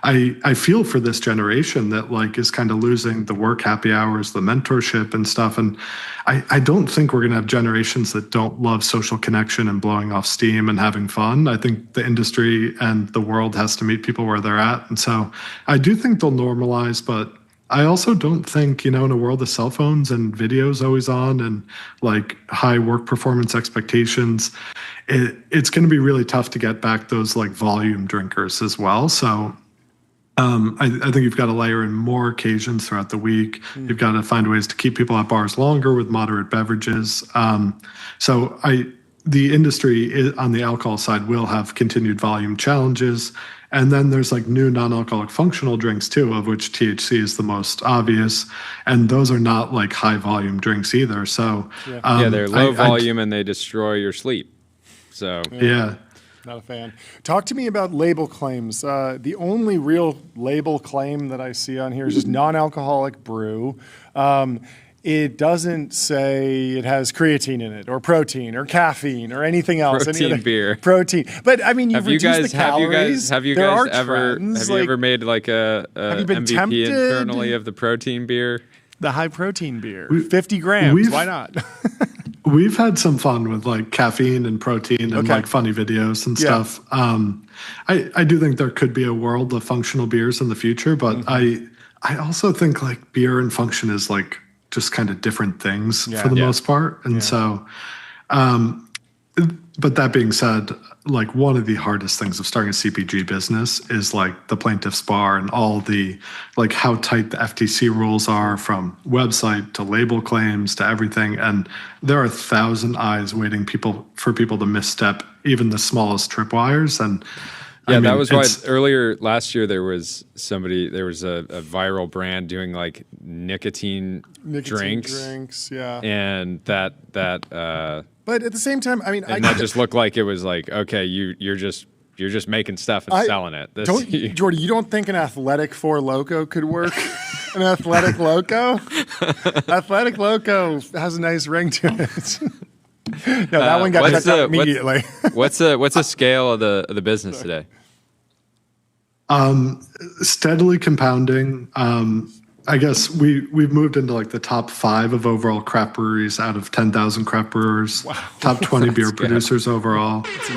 I feel for this generation that like is kind of losing the work happy hours, the mentorship and stuff. And I don't think we're going to have generations that don't love social connection and blowing off steam and having fun. I think the industry and the world has to meet people where they're at. And so I do think they'll normalize, but I also don't think, you know, in a world of cell phones and videos always on and like high work performance expectations, it's going to be really tough to get back those like volume drinkers as well. So I think you've got to layer in more occasions throughout the week. You've got to find ways to keep people at bars longer with moderate beverages. The industry on the alcohol side will have continued volume challenges. And then there's like new non-alcoholic functional drinks too, of which THC is the most obvious. And those are not like high volume drinks either. So
they're low volume and they destroy your sleep. So
yeah.
Not a fan. Talk to me about label claims. The only real label claim that I see on here is just non-alcoholic brew. It doesn't say it has creatine in it, or protein, or caffeine, or anything else.
Protein beer.
Protein. But I mean, you've reduced the calories.
Have you ever made like a MVP internally of the protein beer?
The high protein beer, 50 grams. Why not?
We've had some fun with like caffeine and protein and like funny videos and stuff. I do think there could be a world of functional beers in the future, but I also think like beer and function is like just kind of different things for the most part. And so, but that being said, like one of the hardest things of starting a CPG business is like the plaintiff's bar and all the, like how tight the FTC rules are from website to label claims to everything. And there are 1,000 eyes waiting for people to misstep even the smallest tripwires. And
that was why earlier last year there was a viral brand doing like nicotine drinks, and that
but at the same time, I mean,
that just looked like it was like, okay, you're just making stuff and selling it.
Jordy, you don't think an Athletic 4 Loco could work? An Athletic Loco? Athletic Loco has a nice ring to it. No, that one got shut down immediately.
What's the scale of the business today?
Steadily compounding. I guess we've moved into like the top 5 of overall craft breweries out of 10,000 craft brewers. Wow. Top 20 beer producers overall.
That's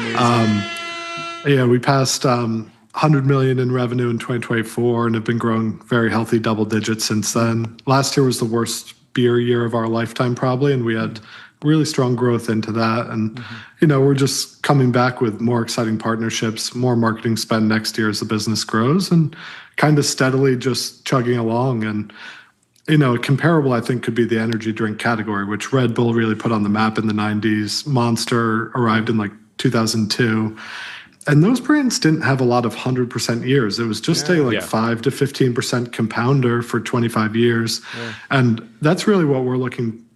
amazing.
We passed 100 million in revenue in 2024 and have been growing very healthy double digits since then. Last year was the worst beer year of our lifetime probably, and we had really strong growth into that. And, you know, we're just coming back with more exciting partnerships, more marketing spend next year as the business grows, and kind of steadily just chugging along. And, you know, comparable, I think, could be the energy drink category, which Red Bull really put on the map in the 90s. Monster arrived in like 2002. And those brands didn't have a lot of 100% years. It was just 5 to 15% compounder for 25 years. Yeah. And that's really what we're looking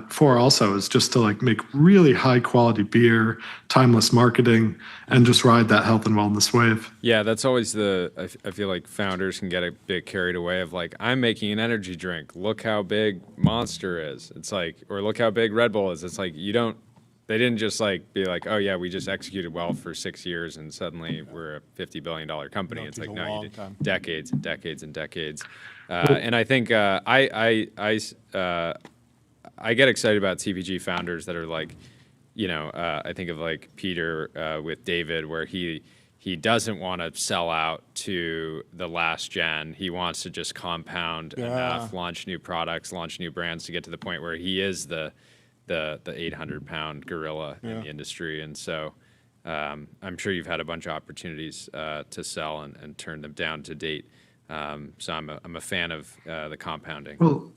for also, is just to like make really high quality beer, timeless marketing, and just ride that health and wellness wave.
Yeah, that's always I feel like founders can get a bit carried away of like, I'm making an energy drink. Look how big Monster is. It's like, or look how big Red Bull is. It's like, they didn't just like be like, oh yeah, we just executed well for 6 years and suddenly we're a $50 billion company. It's like, no, you did decades and decades and decades. And I think I get excited about CPG founders that are like, you know, I think of like Peter with David, where he he doesn't want to sell out to the last gen. He wants to just compound enough, launch new products, launch new brands to get to the point where he is the 800-pound gorilla in the industry. And so I'm sure you've had a bunch of opportunities to sell and turn them down to date. So I'm a fan of the compounding.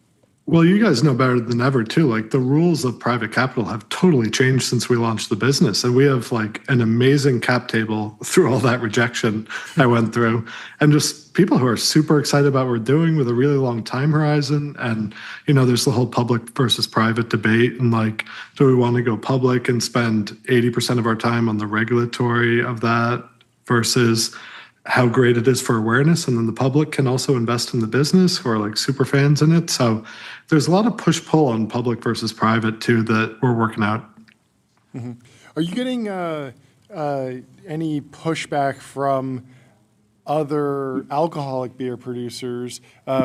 Well, you guys know better than ever too. Like the rules of private capital have totally changed since we launched the business, and we have like an amazing cap table through all that rejection I went through, and just people who are super excited about what we're doing with a really long time horizon. And there's the whole public versus private debate, and like, do we want to go public and spend 80% of our time on the regulatory of that versus how great it is for awareness, and then the public can also invest in the business who are like super fans in it. So there's a lot of push-pull on public versus private too that we're working out.
Mm-hmm. Are you getting any pushback from other alcoholic beer producers?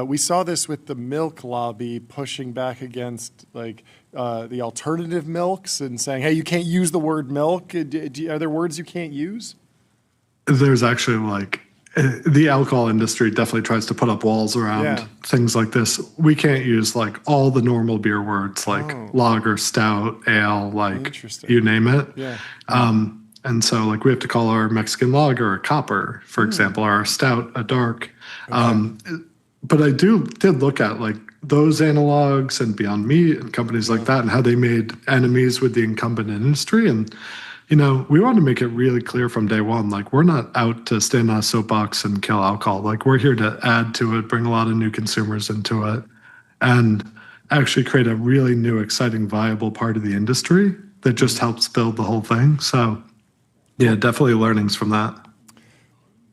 We saw this with the milk lobby pushing back against like the alternative milks and saying, hey, you can't use the word milk. Are there words you can't use?
There's actually like the alcohol industry definitely tries to put up walls around things like this. We can't use like all the normal beer words like lager, stout, ale, like you name it. Yeah. And so like we have to call our Mexican lager a copper, for example, or our stout a dark. But I did look at like those analogs and Beyond Meat and companies like that and how they made enemies with the incumbent industry. And we want to make it really clear from day one, like we're not out to stand on a soapbox and kill alcohol. Like we're here to add to it, bring a lot of new consumers into it, and actually create a really new, exciting, viable part of the industry that just helps build the whole thing. So yeah, definitely learnings from that.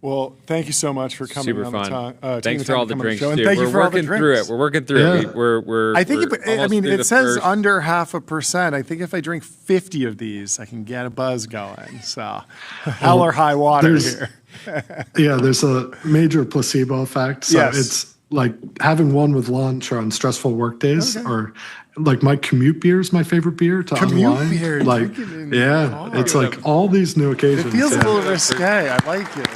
Well, thank you so much for coming.
Super
on
fun.
Thanks
for all the drinks,
too.
dude.
Thank you for all the drinks.
We're working through it. We're
I think it says
first.
under 0.5%. I think if I drink 50 of these, I can get a buzz going. So hell or high water here.
There's a major placebo effect. So it's like having one with lunch or on stressful work days or like my commute beer is my favorite beer to unwind.
Beer,
like it's like all these new occasions.
It feels a little risque. I like it.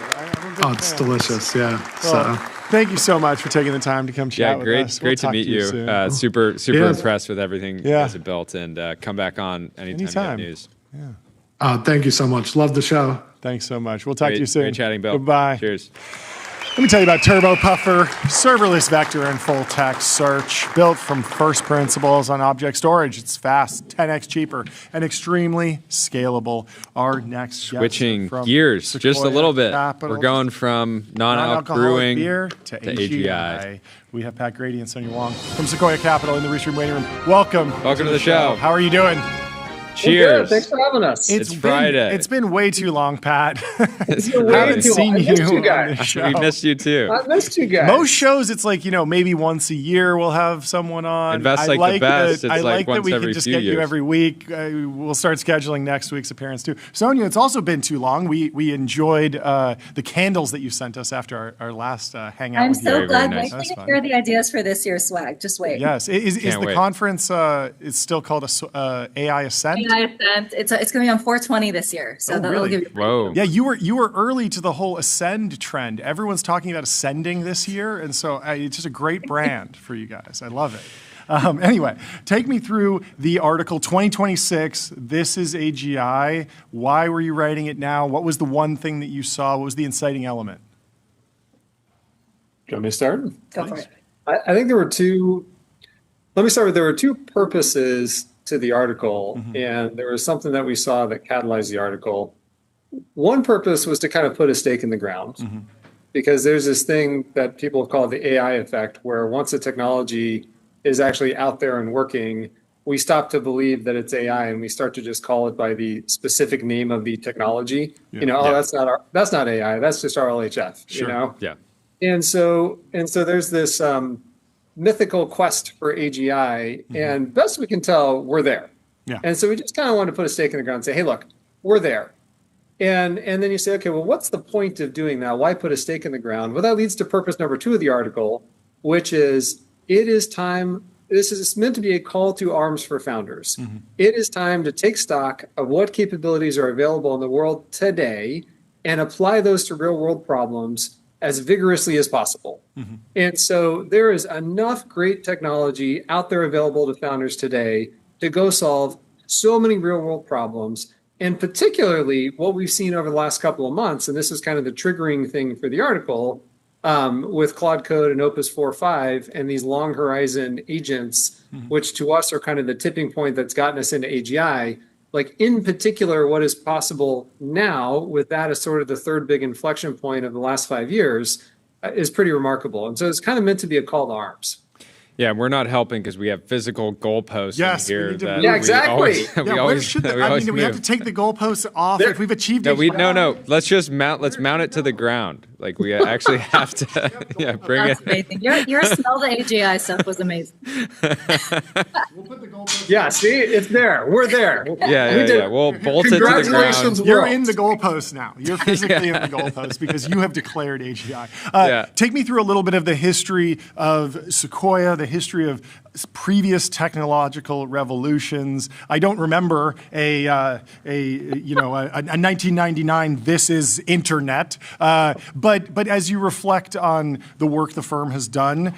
It's delicious. Yeah.
Well, thank you so much for taking the time to come chat with us.
Great to meet you. Super impressed with everything you guys have built, and come back on anytime you have news.
Thank you so much. Love the show.
Thanks so much. We'll talk to you soon.
Great chatting, Bill.
Goodbye.
Cheers.
Let me tell you about Turbo Puffer, serverless vector and full text search built from first principles on object storage. It's fast, 10x cheaper, and extremely scalable. Our next
switching gears just a little bit. We're going from non-alcoholic brewing
beer to AGI. We have Pat Grady and Sonya Huang from Sequoia Capital in the Reach Room waiting room. Welcome
to the show.
How are you doing?
Cheers.
Thanks for having us.
It's Friday.
It's been way too long, Pat.
It's been way too long. I missed you guys.
We missed you too.
I missed you guys.
Most shows, it's like, maybe once a year we'll have someone on.
Invest like the best.
I like that we
can
just get you every week. We'll start scheduling next week's appearance too. Sonya, it's also been too long. We enjoyed the candles that you sent us after our last hangout.
I'm so glad.
Nice.
Wait till you hear the ideas for this year's swag. Just wait.
Yes. Is the conference it's still called AI Ascent?
AI Ascent. It's going to be on 420 this year, so that'll give you.
Whoa!
Yeah, you were early to the whole Ascend trend. Everyone's talking about ascending this year, and so it's just a great brand for you guys. I love it. Anyway, take me through the article 2026. This is AGI. Why were you writing it now? What was the one thing that you saw? What was the inciting element?
Do you want me to start?
Go for it.
I think there were two. Let me start with there were two purposes to the article, and there was something that we saw that catalyzed the article. One purpose was to kind of put a stake in the ground, because there's this thing that people have called the AI effect, where once a technology is actually out there and working, we stop to believe that it's AI and we start to just call it by the specific name of the technology. That's not AI, that's just our LHF.
Sure. Yeah.
And so there's this mythical quest for AGI, and best we can tell, we're there.
Yeah.
And so we just kind of want to put a stake in the ground and say, hey, look, we're there. And then you say, okay, well, what's the point of doing that? Why put a stake in the ground? Well, that leads to purpose number 2 of the article, which is it is time. This is meant to be a call to arms for founders. It is time to take stock of what capabilities are available in the world today and apply those to real world problems as vigorously as possible. And so there is enough great technology out there available to founders today to go solve so many real world problems. And particularly what we've seen over the last couple of months, and this is kind of the triggering thing for the article, with Claude Code and Opus 4.5 and these long horizon agents, which to us are kind of the tipping point that's gotten us into AGI. Like in particular, what is possible now with that as sort of the third big inflection point of the last 5 years is pretty remarkable. And so it's kind of meant to be a call to arms.
Yeah, we're not helping because we have physical goalposts
Yes,
in
we
here.
need to
that
move.
Yeah, exactly.
Where should do we have to take the goalposts off if we've achieved it?
No. Let's just mount it to the ground. Like we actually have to. Bring
That's
it.
amazing. Your smell the AGI stuff was amazing.
We'll put the goalposts.
Yeah, see, it's there. We're there.
Yeah. We'll bolt it to the ground.
Congratulations,
You're
world.
in the goalposts now. You're physically in the goalposts because you have declared AGI. Take me through a little bit of the history of Sequoia, the history of previous technological revolutions. I don't remember a 1999 "This is Internet," but as you reflect on the work the firm has done,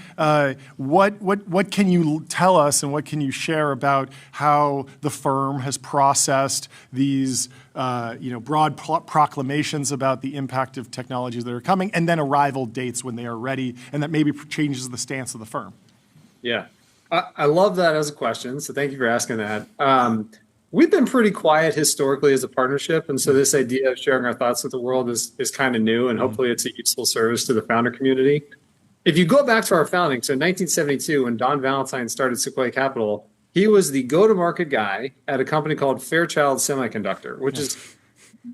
what can you tell us and what can you share about how the firm has processed these broad proclamations about the impact of technologies that are coming, and then arrival dates when they are ready, and that maybe changes the stance of the firm?
Yeah. I love that as a question, so thank you for asking that. We've been pretty quiet historically as a partnership, and so this idea of sharing our thoughts with the world is kind of new, and hopefully it's a useful service to the founder community. If you go back to our founding, so in 1972, when Don Valentine started Sequoia Capital, he was the go-to-market guy at a company called Fairchild Semiconductor, which is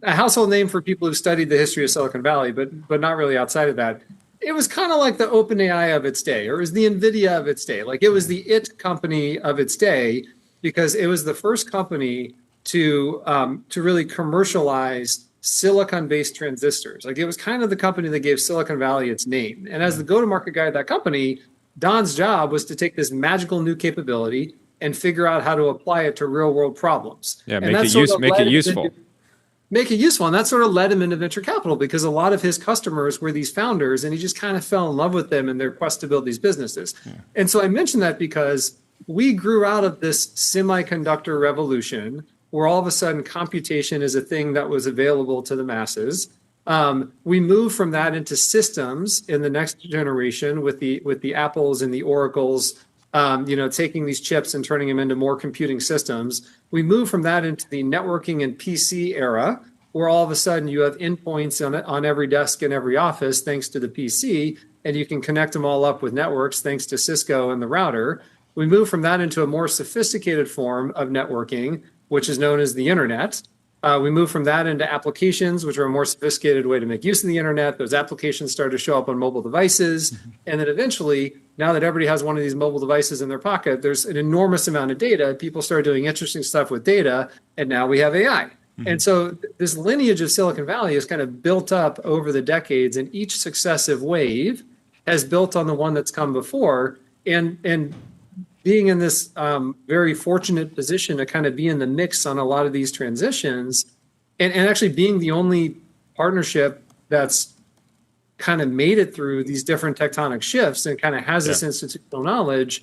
a household name for people who've studied the history of Silicon Valley, but not really outside of that. It was kind of like the OpenAI of its day, or it was the NVIDIA of its day. Like it was the IT company of its day because it was the first company to really commercialize silicon-based transistors. Like it was kind of the company that gave Silicon Valley its name. And as the go-to-market guy at that company, Don's job was to take this magical new capability and figure out how to apply it to real-world problems.
Yeah,
and
make it useful.
Make it useful. And that sort of led him into venture capital because a lot of his customers were these founders and he just kind of fell in love with them in their quest to build these businesses. Yeah. And so I mentioned that because we grew out of this semiconductor revolution where all of a sudden computation is a thing that was available to the masses. We moved from that into systems in the next generation with the Apples and the Oracles, taking these chips and turning them into more computing systems. We moved from that into the networking and PC era, where all of a sudden you have endpoints on every desk in every office, thanks to the PC, and you can connect them all up with networks, thanks to Cisco and the router. We moved from that into a more sophisticated form of networking, which is known as the internet. We moved from that into applications, which are a more sophisticated way to make use of the internet. Those applications started to show up on mobile devices. And then eventually, now that everybody has one of these mobile devices in their pocket, there's an enormous amount of data. People start doing interesting stuff with data, and now we have AI. And so this lineage of Silicon Valley is kind of built up over the decades, and each successive wave has built on the one that's come before. And being in this very fortunate position to kind of be in the mix on a lot of these transitions, and actually being the only partnership that's kind of made it through these different tectonic shifts and kind of has this institutional knowledge,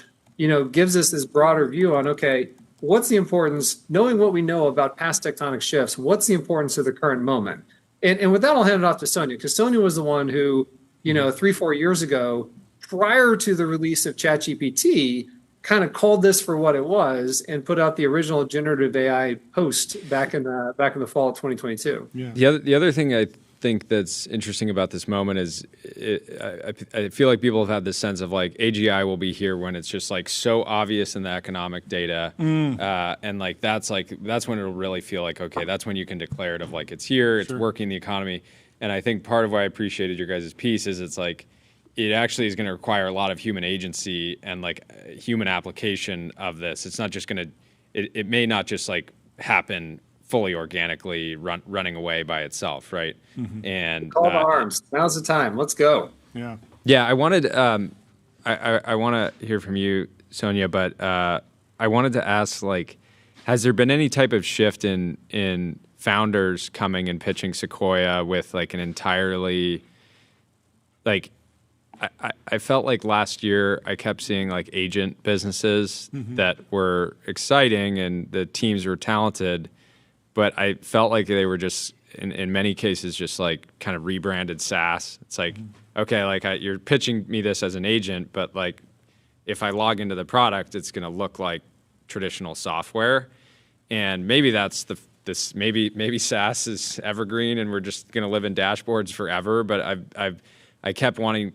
gives us this broader view on, okay, what's the importance, knowing what we know about past tectonic shifts, what's the importance of the current moment? And with that, I'll hand it off to Sonya, because Sonya was the one who, 3-4 years ago, prior to the release of ChatGPT, kind of called this for what it was and put out the original generative AI post back in the fall of 2022.
Yeah. The other thing I think that's interesting about this moment is I feel like people have had this sense of like AGI will be here when it's just like so obvious in the economic data, and that's when it'll really feel like, okay, that's when you can declare it of like it's here, it's working the economy. And I think part of why I appreciated your guys' piece is it's like it actually is going to require a lot of human agency and like human application of this. It's not just going to, it may not just like happen fully organically running away by itself, right? And
call to arms. Now's the time. Let's go.
Yeah. I wanted, I want to hear from you, Sonya, but I wanted to ask, like, has there been any type of shift in founders coming and pitching Sequoia with like an entirely, like, I felt like last year I kept seeing like agent businesses that were exciting and the teams were talented, but I felt like they were just in many cases just like kind of rebranded SaaS. It's like, okay, like you're pitching me this as an agent, but like if I log into the product, it's going to look like traditional software, and maybe that's maybe SaaS is evergreen and we're just going to live in dashboards forever. But I kept wanting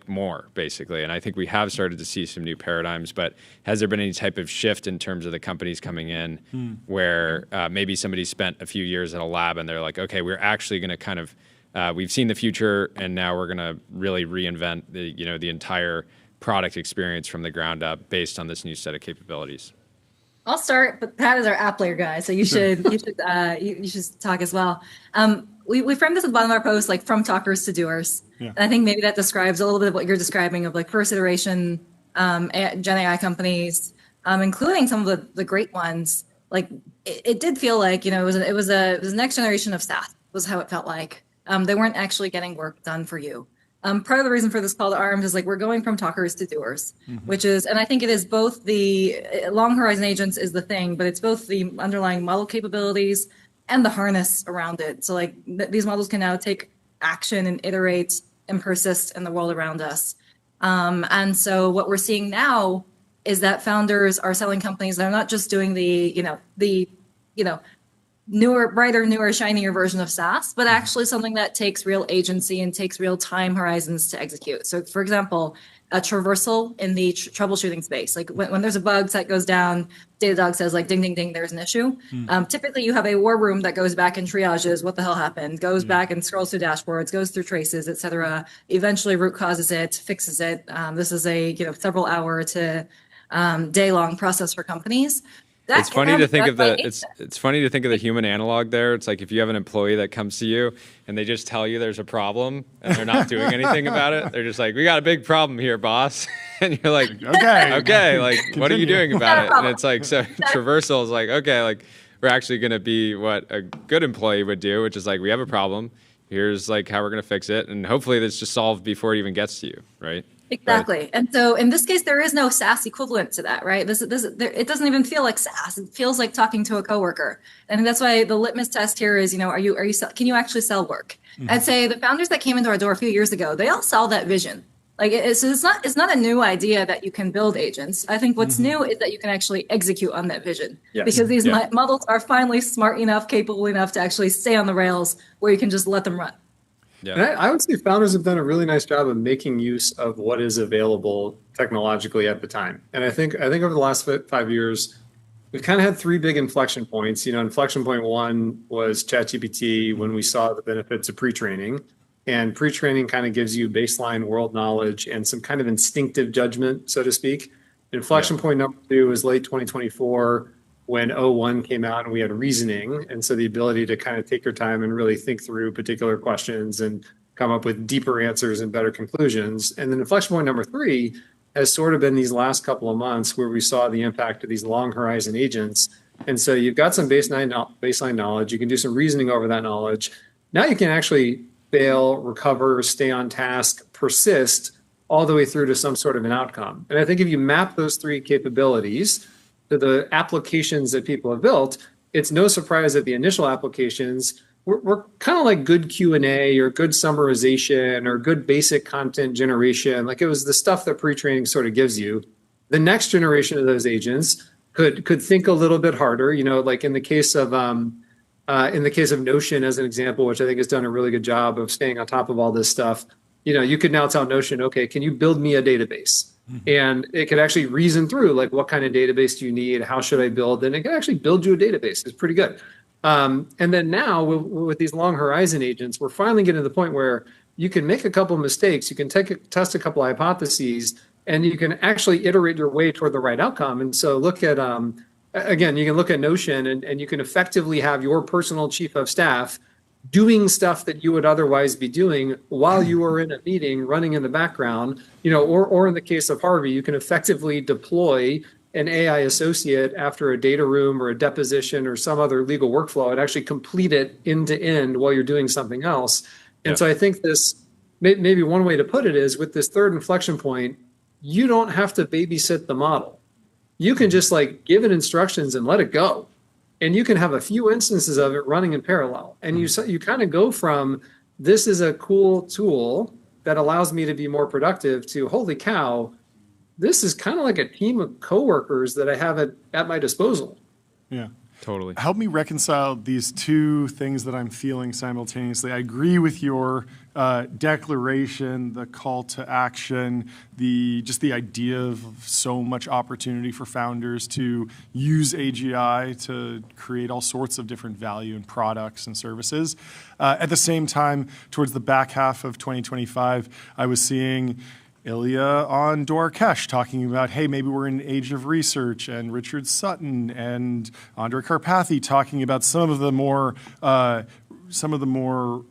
more, basically. And I think we have started to see some new paradigms, but has there been any type of shift in terms of the companies coming in where maybe somebody spent a few years at a lab and they're like, okay, we're actually going to kind of, we've seen the future and now we're going to really reinvent the entire product experience from the ground up based on this new set of capabilities?
I'll start, but Pat is our app layer guy, so you should talk as well. We framed this at the bottom of our post, like from talkers to doers. Yeah. And I think maybe that describes a little bit of what you're describing of like first iteration Gen AI companies, including some of the great ones. Like it did feel like it was a next generation of SaaS was how it felt like. They weren't actually getting work done for you. Part of the reason for this call to arms is like we're going from talkers to doers, which is, and I think it is both the long horizon agents is the thing, but it's both the underlying model capabilities and the harness around it. So like these models can now take action and iterate and persist in the world around us. And so what we're seeing now is that founders are selling companies that are not just doing the newer, brighter, newer, shinier version of SaaS, but actually something that takes real agency and takes real time horizons to execute. So for example, a traversal in the troubleshooting space. Like when there's a bug that goes down, Datadog says like, ding, ding, ding, there's an issue. Typically you have a war room that goes back and triages what the hell happened, goes back and scrolls through dashboards, goes through traces, et cetera. Eventually root causes it, fixes it. This is a several hour to day-long process for companies.
It's funny to think of the human analog there. It's like if you have an employee that comes to you and they just tell you there's a problem and they're not doing anything about it. They're just like, we got a big problem here, boss. And you're like, okay, like what are you doing about it? And it's like, so traversal is like, okay, like we're actually going to be what a good employee would do, which is like, we have a problem. Here's like how we're going to fix it. And hopefully that's just solved before it even gets to you, right?
Exactly.
Right.
And so in this case, there is no SaaS equivalent to that, right? It doesn't even feel like SaaS. It feels like talking to a coworker. And that's why the litmus test here is, can you actually sell work? I'd say the founders that came into our door a few years ago, they all saw that vision. Like it's not a new idea that you can build agents. I think what's new is that you can actually execute on that vision. Yes. Because these models are finally smart enough, capable enough to actually stay on the rails where you can just let them run.
Yeah. And I would say founders have done a really nice job of making use of what is available technologically at the time. And I think over the last 5 years, we've kind of had three big inflection points. Inflection point one was ChatGPT when we saw the benefits of pre-training. And pre-training kind of gives you baseline world knowledge and some kind of instinctive judgment, so to speak. Inflection point number two was late 2024 when O1 came out and we had reasoning. And so the ability to kind of take your time and really think through particular questions and come up with deeper answers and better conclusions. And then inflection point number three has sort of been these last couple of months where we saw the impact of these long horizon agents. And so you've got some baseline knowledge. You can do some reasoning over that knowledge. Now you can actually fail, recover, stay on task, persist all the way through to some sort of an outcome. And I think if you map those three capabilities to the applications that people have built, it's no surprise that the initial applications were kind of like good Q&A or good summarization or good basic content generation. Like it was the stuff that pre-training sort of gives you. The next generation of those agents could think a little bit harder. Like in the case of Notion as an example, which I think has done a really good job of staying on top of all this stuff. You could now tell Notion, okay, can you build me a database? And it could actually reason through like, what kind of database do you need? How should I build? And it can actually build you a database. It's pretty good. And then now with these long horizon agents, we're finally getting to the point where you can make a couple of mistakes. You can test a couple of hypotheses and you can actually iterate your way toward the right outcome. And so look at, again, you can look at Notion and you can effectively have your personal chief of staff doing stuff that you would otherwise be doing while you were in a meeting running in the background, or in the case of Harvey, you can effectively deploy an AI associate after a data room or a deposition or some other legal workflow and actually complete it end to end while you're doing something else. And so I think this, maybe one way to put it is, with this third inflection point, you don't have to babysit the model. You can just like give it instructions and let it go. And you can have a few instances of it running in parallel. And you kind of go from, this is a cool tool that allows me to be more productive, to, holy cow, this is kind of like a team of coworkers that I have at my disposal.
Yeah.
Totally.
Help me reconcile these two things that I'm feeling simultaneously. I agree with your declaration, the call to action, just the idea of so much opportunity for founders to use AGI to create all sorts of different value in products and services. At the same time, towards the back half of 2025, I was seeing Ilya on Dorkesh talking about, hey, maybe we're in an age of research, and Richard Sutton and Andre Karpathy talking about some of the more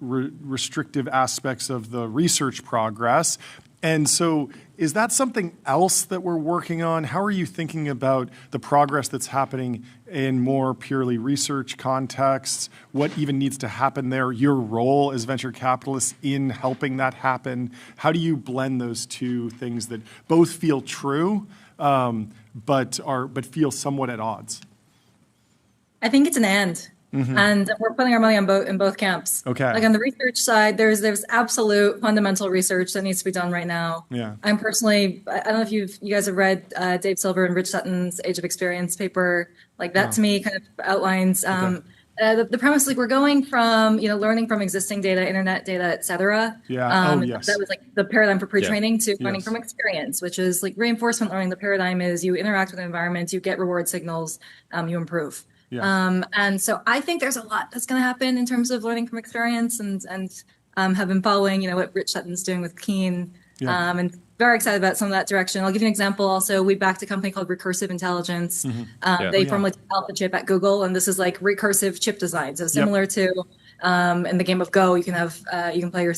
restrictive aspects of the research progress. And so is that something else that we're working on? How are you thinking about the progress that's happening in more purely research contexts? What even needs to happen there? Your role as venture capitalists in helping that happen? How do you blend those two things that both feel true, but feel somewhat at odds?
I think it's an and. Mm-hmm. And we're putting our money on in both camps.
Okay.
Like on the research side, there's absolute fundamental research that needs to be done right now.
Yeah.
I'm personally, I don't know if you guys have read Dave Silver and Rich Sutton's Age of Experience paper. Like that to me kind of outlines the premise. Like we're going from learning from existing data, internet data, et cetera.
Yeah.
Yes. That was like the paradigm for pre-training to learning from experience, which is like reinforcement learning. The paradigm is you interact with the environment, you get reward signals, you improve. Yeah. And so I think there's a lot that's going to happen in terms of learning from experience, and have been following, what Rich Sutton's doing with Keen, and very excited about some of that direction. I'll give you an example. Also, we backed a company called Recursive Intelligence. Mm-hmm. They formerly developed a chip at Google, and this is like recursive chip design. So similar to in the game of Go, you can have you can play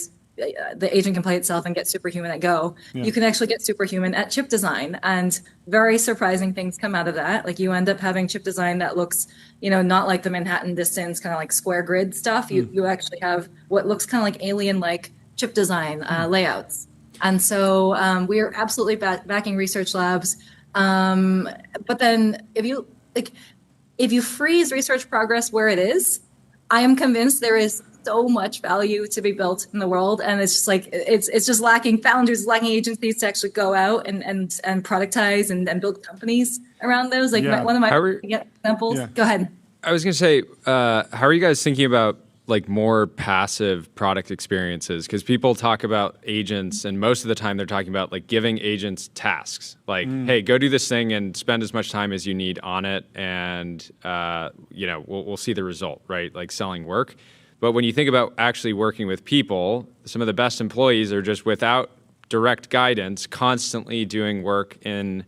the agent can play itself and get superhuman at Go. Yeah. You can actually get superhuman at chip design, and very surprising things come out of that. Like you end up having chip design that looks, not like the Manhattan distance kind of like square grid stuff. You actually have what looks kind of like alien-like chip design layouts. And so we are absolutely backing research labs. But then if you freeze research progress where it is, I am convinced there is so much value to be built in the world, and it's just like it's just lacking founders, lacking agencies to actually go out and productize and build companies around those. Like one of my examples. Yeah. Go ahead.
I was going to say, how are you guys thinking about like more passive product experiences? Because people talk about agents, and most of the time they're talking about like giving agents tasks, like, hey, go do this thing and spend as much time as you need on it, and we'll see the result, right? Like selling work. But when you think about actually working with people, some of the best employees are just without direct guidance, constantly doing work in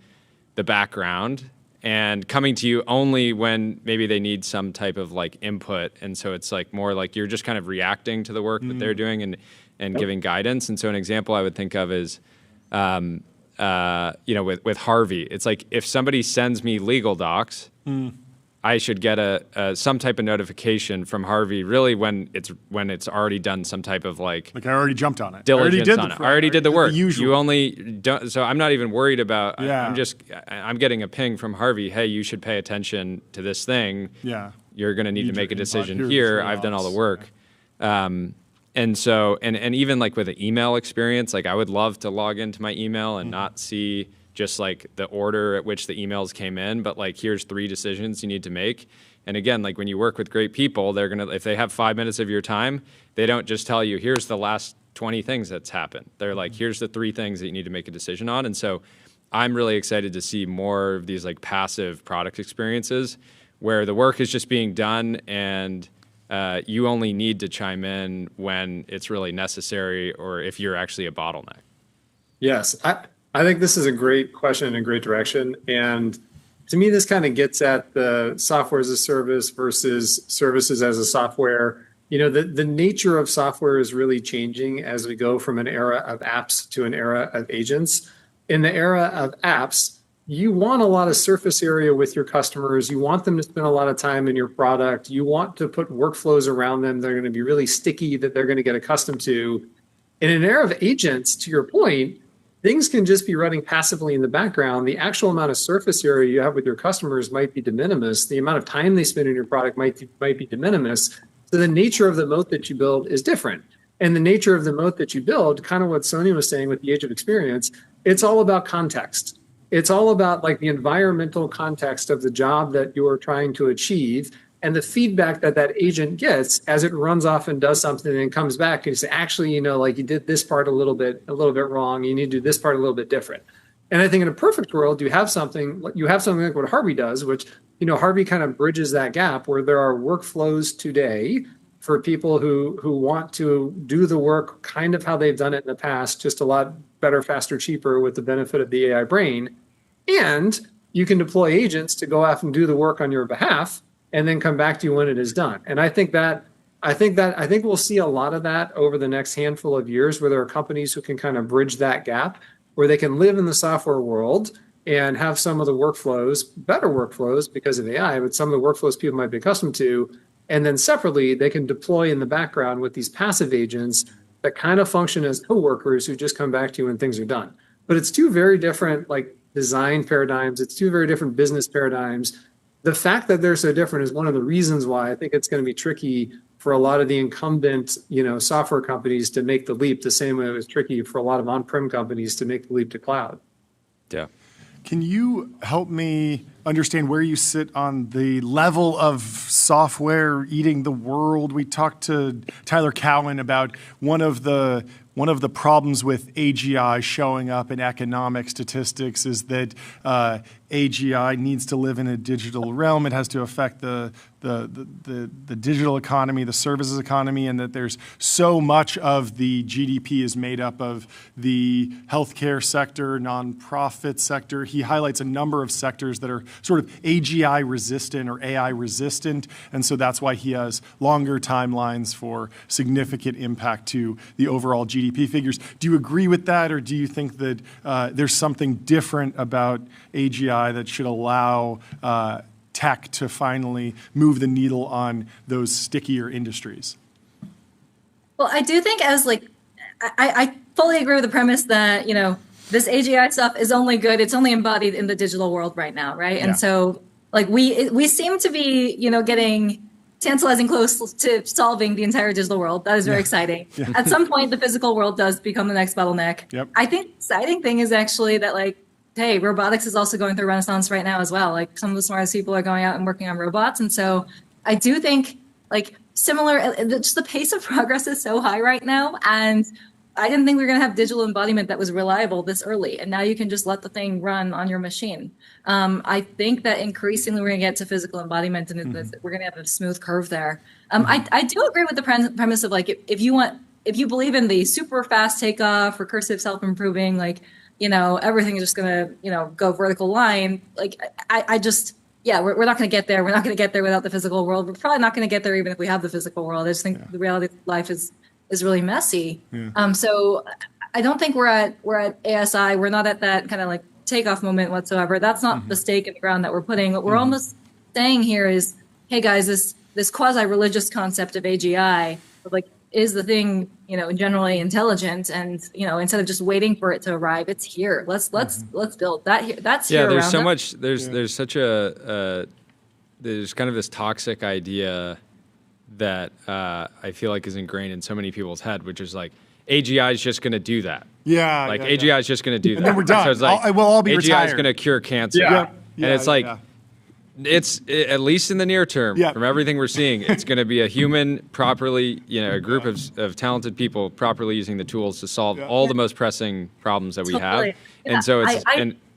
the background and coming to you only when maybe they need some type of like input. And so it's like more like you're just kind of reacting to the work that they're doing and giving guidance. And so an example I would think of is, with Harvey, it's like if somebody sends me legal docs, I should get some type of notification from Harvey really when it's already done some type of like
I already jumped on it.
Diligence on it. I already did the work.
You
only don't. So I'm not even worried about. Yeah. I'm getting a ping from Harvey. Hey, you should pay attention to this thing.
Yeah.
You're going to need to make a decision here. I've done all the work. Yeah. And so and even like with an email experience, like I would love to log into my email and not see just like the order at which the emails came in, but like here's 3 decisions you need to make. And again, like when you work with great people, they're gonna, if they have 5 minutes of your time, they don't just tell you here's the last 20 things that's happened. They're like, here's the 3 things that you need to make a decision on. And so I'm really excited to see more of these like passive product experiences where the work is just being done and you only need to chime in when it's really necessary or if you're actually a bottleneck.
Yes, I think this is a great question and a great direction. And to me, this kind of gets at the software as a service versus services as a software. The nature of software is really changing as we go from an era of apps to an era of agents. In the era of apps, you want a lot of surface area with your customers. You want them to spend a lot of time in your product. You want to put workflows around them that are going to be really sticky, that they're going to get accustomed to. In an era of agents, to your point, things can just be running passively in the background. The actual amount of surface area you have with your customers might be de minimis. The amount of time they spend in your product might be de minimis. So the nature of the moat that you build is different. And the nature of the moat that you build, kind of what Sonya was saying with the age of experience, it's all about context. It's all about like the environmental context of the job that you're trying to achieve and the feedback that that agent gets as it runs off and does something and comes back and you say, actually, like you did this part a little bit wrong. You need to do this part a little bit different. And I think in a perfect world, you have something like what Harvey does, which, Harvey kind of bridges that gap where there are workflows today for people who want to do the work kind of how they've done it in the past, just a lot better, faster, cheaper with the benefit of the AI brain. And you can deploy agents to go off and do the work on your behalf and then come back to you when it is done. And I think we'll see a lot of that over the next handful of years where there are companies who can kind of bridge that gap, where they can live in the software world and have some of the workflows, better workflows because of AI, but some of the workflows people might be accustomed to. And then separately, they can deploy in the background with these passive agents that kind of function as coworkers who just come back to you when things are done. But it's two very different design paradigms. It's two very different business paradigms. The fact that they're so different is one of the reasons why I think it's going to be tricky for a lot of the incumbent, software companies to make the leap the same way it was tricky for a lot of on-prem companies to make the leap to cloud.
Yeah.
Can you help me understand where you sit on the level of software eating the world? We talked to Tyler Cowen about one of the problems with AGI showing up in economic statistics is that AGI needs to live in a digital realm. It has to affect the digital economy, the services economy, and that there's so much of the GDP is made up of the healthcare sector, nonprofit sector. He highlights a number of sectors that are sort of AGI resistant or AI resistant, and so that's why he has longer timelines for significant impact to the overall GDP figures. Do you agree with that, or do you think that there's something different about AGI that should allow tech to finally move the needle on those stickier industries?
Well, I do think I fully agree with the premise that, this AGI stuff is only good. It's only embodied in the digital world right now, right? Yeah. And so we seem to be, getting tantalizing close to solving the entire digital world. That is very exciting. Yeah. At some point, the physical world does become the next bottleneck. Yep. I think the exciting thing is actually that hey, robotics is also going through a renaissance right now as well. Some of the smartest people are going out and working on robots. And so I do think just the pace of progress is so high right now. And I didn't think we were going to have digital embodiment that was reliable this early. And now you can just let the thing run on your machine. I think that increasingly we're going to get to physical embodiment and we're going to have a smooth curve there. I do agree with the premise of if you believe in the super fast takeoff, recursive self-improving, everything is just going to, go vertical line. We're not going to get there. We're not going to get there without the physical world. We're probably not going to get there even if we have the physical world. I just think the reality of life is really messy. Yeah. So I don't think we're at ASI. We're not at that kind of takeoff moment whatsoever. That's not the stake in the ground that we're putting. What we're almost saying here is, hey guys, this quasi-religious concept of AGI, is the thing, generally intelligent, and instead of just waiting for it to arrive, it's here. Let's build that here. That's here.
There's so much. There's such there's kind of this toxic idea that I feel is ingrained in so many people's head, which is AGI is just going to do that.
Yeah.
AGI is just going to do that.
And then we're done. So it's we'll all be
AGI
retired.
is going to cure cancer.
Yeah.
And it's it's at least in the near term, from everything we're seeing, it's going to be a human properly, a group of talented people properly using the tools to solve all the most pressing problems that we have. Yeah. And so it's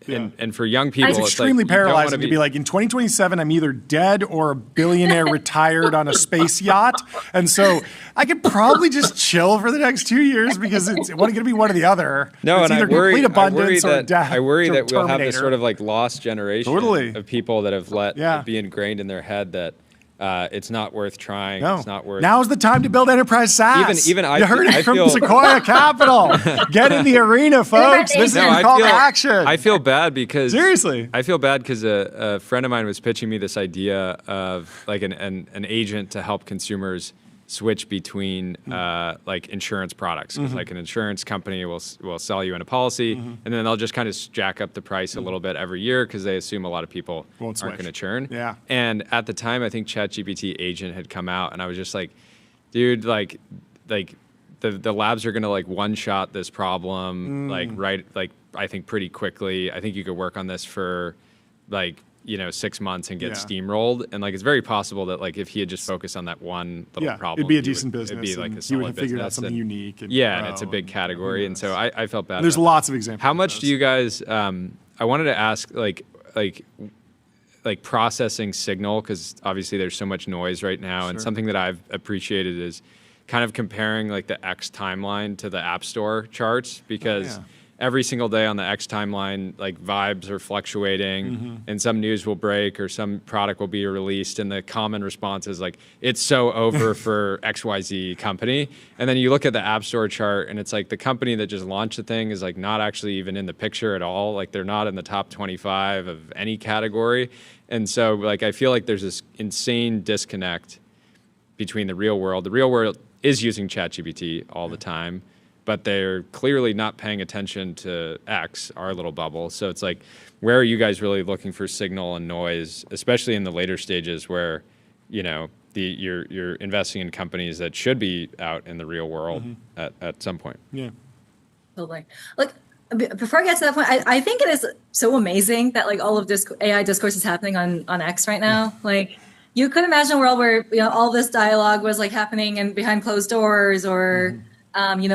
and for young people,
it's extremely paralyzing to be in 2027, I'm either dead or a billionaire retired on a space yacht, and so I could probably just chill for the next 2 years because it's going to be one or the other.
No,
it's
and
either complete abundance or death.
I worry that we'll have this
Terminator.
sort of lost generation of people that have let it be ingrained in their head that It's not worth trying.
No.
It's not worth.
Now's the time to build enterprise SaaS.
Even I
you heard
I
it from
feel-
Sequoia Capital. Get in the arena, folks. This is
I
call to
feel,
action.
I feel bad because
seriously,
I feel bad because a friend of mine was pitching me this idea of like an agent to help consumers switch between like insurance products. 'Cause like an insurance company will sell you in a policy, and then they'll just kind of jack up the price a little bit every year because they assume a lot of people aren't going to churn.
Yeah.
And at the time, I think ChatGPT agent had come out, and I was just like, dude, like the labs are going to like one shot this problem, I think pretty quickly. I think you could work on this for like 6 months and get steamrolled. And like, it's very possible that like if he had just focused on that one little problem,
it'd be a decent business.
It'd be like a
you
solid
would have figured out
business
something
and,
unique. And
and it's a big category. And so I felt bad.
There's lots of examples.
How much do you guys, I wanted to ask like processing signal, because obviously there's so much noise right now. And something that I've appreciated is kind of comparing like the X timeline to the App Store charts, because every single day on the X timeline, like vibes are fluctuating and some news will break or some product will be released. And the common response is like, it's so over for XYZ company. And then you look at the App Store chart and it's like the company that just launched the thing is like not actually even in the picture at all. Like they're not in the top 25 of any category. And so like, I feel like there's this insane disconnect between the real world. The real world is using ChatGPT all the time, but they're clearly not paying attention to X, our little bubble. So it's like, where are you guys really looking for signal and noise, especially in the later stages where, you're investing in companies that should be out in the real world at some point?
Yeah.
Totally. Like, before I get to that point, I think it is so amazing that like all of this AI discourse is happening on X right now. Like, you could imagine a world where all this dialogue was like happening and behind closed doors or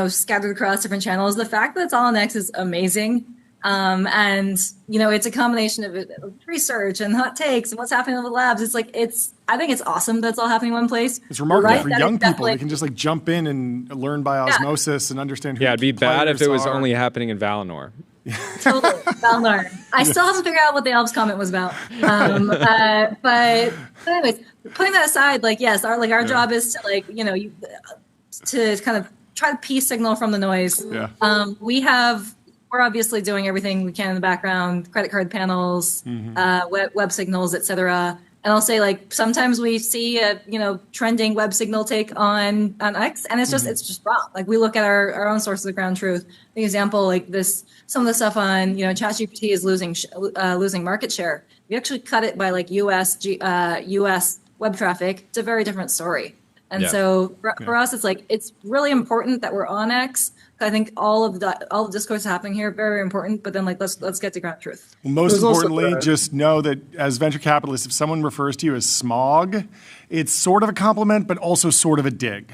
scattered across different channels. The fact that it's all on X is amazing. And it's a combination of research and hot takes and what's happening in the labs. It's like, I think it's awesome that it's all happening in one place.
It's remarkable for young people. They can just like jump in and learn by osmosis and understand who
it'd be bad if it was
are.
only happening in Valinor.
Totally. Valinor. I still haven't figured out what the elves comment was about. But anyways, putting that aside, like, yes, our job is to like, to kind of try to piece signal from the noise.
Yeah.
We're obviously doing everything we can in the background, credit card panels, web signals, et cetera. And I'll say, like, sometimes we see a trending web signal take on X, and it's just wrong. Like, we look at our own sources of ground truth. The example, like some of the stuff on ChatGPT is losing market share. We actually cut it by like US web traffic. It's a very different story. And so for us, it's like it's really important that we're on X. I think all the discourse happening here very, very important. But then like let's get to ground truth.
Well, most importantly, just know that as venture capitalists, if someone refers to you as smog, it's sort of a compliment, but also sort of a dig.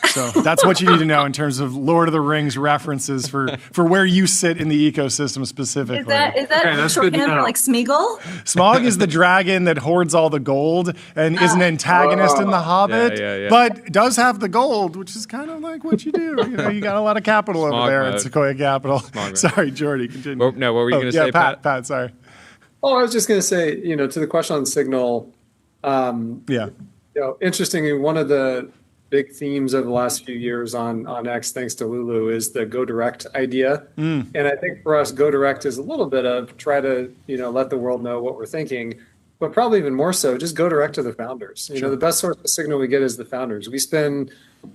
So that's what you need to know in terms of Lord of the Rings references for where you sit in the ecosystem specifically.
Is that shorthand for like Smeagol?
Smog is the dragon that hoards all the gold and is an antagonist in The Hobbit, but does have the gold, which is kind of like what you do. You got a lot of capital over there at Sequoia Capital. Sorry, Jordy, continue.
What were you going to say, Pat?
Pat, sorry.
Oh, I was just going to say, to the question on signal, interestingly, one of the big themes of the last few years on X, thanks to Lulu, is the go direct idea. And I think for us, go direct is a little bit of try to, let the world know what we're thinking, but probably even more so, just go direct to the founders. The best source of signal we get is the founders. We spend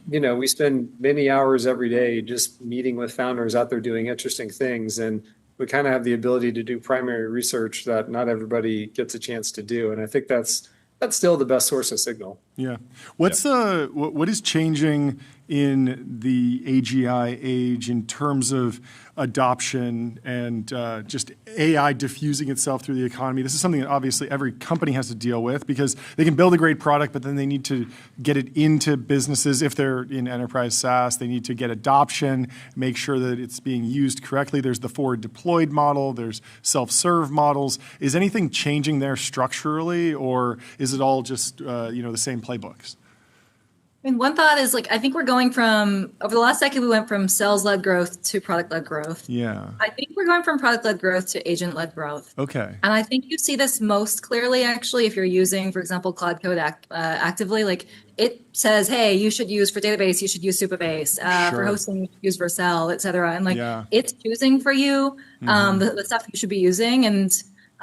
many hours every day just meeting with founders out there doing interesting things. And we kind of have the ability to do primary research that not everybody gets a chance to do. And I think that's still the best source of signal.
Yeah. What is changing in the AGI age in terms of adoption and just AI diffusing itself through the economy? This is something that obviously every company has to deal with because they can build a great product, but then they need to get it into businesses. If they're in enterprise SaaS, they need to get adoption, make sure that it's being used correctly. There's the forward deployed model, there's self-serve models. Is anything changing there structurally, or is it all just the same playbooks?
And one thought is like, I think we're going from, over the last decade, we went from sales-led growth to product-led growth.
Yeah.
I think we're going from product-led growth to agent-led growth.
Okay.
And I think you see this most clearly, actually, if you're using, for example, Cloud Code actively. Like, it says, hey, you should use, for database, you should use Supabase. For hosting, you should use Vercel, et cetera. And like, it's choosing for you the stuff you should be using. And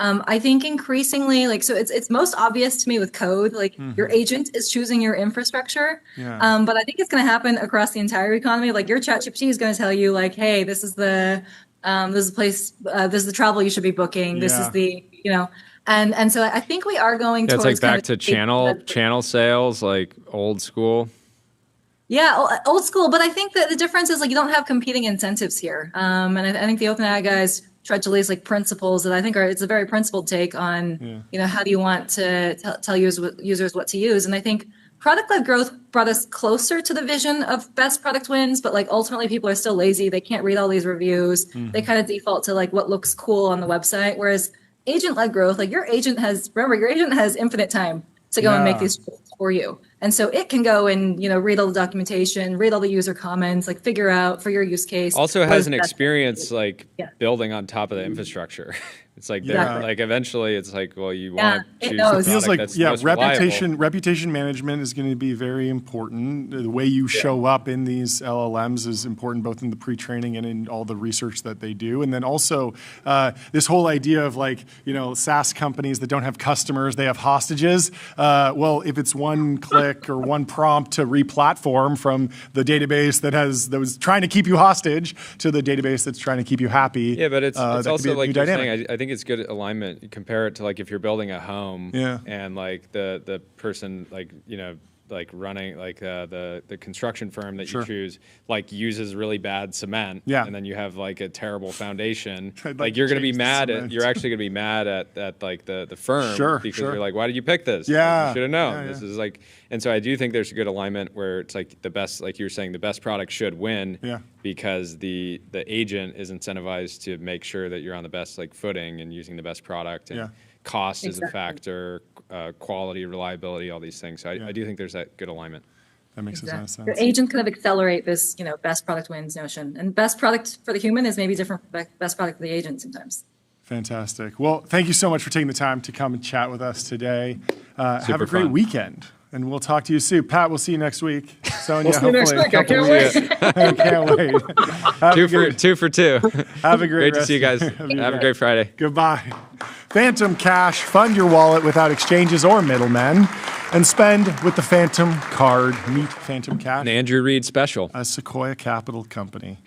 I think increasingly, like, so it's most obvious to me with code, like your agent is choosing your infrastructure. But I think it's going to happen across the entire economy. Like your ChatGPT is going to tell you like, hey, this is the place, this is the travel you should be booking. This is the, and so I think we are going towards
it's like back to channel sales, like old school.
Yeah, old school. But I think that the difference is like you don't have competing incentives here. And I think the OpenAI guys tried to release like principles that I think it's a very principled take on, how do you want to tell users what to use? And I think product-led growth brought us closer to the vision of best product wins, but like ultimately people are still lazy. They can't read all these reviews. They kind of default to like what looks cool on the website. Whereas agent-led growth, like your agent has infinite time to go and make these choices for you. And so it can go and, read all the documentation, read all the user comments, like figure out for your use case.
Also has an experience like building on top of the infrastructure. It's like like eventually it's like, well, you want to choose the
feels like
that's most
reputation management is going to be very important. The way you show up in these LLMs is important both in the pre-training and in all the research that they do. And then also this whole idea of like, SaaS companies that don't have customers, they have hostages. Well, if it's one click or one prompt to re-platform from the database that was trying to keep you hostage to the database that's trying to keep you happy.
Yeah, but it's also like you're saying, I think it's good alignment. You compare it to like if you're building a home and like the person like running like the construction firm that you choose like uses really bad cement and then you have like a terrible foundation. Like you're gonna be mad at you're actually gonna be mad at like the firm because you're like, why did you pick this? Like, you should have known. This is like, and so I do think there's a good alignment where it's like the best, like you were saying, the best product should win because the agent is incentivized to make sure that you're on the best like footing and using the best product and cost is a factor, quality, reliability, all these things. So I do think there's that good alignment.
That makes a ton of sense.
Your agent kind of accelerate this, best product wins notion. And best product for the human is maybe different from best product for the agent sometimes.
Fantastic. Well, thank you so much for taking the time to come and chat with us today. Have a great weekend. And we'll talk to you soon. Pat, we'll see you next week. Sonya,
we'll see you next week. I can't wait.
I can't wait.
Two for two.
Have a great
Great to see you guys. Have a great Friday.
Goodbye. Phantom Cash. Fund your wallet without exchanges or middlemen. And spend with the Phantom Card. Meet Phantom Cash.
An Andrew Reid special.
A Sequoia Capital Company.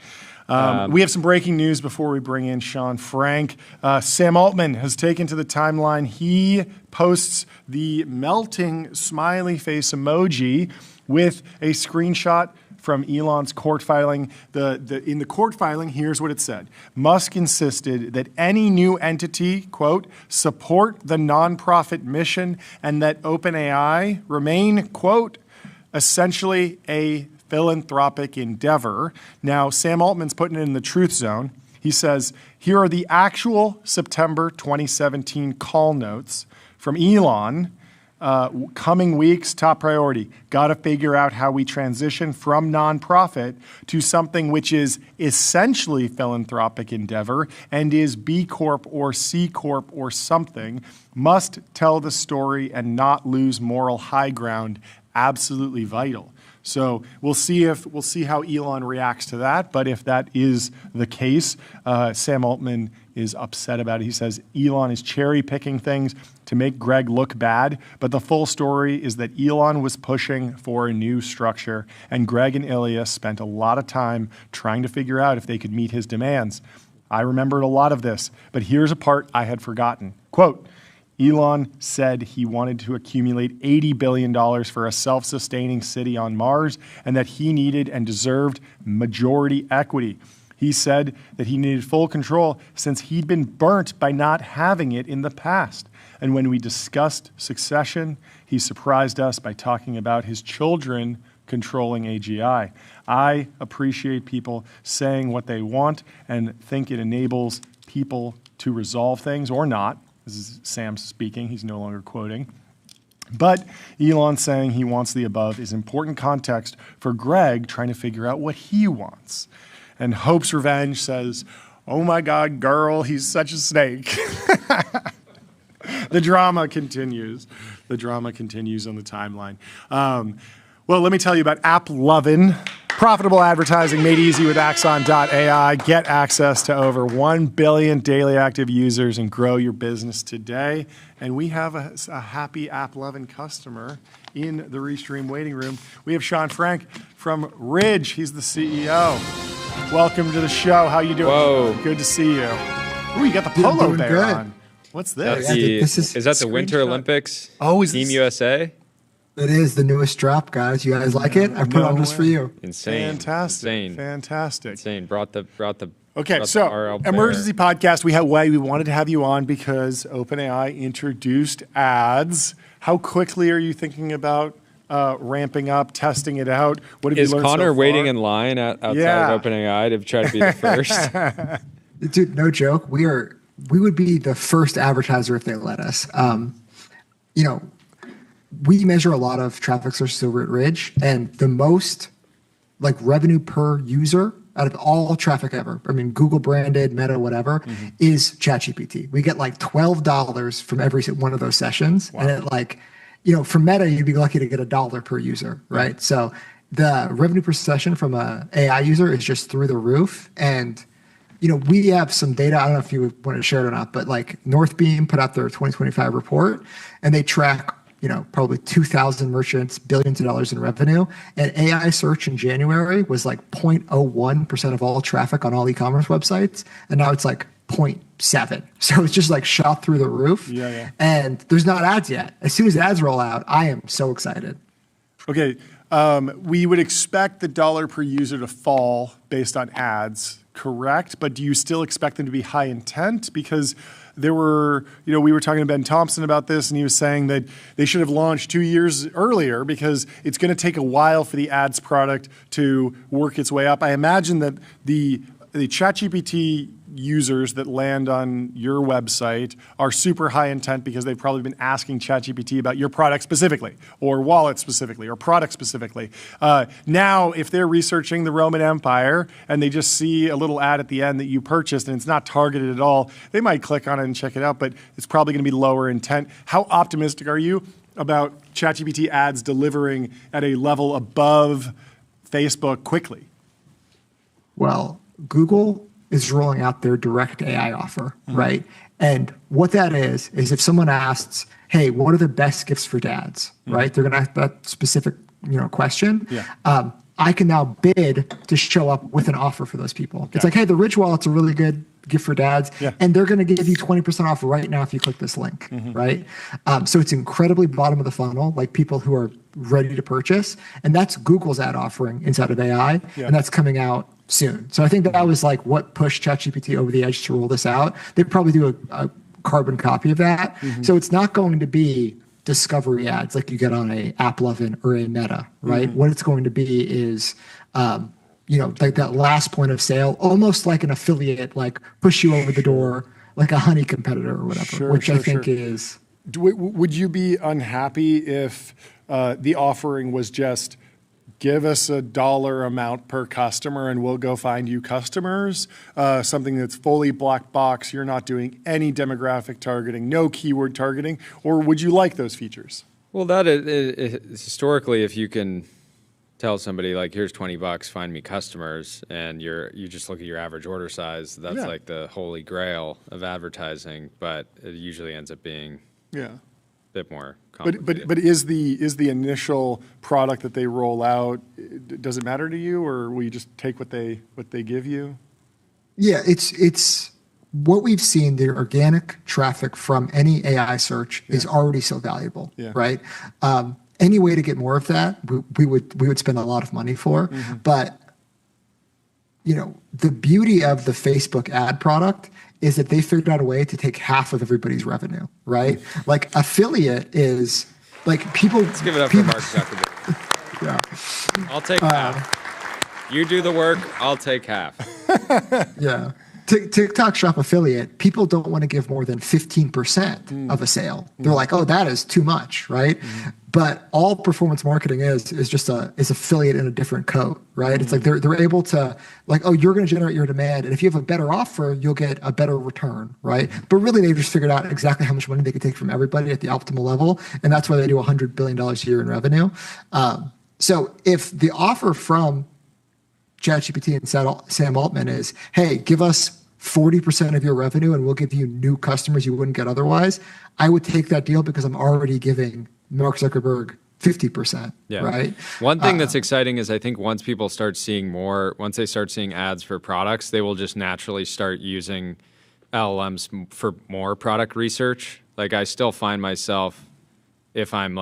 We have some breaking news before we bring in Sean Frank. Sam Altman has taken to the timeline. He posts the melting smiley face emoji with a screenshot from Elon's court filing. In the court filing, here's what it said. Musk insisted that any new entity, quote, support the nonprofit mission and that OpenAI remain, quote, essentially a philanthropic endeavor. Now, Sam Altman's putting it in the truth zone. He says, here are the actual September 2017 call notes from Elon. Coming weeks, top priority. Got to figure out how we transition from nonprofit to something which is essentially philanthropic endeavor and is B Corp or C Corp or something. Must tell the story and not lose moral high ground. Absolutely vital. So we'll see how Elon reacts to that. But if that is the case, Sam Altman is upset about it. He says Elon is cherry picking things to make Greg look bad. But the full story is that Elon was pushing for a new structure, and Greg and Ilya spent a lot of time trying to figure out if they could meet his demands. I remembered a lot of this, but here's a part I had forgotten. Quote, Elon said he wanted to accumulate $80 billion for a self-sustaining city on Mars and that he needed and deserved majority equity. He said that he needed full control since he'd been burnt by not having it in the past. And when we discussed succession, he surprised us by talking about his children controlling AGI. I appreciate people saying what they want and think it enables people to resolve things or not. This is Sam speaking. He's no longer quoting. But Elon saying he wants the above is important context for Greg trying to figure out what he wants. And Hope's Revenge says, oh my God, girl, he's such a snake. The drama continues. The drama continues on the timeline. Well, let me tell you about AppLovin. Profitable advertising made easy with Axon.ai. Get access to over 1 billion daily active users and grow your business today. And we have a happy AppLovin customer in the Restream waiting room. We have Sean Frank from Ridge. He's the CEO. Welcome to the show. How you doing?
Whoa.
Good to see you. Ooh, you got the polo bear
good.
on. What's this?
Is that the Winter Olympics?
Oh, is
Team
this?
USA?
It is the newest drop, guys. You guys like it? I put it on just for you.
Insane.
Fantastic.
Insane.
Fantastic.
Insane. Brought the
Okay,
brought
so
the RL bear.
emergency podcast. We wanted to have you on because OpenAI introduced ads. How quickly are you thinking about ramping up, testing it out? What have
Is
you learned
Connor
so far?
waiting in line outside of OpenAI to try to be the first?
Dude, no joke. We would be the first advertiser if they let us. We measure a lot of traffic sources over at Ridge, and the most like revenue per user out of all traffic ever, I mean, Google branded, Meta, whatever, is ChatGPT. We get like $12 from every one of those sessions. Wow. And it like, from Meta, you'd be lucky to get $1 per user, right? So the revenue per session from a AI user is just through the roof. And, we have some data. I don't know if you want to share it or not, but like Northbeam put out their 2025 report and they track probably 2,000 merchants, billions of dollars in revenue. And AI search in January was like 0.01% of all traffic on all e-commerce websites. And now it's like 0.7. So it's just like shot through the roof. Yeah. And there's not ads yet. As soon as ads roll out, I am so excited.
Okay. We would expect the dollar per user to fall based on ads, correct? But do you still expect them to be high intent? Because there were, we were talking to Ben Thompson about this, and he was saying that they should have launched 2 years earlier because it's going to take a while for the ads product to work its way up. I imagine that the ChatGPT users that land on your website are super high intent because they've probably been asking ChatGPT about your product specifically, or wallet specifically, or product specifically. Now, if they're researching the Roman Empire and they just see a little ad at the end that you purchased and it's not targeted at all, they might click on it and check it out, but it's probably going to be lower intent. How optimistic are you about ChatGPT ads delivering at a level above Facebook quickly?
Well, Google is rolling out their direct AI offer, right? And what that is if someone asks, hey, what are the best gifts for dads, right? They're going to ask that specific, question. Yeah. I can now bid to show up with an offer for those people. Okay. It's like, hey, the Ridge Wallet's a really good gift for dads, and they're going to give you 20% off right now if you click this link, right? So it's incredibly bottom of the funnel, like people who are ready to purchase, and that's Google's ad offering inside of AI, and that's coming out soon. So I think that was like what pushed ChatGPT over the edge to roll this out. They'd probably do a carbon copy of that. So it's not going to be discovery ads like you get on a AppLovin or a Meta, right? What it's going to be is, like that last point of sale, almost like an affiliate, like push you over the door, like a honey competitor or whatever, which I think is.
Would you be unhappy if the offering was just give us a dollar amount per customer and we'll go find you customers, something that's fully black box, you're not doing any demographic targeting, no keyword targeting, or would you like those features?
Well, that is historically, if you can tell somebody like, here's $20, find me customers, and you just look at your average order size, that's like the holy grail of advertising, but it usually ends up being a bit more complicated. But
is the initial product that they roll out, does it matter to you, or will you just take what they give you?
Yeah, it's what we've seen. The organic traffic from any AI search is already so valuable, right? Any way to get more of that, we would spend a lot of money for. But the beauty of the Facebook ad product is that they figured out a way to take half of everybody's revenue, right? Like affiliate is like people.
Let's give it up for Mark Zuckerberg.
Yeah,
I'll take half. You do the work, I'll take half.
Yeah. TikTok Shop affiliate, people don't want to give more than 15% of a sale. They're like, oh, that is too much, right? But all performance marketing is just is affiliate in a different coat, right? It's like they're able to like, oh, you're going to generate your demand, and if you have a better offer, you'll get a better return, right? But really, they've just figured out exactly how much money they can take from everybody at the optimal level, and that's why they do $100 billion a year in revenue. So if the offer from ChatGPT and Sam Altman is, hey, give us 40% of your revenue and we'll give you new customers you wouldn't get otherwise, I would take that deal because I'm already giving Mark Zuckerberg 50%, right?
One thing that's exciting is I think once they start seeing ads for products, they will just naturally start using LLMs for more product research. Like I still find myself, if I'm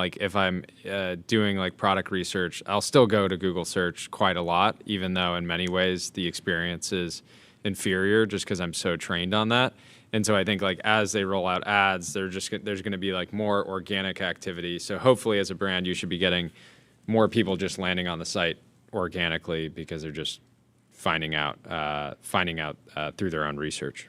doing like product research, I'll still go to Google search quite a lot, even though in many ways the experience is inferior just because I'm so trained on that. And so I think like as they roll out ads, there's going to be like more organic activity. So hopefully as a brand, you should be getting more people just landing on the site organically because they're just finding out through their own research.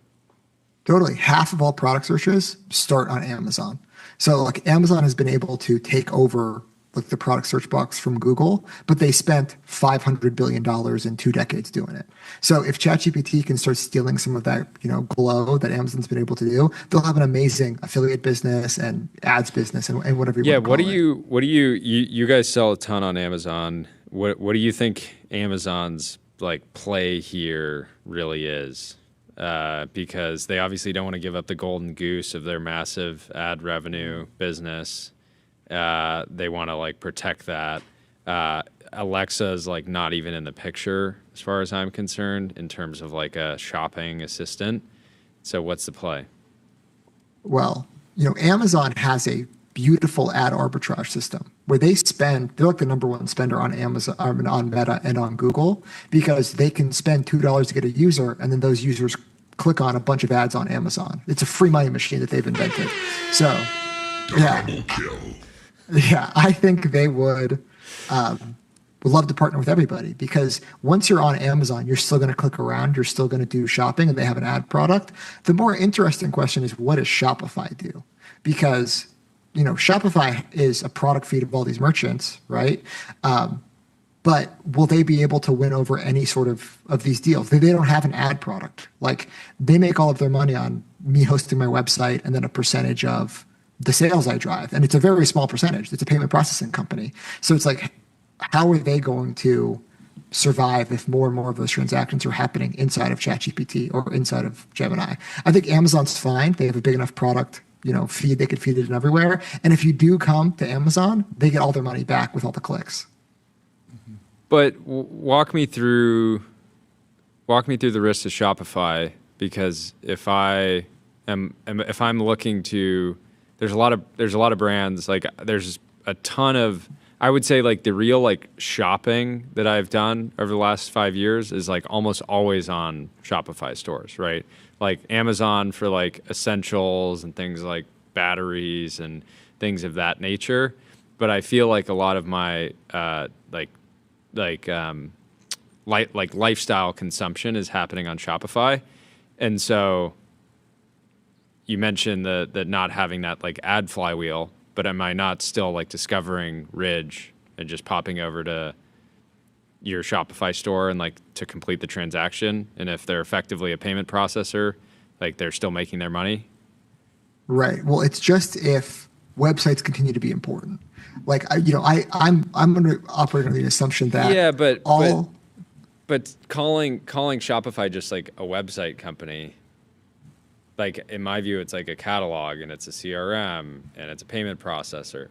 Totally. Half of all product searches start on Amazon. So like Amazon has been able to take over like the product search box from Google, but they spent $500 billion in 2 decades doing it. So if ChatGPT can start stealing some of that, glow that Amazon's been able to do, they'll have an amazing affiliate business and ads business and whatever you want to call it.
What do you guys sell a ton on Amazon? What do you think Amazon's like play here really is? Because they obviously don't want to give up the golden goose of their massive ad revenue business. They want to like protect that. Alexa is like not even in the picture as far as I'm concerned in terms of like a shopping assistant. So what's the play?
Well, Amazon has a beautiful ad arbitrage system where they're like the number one spender on Amazon, on Meta and on Google, because they can spend $2 to get a user and then those users click on a bunch of ads on Amazon. It's a free money machine that they've invented. So yeah, I think they would love to partner with everybody, because once you're on Amazon, you're still going to click around, you're still going to do shopping, and they have an ad product. The more interesting question is, what does Shopify do? Because Shopify is a product feed of all these merchants, right? But will they be able to win over any sort of these deals? They don't have an ad product. Like they make all of their money on me hosting my website and then a percentage of the sales I drive. And it's a very small percentage. It's a payment processing company. So it's like, how are they going to survive if more and more of those transactions are happening inside of ChatGPT or inside of Gemini? I think Amazon's fine. They have a big enough product feed, they could feed it in everywhere. And if you do come to Amazon, they get all their money back with all the clicks.
But walk me through the risks of Shopify, because if I'm looking to, there's a lot of brands, like there's a ton of, I would say like the real like shopping that I've done over the last 5 years is like almost always on Shopify stores, right? Like Amazon for like essentials and things like batteries and things of that nature. But I feel like a lot of my lifestyle consumption is happening on Shopify. And so you mentioned the not having that like ad flywheel, but am I not still like discovering Ridge and just popping over to your Shopify store and like to complete the transaction? And if they're effectively a payment processor, like they're still making their money?
Right. Well, it's just if websites continue to be important. Like I'm going to operate on the assumption that
but calling Shopify just like a website company, like in my view, it's like a catalog and it's a CRM and it's a payment processor.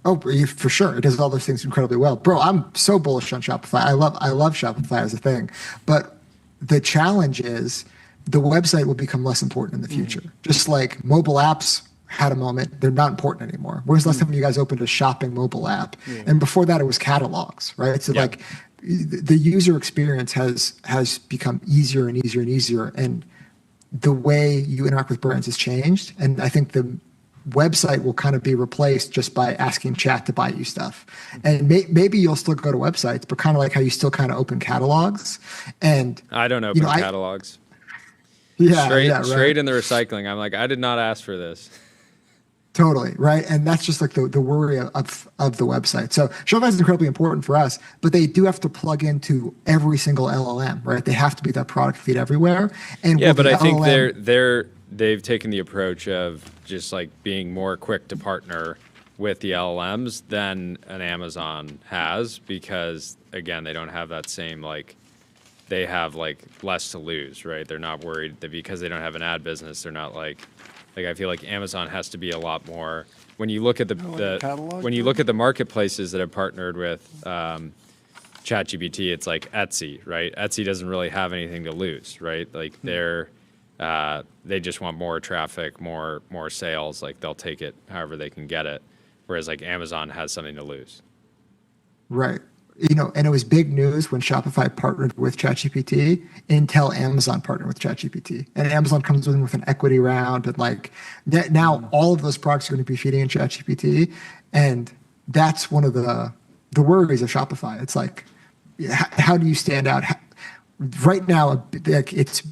Oh, for sure. It does all those things incredibly well. Bro, I'm so bullish on Shopify. I love Shopify as a thing. But the challenge is the website will become less important in the future. Just like mobile apps had a moment, they're not important anymore. When was the last time you guys opened a shopping mobile app? And before that, it was catalogs, right? So like the user experience has become easier and easier and easier. And the way you interact with brands has changed. And I think the website will kind of be replaced just by asking chat to buy you stuff. And maybe you'll still go to websites, but kind of like how you still kind of open catalogs. And
I don't open catalogs. Straight in the recycling. I'm like, I did not ask for this.
Totally, right? And that's just like the worry of the website. So Shufelt is incredibly important for us, but they do have to plug into every single LLM, right? They have to be that product feed everywhere. And
yeah, but I think they've taken the approach of just like being more quick to partner with the LLMs than an Amazon has, because again, they don't have that same they have less to lose, right? They're not worried that because they don't have an ad business, they're not like I feel like Amazon has to be a lot more. When you look at the marketplaces that have partnered with ChatGPT, it's like Etsy, right? Etsy doesn't really have anything to lose, right? Like they just want more traffic, more sales. Like they'll take it however they can get it, whereas like Amazon has something to lose.
Right. And it was big news when Shopify partnered with ChatGPT until Amazon partnered with ChatGPT. And Amazon comes in with an equity round, and now all of those products are going to be feeding in ChatGPT. And that's one of the worries of Shopify. It's like, how do you stand out? Right now, it's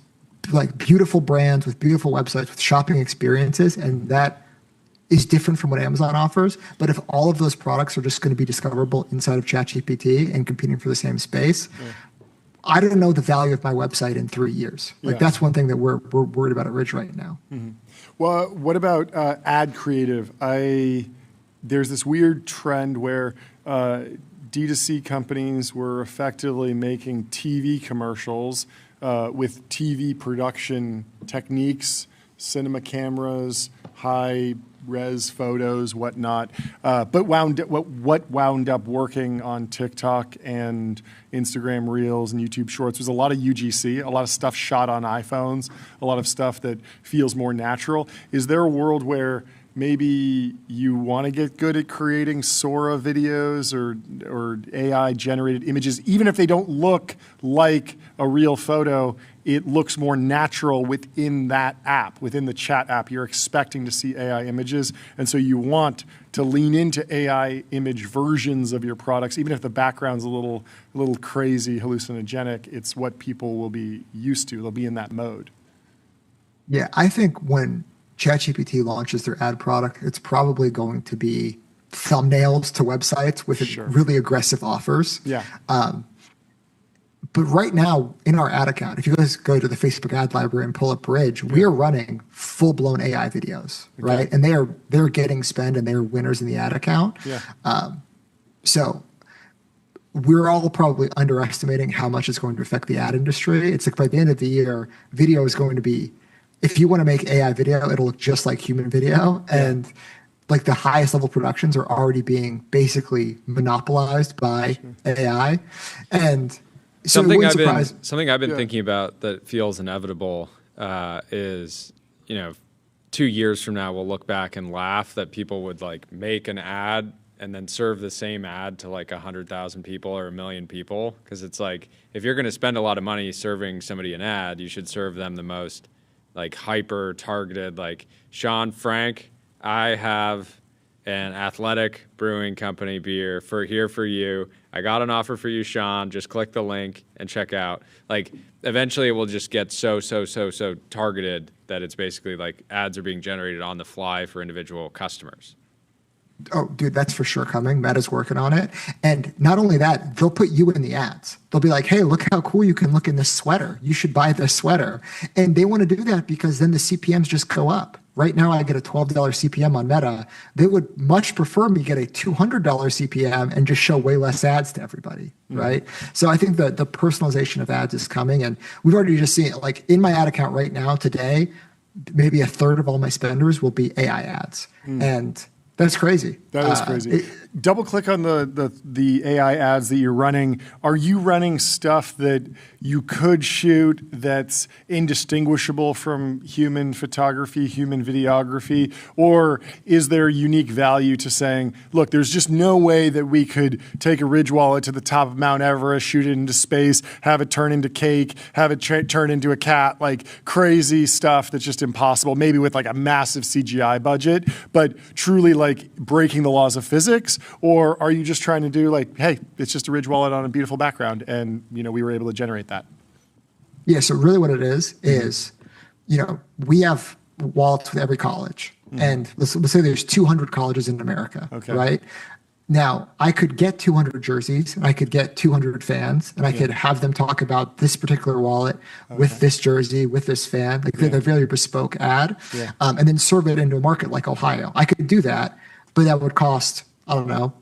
like beautiful brands with beautiful websites with shopping experiences, and that is different from what Amazon offers. But if all of those products are just going to be discoverable inside of ChatGPT and competing for the same space, I don't know the value of my website in 3 years. That's one thing that we're worried about at Ridge right now.
Mm-hmm. Well, what about ad creative? There's this weird trend where D2C companies were effectively making TV commercials with TV production techniques, cinema cameras, high res photos, whatnot, but what wound up working on TikTok and Instagram Reels and YouTube Shorts was a lot of UGC, a lot of stuff shot on iPhones, a lot of stuff that feels more natural. Is there a world where maybe you want to get good at creating Sora videos or AI generated images, even if they don't look like a real photo? It looks more natural within that app, within the chat app. You're expecting to see AI images, and so you want to lean into AI image versions of your products, even if the background's a little crazy, hallucinogenic. It's what people will be used to. They'll be in that mode.
Yeah, I think when ChatGPT launches their ad product, it's probably going to be thumbnails to websites with really aggressive offers.
Yeah.
But right now in our ad account, if you guys go to the Facebook ad library and pull up Bridge, we are running full-blown AI videos, right? And they're getting spend and they're winners in the ad account.
Yeah.
So we're all probably underestimating how much it's going to affect the ad industry. It's like by the end of the year, video is going to be, if you want to make AI video, it'll look just like human video. And like the highest level productions are already being basically monopolized by AI. And so
something I've been thinking about that feels inevitable is, 2 years from now we'll look back and laugh that people would like make an ad and then serve the same ad to like 100,000 people or 1 million people, because it's like if you're going to spend a lot of money serving somebody an ad, you should serve them the most like hyper targeted, like Sean Frank, I have an Athletic Brewing Company beer for you. I got an offer for you, Sean. Just click the link and check out. Like, eventually it will just get so targeted that it's basically like ads are being generated on the fly for individual customers.
Oh, dude, that's for sure coming. Meta's working on it. And not only that, they'll put you in the ads. They'll be like, hey, look how cool you can look in this sweater. You should buy this sweater. And they want to do that because then the CPMs just go up. Right now, I get a $12 CPM on Meta. They would much prefer me get a $200 CPM and just show way less ads to everybody, right? So I think the personalization of ads is coming. And we've already just seen it. Like in my ad account right now today, maybe a third of all my spenders will be AI ads. And that's crazy.
That is crazy. double click on the AI ads that you're running. Are you running stuff that you could shoot that's indistinguishable from human photography, human videography? Or is there unique value to saying, look, there's just no way that we could take a Ridge wallet to the top of Mount Everest, shoot it into space, have it turn into cake, have it turn into a cat, like crazy stuff that's just impossible, maybe with like a massive CGI budget, but truly like breaking the laws of physics? Or are you just trying to do like, hey, it's just a Ridge wallet on a beautiful background, and we were able to generate that?
Yeah, so really what it is, we have wallets with every college. And let's say there's 200 colleges in America, right? Now, I could get 200 jerseys, and I could get 200 fans, and I could have them talk about this particular wallet with this jersey, with this fan, like they're a very bespoke ad, and then serve it into a market like Ohio. I could do that, but that would cost, I don't know,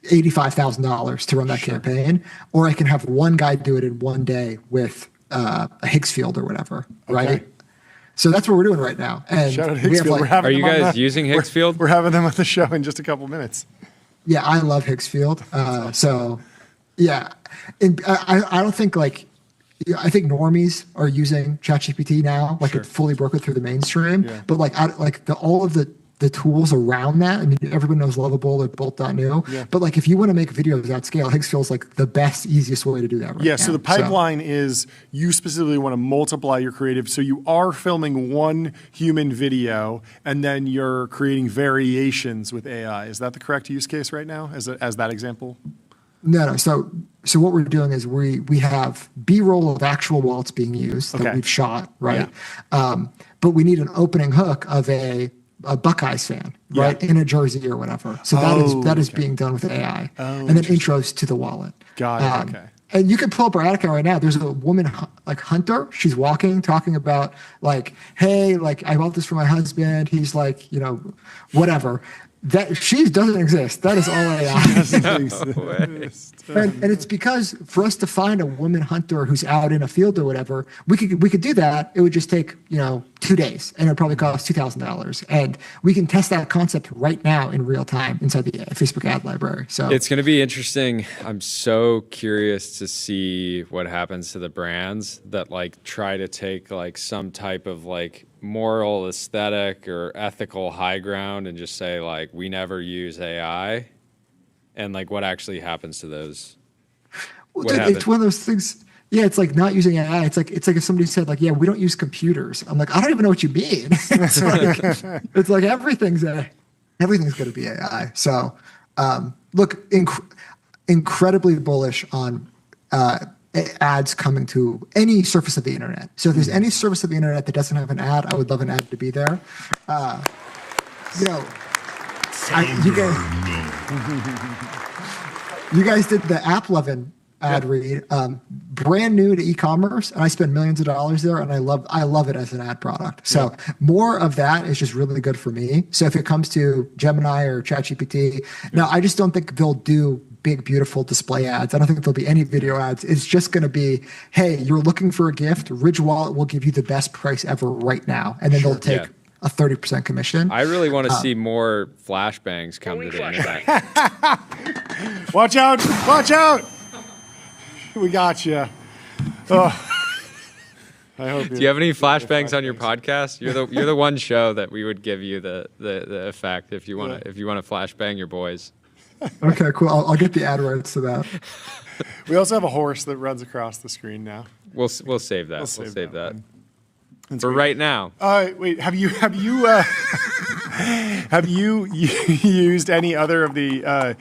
$85,000 to run that campaign. Or I can have one guy do it in one day with a Higgs field or whatever, right? So that's what we're doing right now. And
shout out Higgs field.
Are you guys using Higgs field?
We're having them on the show in just a couple minutes.
Yeah, I love Higgs field. So, yeah, and I don't think I think normies are using ChatGPT now, like it fully broke it through the mainstream. But all of the tools around that. I mean, everyone knows Lovable or Bolt.new. But like, if you want to make videos at scale, Higgs feels like the best, easiest way to do that right now.
So the pipeline is you specifically want to multiply your creative. So you are filming one human video, and then you're creating variations with AI. Is that the correct use case right now as that example?
No. So what we're doing is we have B-roll of actual wallets being used that we've shot, right? But we need an opening hook of a Buckeyes fan, right, in a jersey or whatever. So that is being done with AI, and then intros to the wallet.
Got it. Okay.
And you can pull up our ad account right now. There's a woman like Hunter. She's walking, talking about like, hey, like I bought this for my husband. He's like, whatever. That she doesn't exist. That is all AI. And it's because for us to find a woman hunter who's out in a field or whatever, we could do that. It would just take 2 days, and it would probably cost $2,000. And we can test that concept right now in real time inside the Facebook ad library. So
it's going to be interesting. I'm so curious to see what happens to the brands that like try to take like some type of like moral, aesthetic, or ethical high ground and just say like we never use AI, and like what actually happens to those.
It's one of those things. Yeah, it's like not using AI. It's like if somebody said like, yeah, we don't use computers. I'm like, I don't even know what you mean. it's like everything's going to be AI. So look, incredibly bullish on ads coming to any surface of the internet. So if there's any surface of the internet that doesn't have an ad, I would love an ad to be there. You guys did the AppLovin ad read, brand new to e-commerce, and I spend millions of dollars there, and I love it as an ad product. So more of that is just really good for me. So if it comes to Gemini or ChatGPT, now I just don't think they'll do big, beautiful display ads. I don't think there'll be any video ads. It's just going to be, hey, you're looking for a gift. Ridge Wallet will give you the best price ever right now, and then they'll take a 30% commission.
I really want to see more flashbangs come to the internet.
Watch out! Watch out! We got you. Oh. I hope.
Do you have any flashbangs on your podcast? You're the one show that we would give you the effect if you want to flashbang your boys.
Okay, cool. I'll get the ad rights to that.
We also have a horse that runs across the screen now.
We'll save that. We'll save that. For
great.
Right now.
Wait, have you used any other of the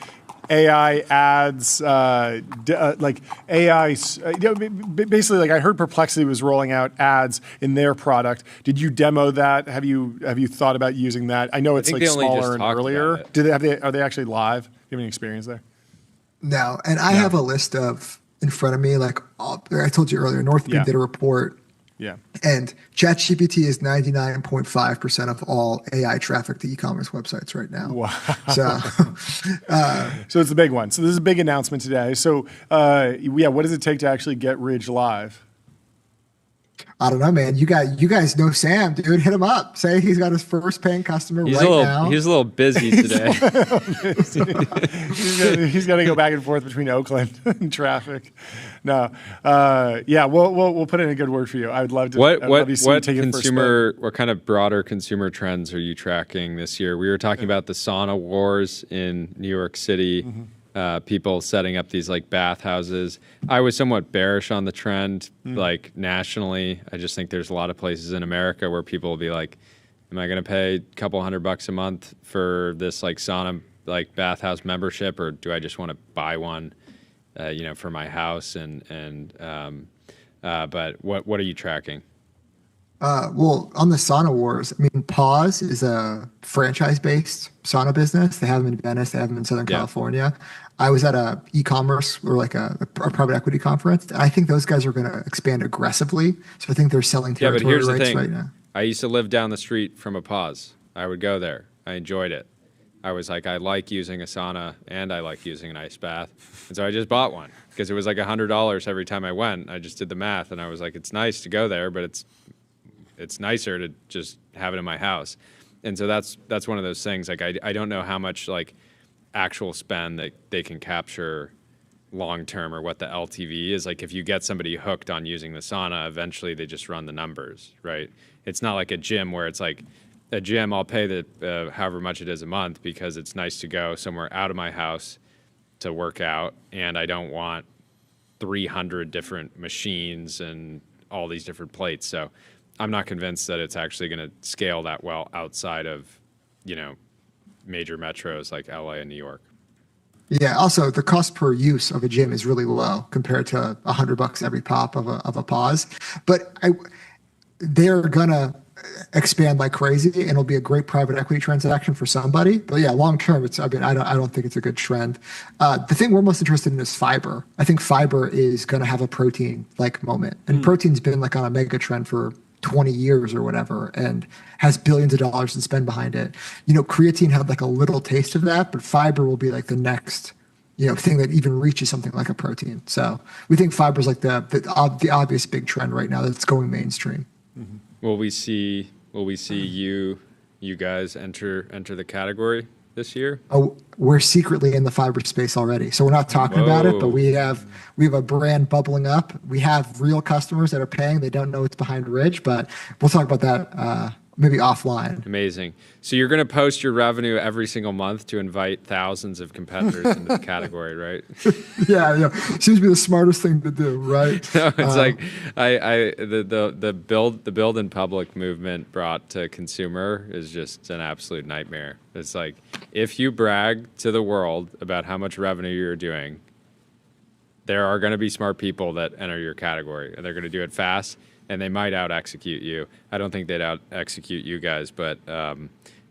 AI ads, like AI, basically, like I heard Perplexity was rolling out ads in their product. Did you demo that? Have you thought about using that? I know it's like smaller and earlier. Are they actually live? Do you have any experience there?
No, and I have a list of in front of me. Like I told you earlier, Northbeam did a report.
Yeah. And
ChatGPT is 99.5% of all AI traffic to e-commerce websites right now.
Wow.
So
it's a big one. So this is a big announcement today. So what does it take to actually get Ridge live?
I don't know, man. You guys know Sam, dude. Hit him up. Say he's got his first paying customer now.
He's a little busy today.
He's got to go back and forth between Oakland and traffic. No, yeah, we'll put in a good word for you. I would love to.
What kind of broader consumer trends are you tracking this year? We were talking about the sauna wars in New York City. Mm-hmm. People setting up these like bathhouses. I was somewhat bearish on the trend, like nationally. I just think there's a lot of places in America where people will be like, am I going to pay a couple $100 a month for this like sauna, like bathhouse membership, or do I just want to buy one, for my house? But what are you tracking?
Well, on the sauna wars, I mean, Pause is a franchise-based sauna business. They have them in Venice. They have them in Southern California. I was at a e-commerce or like a private equity conference. I think those guys are going to expand aggressively. So I think they're selling territory rights right now.
I used to live down the street from a Pause. I would go there. I enjoyed it. I was like, I like using a sauna and I like using an ice bath. And so I just bought one because it was like $100 every time I went. I just did the math and I was like, it's nice to go there, but it's nicer to just have it in my house. And so that's one of those things. Like I don't know how much like actual spend that they can capture long term or what the LTV is. Like if you get somebody hooked on using the sauna, eventually they just run the numbers, right? It's not like a gym where it's like a gym, I'll pay the however much it is a month because it's nice to go somewhere out of my house to work out, and I don't want 300 different machines and all these different plates. So I'm not convinced that it's actually going to scale that well outside of, major metros like LA and New York.
Yeah. Also, the cost per use of a gym is really low compared to $100 every pop of a Pause. But they're gonna expand like crazy, and it'll be a great private equity transaction for somebody. But yeah, long term, I don't think it's a good trend. The thing we're most interested in is fiber. I think fiber is going to have a protein like moment, and protein's been like on a mega trend for 20 years or whatever, and has billions of dollars to spend behind it. Creatine had like a little taste of that, but fiber will be like the next, thing that even reaches something like a protein. So we think fiber is like the obvious big trend right now that's going mainstream.
Mm-hmm. Will we see you guys enter the category this year?
Oh, we're secretly in the fiber space already. So we're not talking about it, but we have a brand bubbling up. We have real customers that are paying. They don't know it's behind Ridge, but we'll talk about that maybe offline.
Amazing. So you're going to post your revenue every single month to invite thousands of competitors into the category, right?
Yeah. Seems to be the smartest thing to do, right?
No, it's like the build in public movement brought to consumer is just an absolute nightmare. It's like if you brag to the world about how much revenue you're doing, there are going to be smart people that enter your category, and they're going to do it fast. And they might out-execute you. I don't think they'd out-execute you guys, but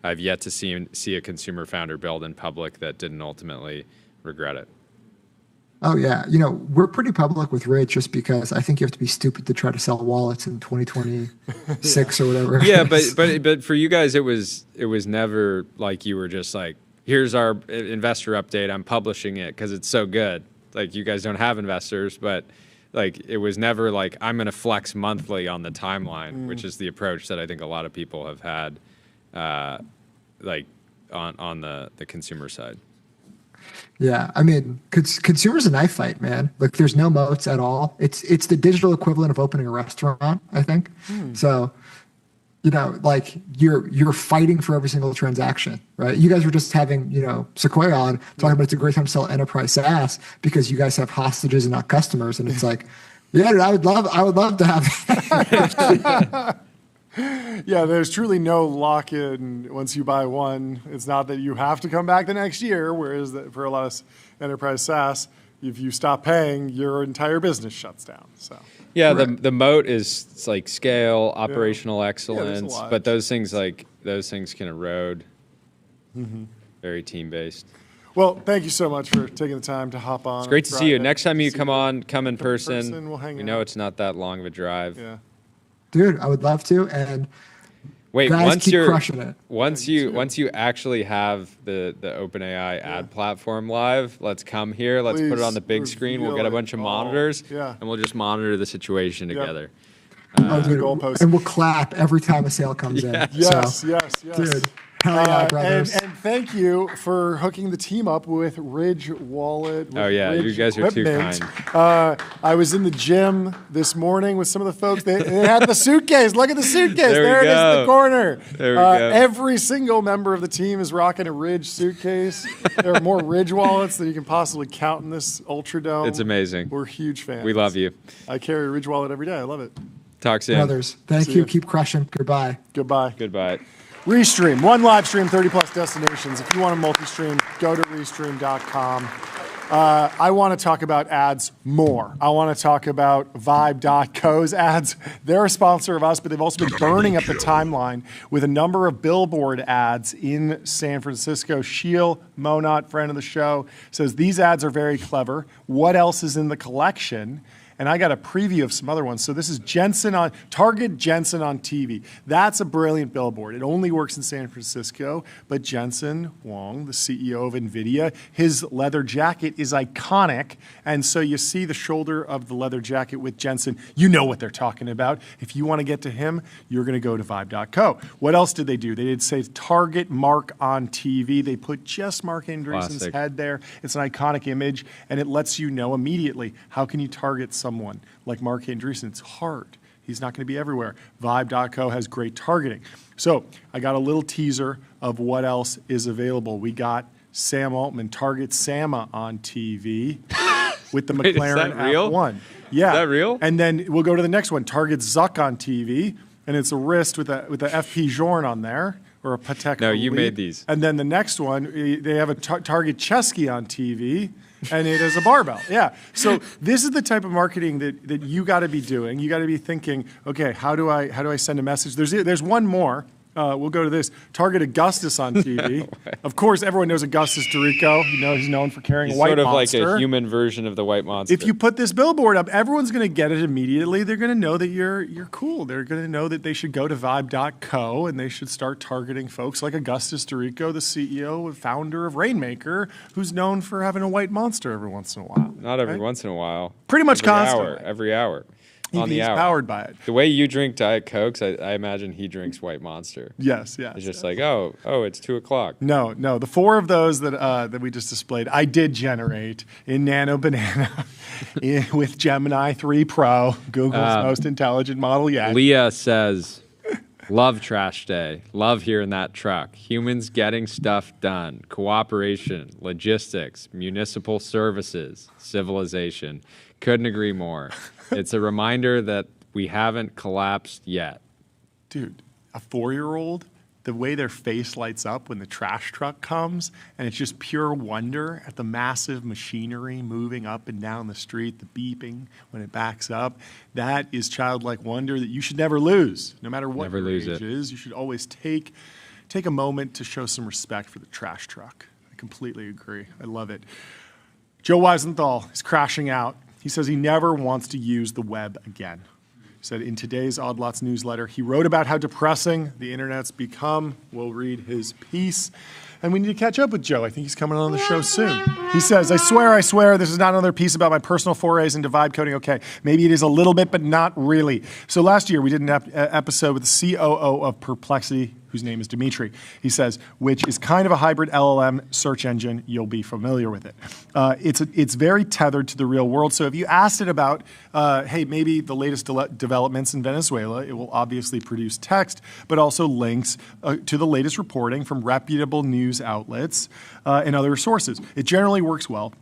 I've yet to see a consumer founder build in public that didn't ultimately regret it.
Oh, yeah. We're pretty public with Ridge just because I think you have to be stupid to try to sell wallets in 2026 or whatever.
Yeah, but for you guys, it was never like you were just like, here's our investor update. I'm publishing it because it's so good. Like you guys don't have investors, but like it was never like I'm going to flex monthly on the timeline, which is the approach that I think a lot of people have had, like on the consumer side.
Yeah, I mean, consumer's a knife fight, man. Like there's no moats at all. It's the digital equivalent of opening a restaurant, I think. So, like you're fighting for every single transaction, right? You guys were just having, Sequoia on talking about it's a great time to sell enterprise SaaS because you guys have hostages and not customers. And it's like, yeah, dude, I would love to have that.
Yeah, there's truly no lock-in once you buy one. It's not that you have to come back the next year, whereas for a lot of enterprise SaaS, if you stop paying, your entire business shuts down. So.
Yeah, the moat is like scale, operational excellence, but those things can erode. Very team based.
Well, thank you so much for taking the time to hop on.
It's great to see you. Next time you come in person.
We'll hang
we
out.
know it's not that long of a drive.
Yeah.
Dude, I would love to. And
wait,
guys, keep crushing it.
Once you actually have the OpenAI ad platform live, let's come here. Let's put it on the big screen. We'll get a bunch of monitors, and we'll just monitor the situation together.
Dude,
goalposts.
and we'll clap every time a sale comes in.
Yes,
So,
yes.
Dude, hell yeah, brothers.
And thank you for hooking the team up with Ridge Wallet. With
you guys are too
equipment.
kind.
I was in the gym this morning with some of the folks. They had the suitcase. Look at the suitcase. There it is in the corner.
There we go.
Every single member of the team is rocking a Ridge suitcase. There are more Ridge wallets than you can possibly count in this Ultra Dome.
It's amazing.
We're huge fans.
We love you.
I carry a Ridge wallet every day. I love it.
Talk soon.
Brothers, thank you. Keep crushing. Goodbye.
Goodbye.
Goodbye.
Restream, one live stream, 30 plus destinations. If you want a multi-stream, go to restream.com. I want to talk about ads more. I want to talk about Vibe.co's ads. They're a sponsor of us, but they've also been burning up the timeline with a number of billboard ads in San Francisco. Sheil Monat, friend of the show, says these ads are very clever. What else is in the collection? And I got a preview of some other ones. So this is Target Jensen on TV. That's a brilliant billboard. It only works in San Francisco, but Jensen Huang, the CEO of NVIDIA, his leather jacket is iconic. And so you see the shoulder of the leather jacket with Jensen. You know what they're talking about. If you want to get to him, you're going to go to Vibe.co. What else did they do? They did say Target Mark on TV. They put just Mark Andreessen's head there. It's an iconic image, and it lets you know immediately, how can you target someone like Mark Andreessen? It's hard. He's not going to be everywhere. Vibe.co has great targeting. So I got a little teaser of what else is available. We got Sam Altman, Target Sama on TV with the McLaren F1. Yeah.
Is that real?
And then we'll go to the next one, Target Zuck on TV, and it's a wrist with a FP Journe on there, or a Patek.
No, you
Philippe.
made these.
And then the next one, they have a Target Chesky on TV, and it is a barbell. Yeah. So this is the type of marketing that you got to be doing. You got to be thinking, okay, how do I send a message? There's one more. We'll go to this. Target Augustus on TV.
No way.
Of course, everyone knows Augustus Dorico. You know he's known for carrying a white
sort of
monster.
like a human version of the white monster.
If you put this billboard up, everyone's going to get it immediately. They're going to know that you're cool. They're going to know that they should go to Vibe.co and they should start targeting folks like Augustus Dorico, the CEO and founder of Rainmaker, who's known for having a white monster every once in a while.
Not every once in a while.
Pretty much constantly.
Every hour. On the
He's
hour.
powered by it.
The way you drink Diet Cokes, I imagine he drinks White Monster.
Yes.
It's just like, oh, it's 2:00.
No. The four of those that we just displayed, I did generate in Nano Banana with Gemini 3 Pro, Google's most intelligent model yet.
Leah says, love trash day. Love hearing that truck. Humans getting stuff done. Cooperation, logistics, municipal services, civilization. Couldn't agree more. It's a reminder that we haven't collapsed yet.
Dude, a 4-year-old, the way their face lights up when the trash truck comes, and it's just pure wonder at the massive machinery moving up and down the street, the beeping when it backs up. That is childlike wonder that you should never lose, no matter what your age is. You should always take a moment to show some respect for the trash truck. I completely agree. I love it. Joe Weisenthal is crashing out. He says he never wants to use the web again. He said in today's Odd Lots newsletter, he wrote about how depressing the internet's become. We'll read his piece. And we need to catch up with Joe. I think he's coming on the show soon. He says, I swear, this is not another piece about my personal forays into vibe coding. Okay, maybe it is a little bit, but not really. So last year, we did an episode with the COO of Perplexity, whose name is Dimitri. He says, which is kind of a hybrid LLM search engine. You'll be familiar with it. It's very tethered to the real world. So if you asked it about, hey, maybe the latest developments in Venezuela, it will obviously produce text, but also links to the latest reporting from reputable news outlets and other sources. It generally works well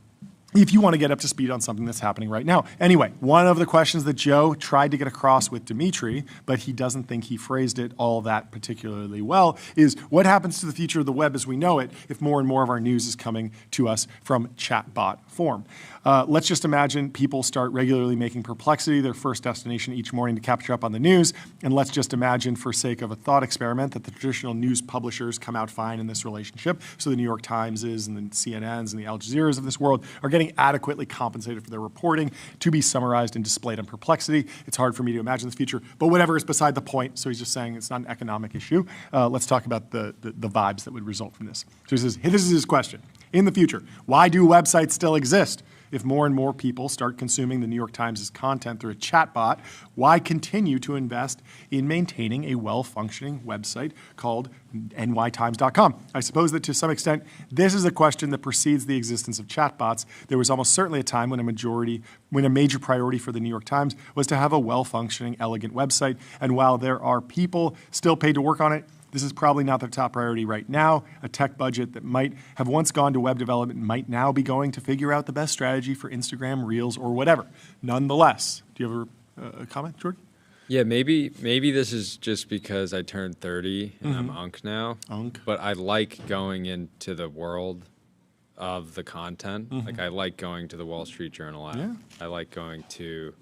if you want to get up to speed on something that's happening right now. Anyway, one of the questions that Joe tried to get across with Dimitri, but he doesn't think he phrased it all that particularly well, is what happens to the future of the web as we know it if more and more of our news is coming to us from chatbot form? Let's just imagine people start regularly making Perplexity their first destination each morning to capture up on the news, and let's just imagine, for sake of a thought experiment, that the traditional news publishers come out fine in this relationship. So the New York Timeses and the CNNs and the Al Jazeeras of this world are getting adequately compensated for their reporting to be summarized and displayed on Perplexity. It's hard for me to imagine the future, but whatever is beside the point. So he's just saying it's not an economic issue. Let's talk about the vibes that would result from this. So he says, hey, this is his question. In the future, why do websites still exist? If more and more people start consuming the New York Times' content through a chatbot, why continue to invest in maintaining a well-functioning website called nytimes.com? I suppose that to some extent, this is a question that precedes the existence of chatbots. There was almost certainly a time when a major priority for the New York Times was to have a well-functioning, elegant website. And while there are people still paid to work on it, this is probably not the top priority right now. A tech budget that might have once gone to web development might now be going to figure out the best strategy for Instagram, Reels, or whatever. Nonetheless, do you have a comment, Jordan?
Yeah, maybe this is just because I turned 30 and I'm Unk now. But I like going into the world of the content. Like I like going to the Wall Street Journal app. Yeah. I like going to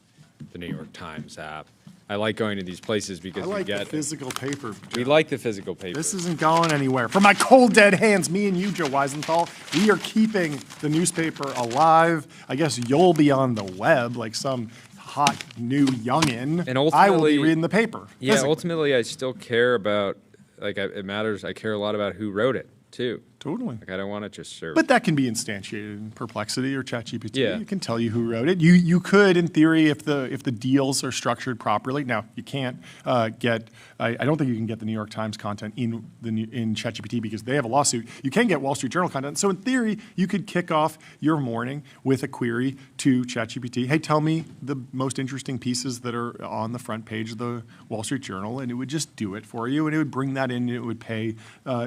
the New York Times app. I like going to these places because we get
the physical paper.
We like the physical paper.
This isn't going anywhere. For my cold, dead hands, me and you, Joe Weisenthal, we are keeping the newspaper alive. I guess you'll be on the web like some hot new youngin'. And ultimately, I will be reading the paper.
Yeah, physically. Ultimately, I still care about, it matters. I care a lot about who wrote it, too.
Totally.
Like I don't want to just serve.
But that can be instantiated in Perplexity or ChatGPT.
Yeah.
It can tell you who wrote it. You could, in theory, if the deals are structured properly. Now you can't get. I don't think you can get the New York Times content in ChatGPT because they have a lawsuit. You can get Wall Street Journal content. So in theory, you could kick off your morning with a query to ChatGPT. Hey, tell me the most interesting pieces that are on the front page of the Wall Street Journal, and it would just do it for you, and it would bring that in, and it would pay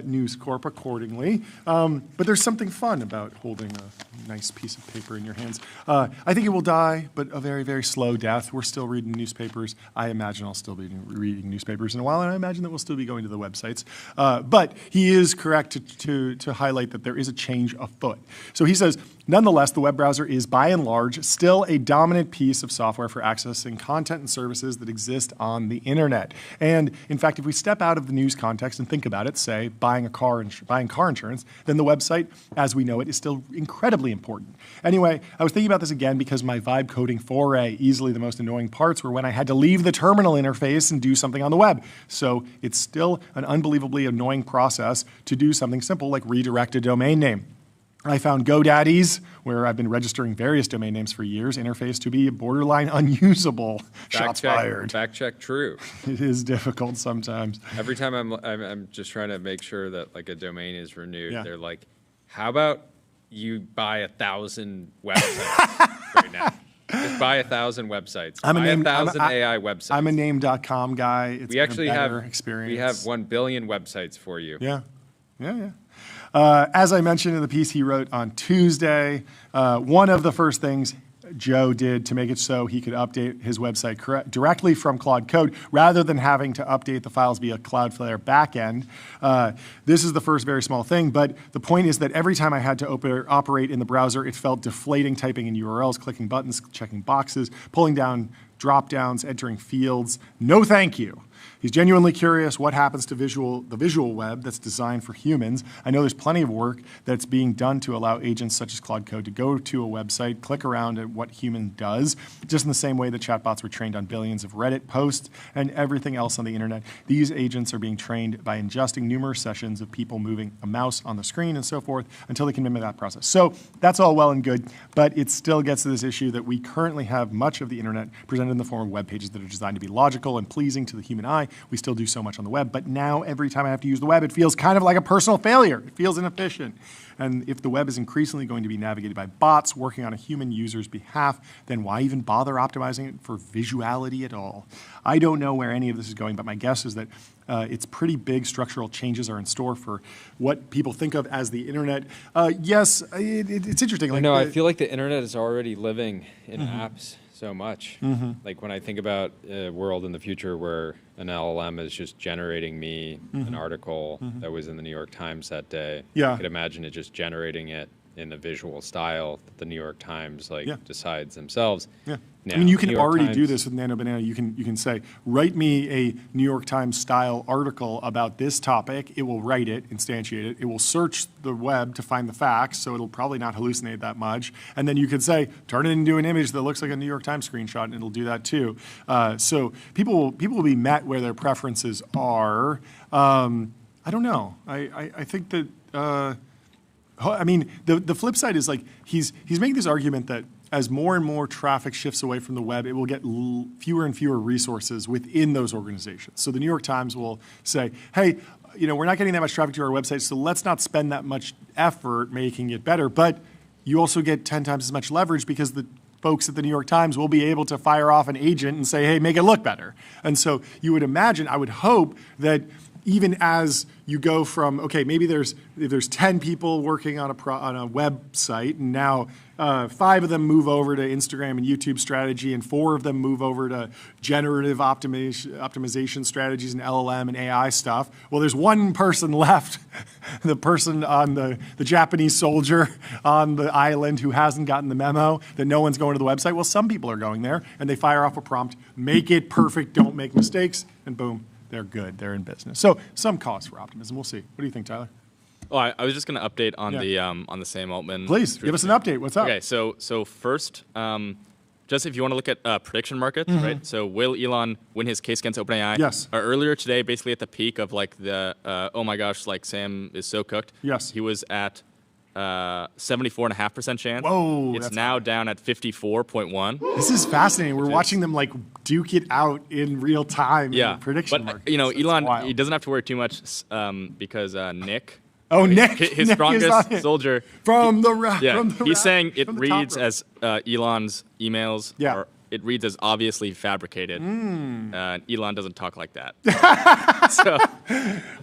News Corp accordingly. But there's something fun about holding a nice piece of paper in your hands. I think it will die, but a very, very slow death. We're still reading newspapers. I imagine I'll still be reading newspapers in a while, and I imagine that we'll still be going to the websites. But he is correct to highlight that there is a change afoot. So he says, nonetheless, the web browser is, by and large, still a dominant piece of software for accessing content and services that exist on the internet. And in fact, if we step out of the news context and think about it, say buying car insurance, then the website, as we know it, is still incredibly important. Anyway, I was thinking about this again because my vibe coding foray, easily the most annoying parts, were when I had to leave the terminal interface and do something on the web. So it's still an unbelievably annoying process to do something simple like redirect a domain name. I found GoDaddy's, where I've been registering various domain names for years, interface to be borderline unusable. Shots fired.
Fact check true.
It is difficult sometimes.
Every time I'm just trying to make sure that like a domain is renewed, they're like, how about you buy 1,000 websites right now? Just buy 1,000 websites. Buy 1,000 AI websites.
I'm a name.com guy. It's
we actually have
experience.
We have 1 billion websites for you.
Yeah. As I mentioned in the piece he wrote on Tuesday, one of the first things Joe did to make it so he could update his website directly from Claude Code rather than having to update the files via Cloudflare backend. This is the first very small thing, but the point is that every time I had to operate in the browser, it felt deflating typing in URLs, clicking buttons, checking boxes, pulling down drop-downs, entering fields. No thank you. He's genuinely curious what happens to the visual web that's designed for humans. I know there's plenty of work that's being done to allow agents such as Claude Code to go to a website, click around at what human does, just in the same way that chatbots were trained on billions of Reddit posts and everything else on the internet. These agents are being trained by ingesting numerous sessions of people moving a mouse on the screen and so forth until they can mimic that process. So that's all well and good, but it still gets to this issue that we currently have much of the internet presented in the form of web pages that are designed to be logical and pleasing to the human eye. We still do so much on the web, but now every time I have to use the web, it feels kind of like a personal failure. It feels inefficient. And if the web is increasingly going to be navigated by bots working on a human user's behalf, then why even bother optimizing it for visuality at all? I don't know where any of this is going, but my guess is that it's pretty big structural changes are in store for what people think of as the internet. Yes, it's interesting.
Like I feel like the internet is already living in apps so much. Like when I think about a world in the future where an LLM is just generating me an article that was in the New York Times that day, I could imagine it just generating it in the visual style that the New York Times decides themselves. Now,
I mean, you can already do this with Nano Banana. You can say, write me a New York Times style article about this topic. It will write it, instantiate it. It will search the web to find the facts, so it'll probably not hallucinate that much. And then you could say, turn it into an image that looks like a New York Times screenshot, and it'll do that too. So people will be met where their preferences are. I don't know. I think that. I mean, the flip side is like he's making this argument that as more and more traffic shifts away from the web, it will get fewer and fewer resources within those organizations. So the New York Times will say, hey, we're not getting that much traffic to our website, so let's not spend that much effort making it better. But you also get 10 times as much leverage because the folks at the New York Times will be able to fire off an agent and say, hey, make it look better. And so you would imagine, I would hope that even as you go from, okay, maybe if there's 10 people working on a website, and now 5 of them move over to Instagram and YouTube strategy, and 4 of them move over to generative optimization strategies and LLM and AI stuff. Well, there's one person left, the person on the Japanese soldier on the island who hasn't gotten the memo that no one's going to the website. Well, some people are going there, and they fire off a prompt, make it perfect, don't make mistakes, and boom. They're good. They're in business. So some cause for optimism. We'll see. What do you think, Tyler?
Oh, I was just going to update on the Sam Altman.
Please give us an update. What's up?
Okay, so first, just if you want to look at prediction markets, right? So will Elon win his case against OpenAI?
Yes.
Earlier today, basically at the peak of like the oh my gosh, like Sam is so cooked.
Yes.
He was at 74.5% chance.
Whoa,
it's now down at 54.1.
This is fascinating. We're watching them like duke it out in real time.
Yeah,
in prediction
but
markets.
Elon, he doesn't have to worry too much because Nick.
Oh, Nick,
his
Nick
strongest soldier
from the
he's saying it reads as Elon's emails.
Yeah.
It reads as obviously fabricated. Elon doesn't talk like that. So.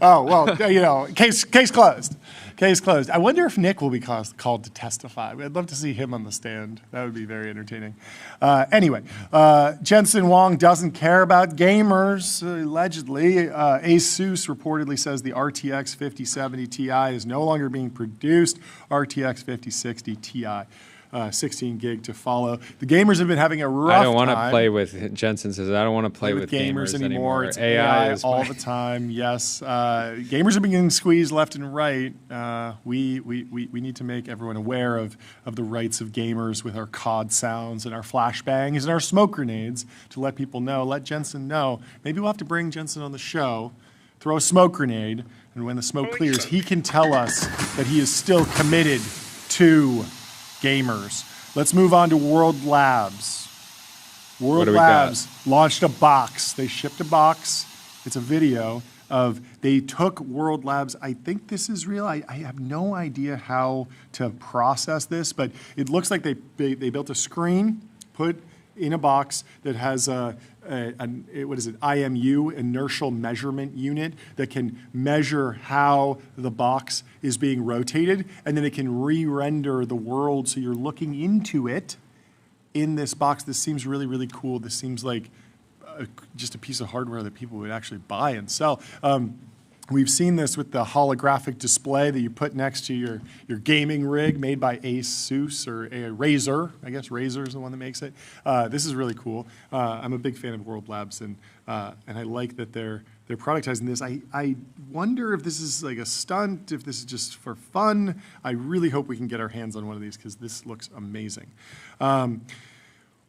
Oh, well, case closed. Case closed. I wonder if Nick will be called to testify. I'd love to see him on the stand. That would be very entertaining. Anyway, Jensen Huang doesn't care about gamers, allegedly. Asus reportedly says the RTX 5070 Ti is no longer being produced. RTX 5060 Ti. 16 gig to follow. The gamers have been having a rough time.
I don't want to play with, Jensen says, I don't want to play with gamers anymore.
It's AI all the time. Yes. Gamers are being getting squeezed left and right. We need to make everyone aware of the rights of gamers with our COD sounds and our flashbangs and our smoke grenades to let people know, let Jensen know. Maybe we'll have to bring Jensen on the show, throw a smoke grenade, and when the smoke clears, he can tell us that he is still committed to gamers. Let's move on to World Labs. World Labs launched a box. They shipped a box. It's a video of, they took World Labs. I think this is real. I have no idea how to process this, but it looks like they built a screen, put in a box that has what is it, IMU, inertial measurement unit, that can measure how the box is being rotated, and then it can re-render the world so you're looking into it in this box. This seems really, really cool. This seems like just a piece of hardware that people would actually buy and sell. We've seen this with the holographic display that you put next to your gaming rig made by Asus or Razer. I guess Razer is the one that makes it. This is really cool. I'm a big fan of World Labs, and I like that they're productizing this. I wonder if this is like a stunt, if this is just for fun. I really hope we can get our hands on one of these because this looks amazing.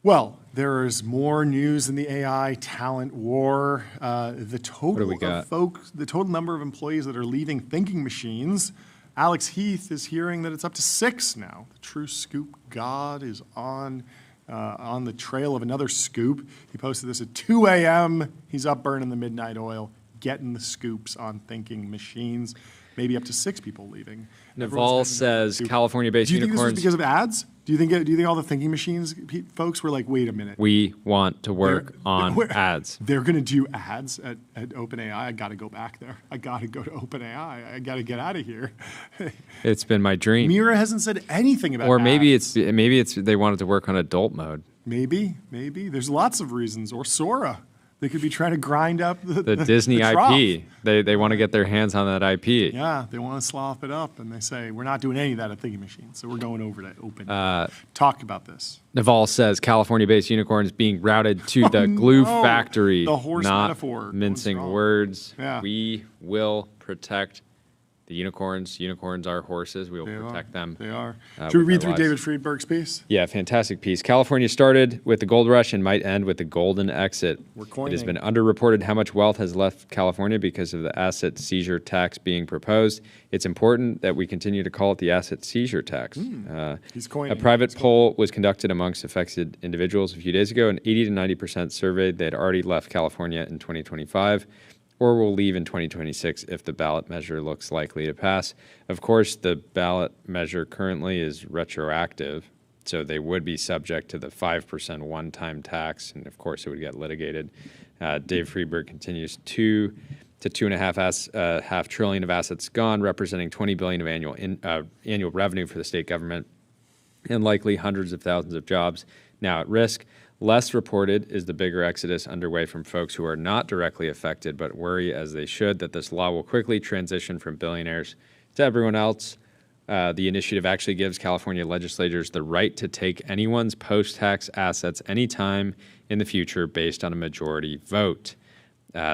Well, there is more news in the AI talent war. The total number of employees that are leaving Thinking Machines. Alex Heath is hearing that it's up to 6 now. The true scoop god is on the trail of another scoop. He posted this at 2 a.m. He's up burning the midnight oil, getting the scoops on Thinking Machines. Maybe up to 6 people leaving.
Naval says California-based unicorns.
Do you think this was because of ads? Do you think all the Thinking Machines folks were like, wait a minute?
We want to work on ads.
They're going to do ads at OpenAI. I got to go back there. I got to go to OpenAI. I got to get out of here.
It's been my dream.
Mira hasn't said anything about.
Or
ads.
maybe it's they wanted to work on adult mode.
Maybe. There's lots of reasons. Or Sora. They could be trying to grind up the
Disney
the
IP. They want to get their hands on that IP.
Yeah, they want to slough it up, and they say, we're not doing any of that at Thinking Machines, so we're going over to Open. Talk about this.
Naval says California-based unicorns being routed to the glue factory.
The horse
not
metaphor.
Mincing words.
Yeah.
We will protect the unicorns. Unicorns are horses. We will protect them.
They are. Should we read through
lives.
David Friedberg's piece?
Yeah, fantastic piece. California started with the gold rush and might end with the golden exit. It has been underreported how much wealth has left California because of the asset seizure tax being proposed. It's important that we continue to call it the asset seizure tax.
He's coining.
A private poll was conducted amongst affected individuals a few days ago, and 80 to 90% surveyed they had already left California in 2025 or will leave in 2026 if the ballot measure looks likely to pass. Of course, the ballot measure currently is retroactive, so they would be subject to the 5% one-time tax, and of course it would get litigated. Dave Friedberg continues, $2 to $2.5 trillion of assets gone, representing $20 billion of annual revenue for the state government, and likely hundreds of thousands of jobs now at risk. Less reported is the bigger exodus underway from folks who are not directly affected, but worry, as they should, that this law will quickly transition from billionaires to everyone else. The initiative actually gives California legislators the right to take anyone's post-tax assets anytime in the future based on a majority vote.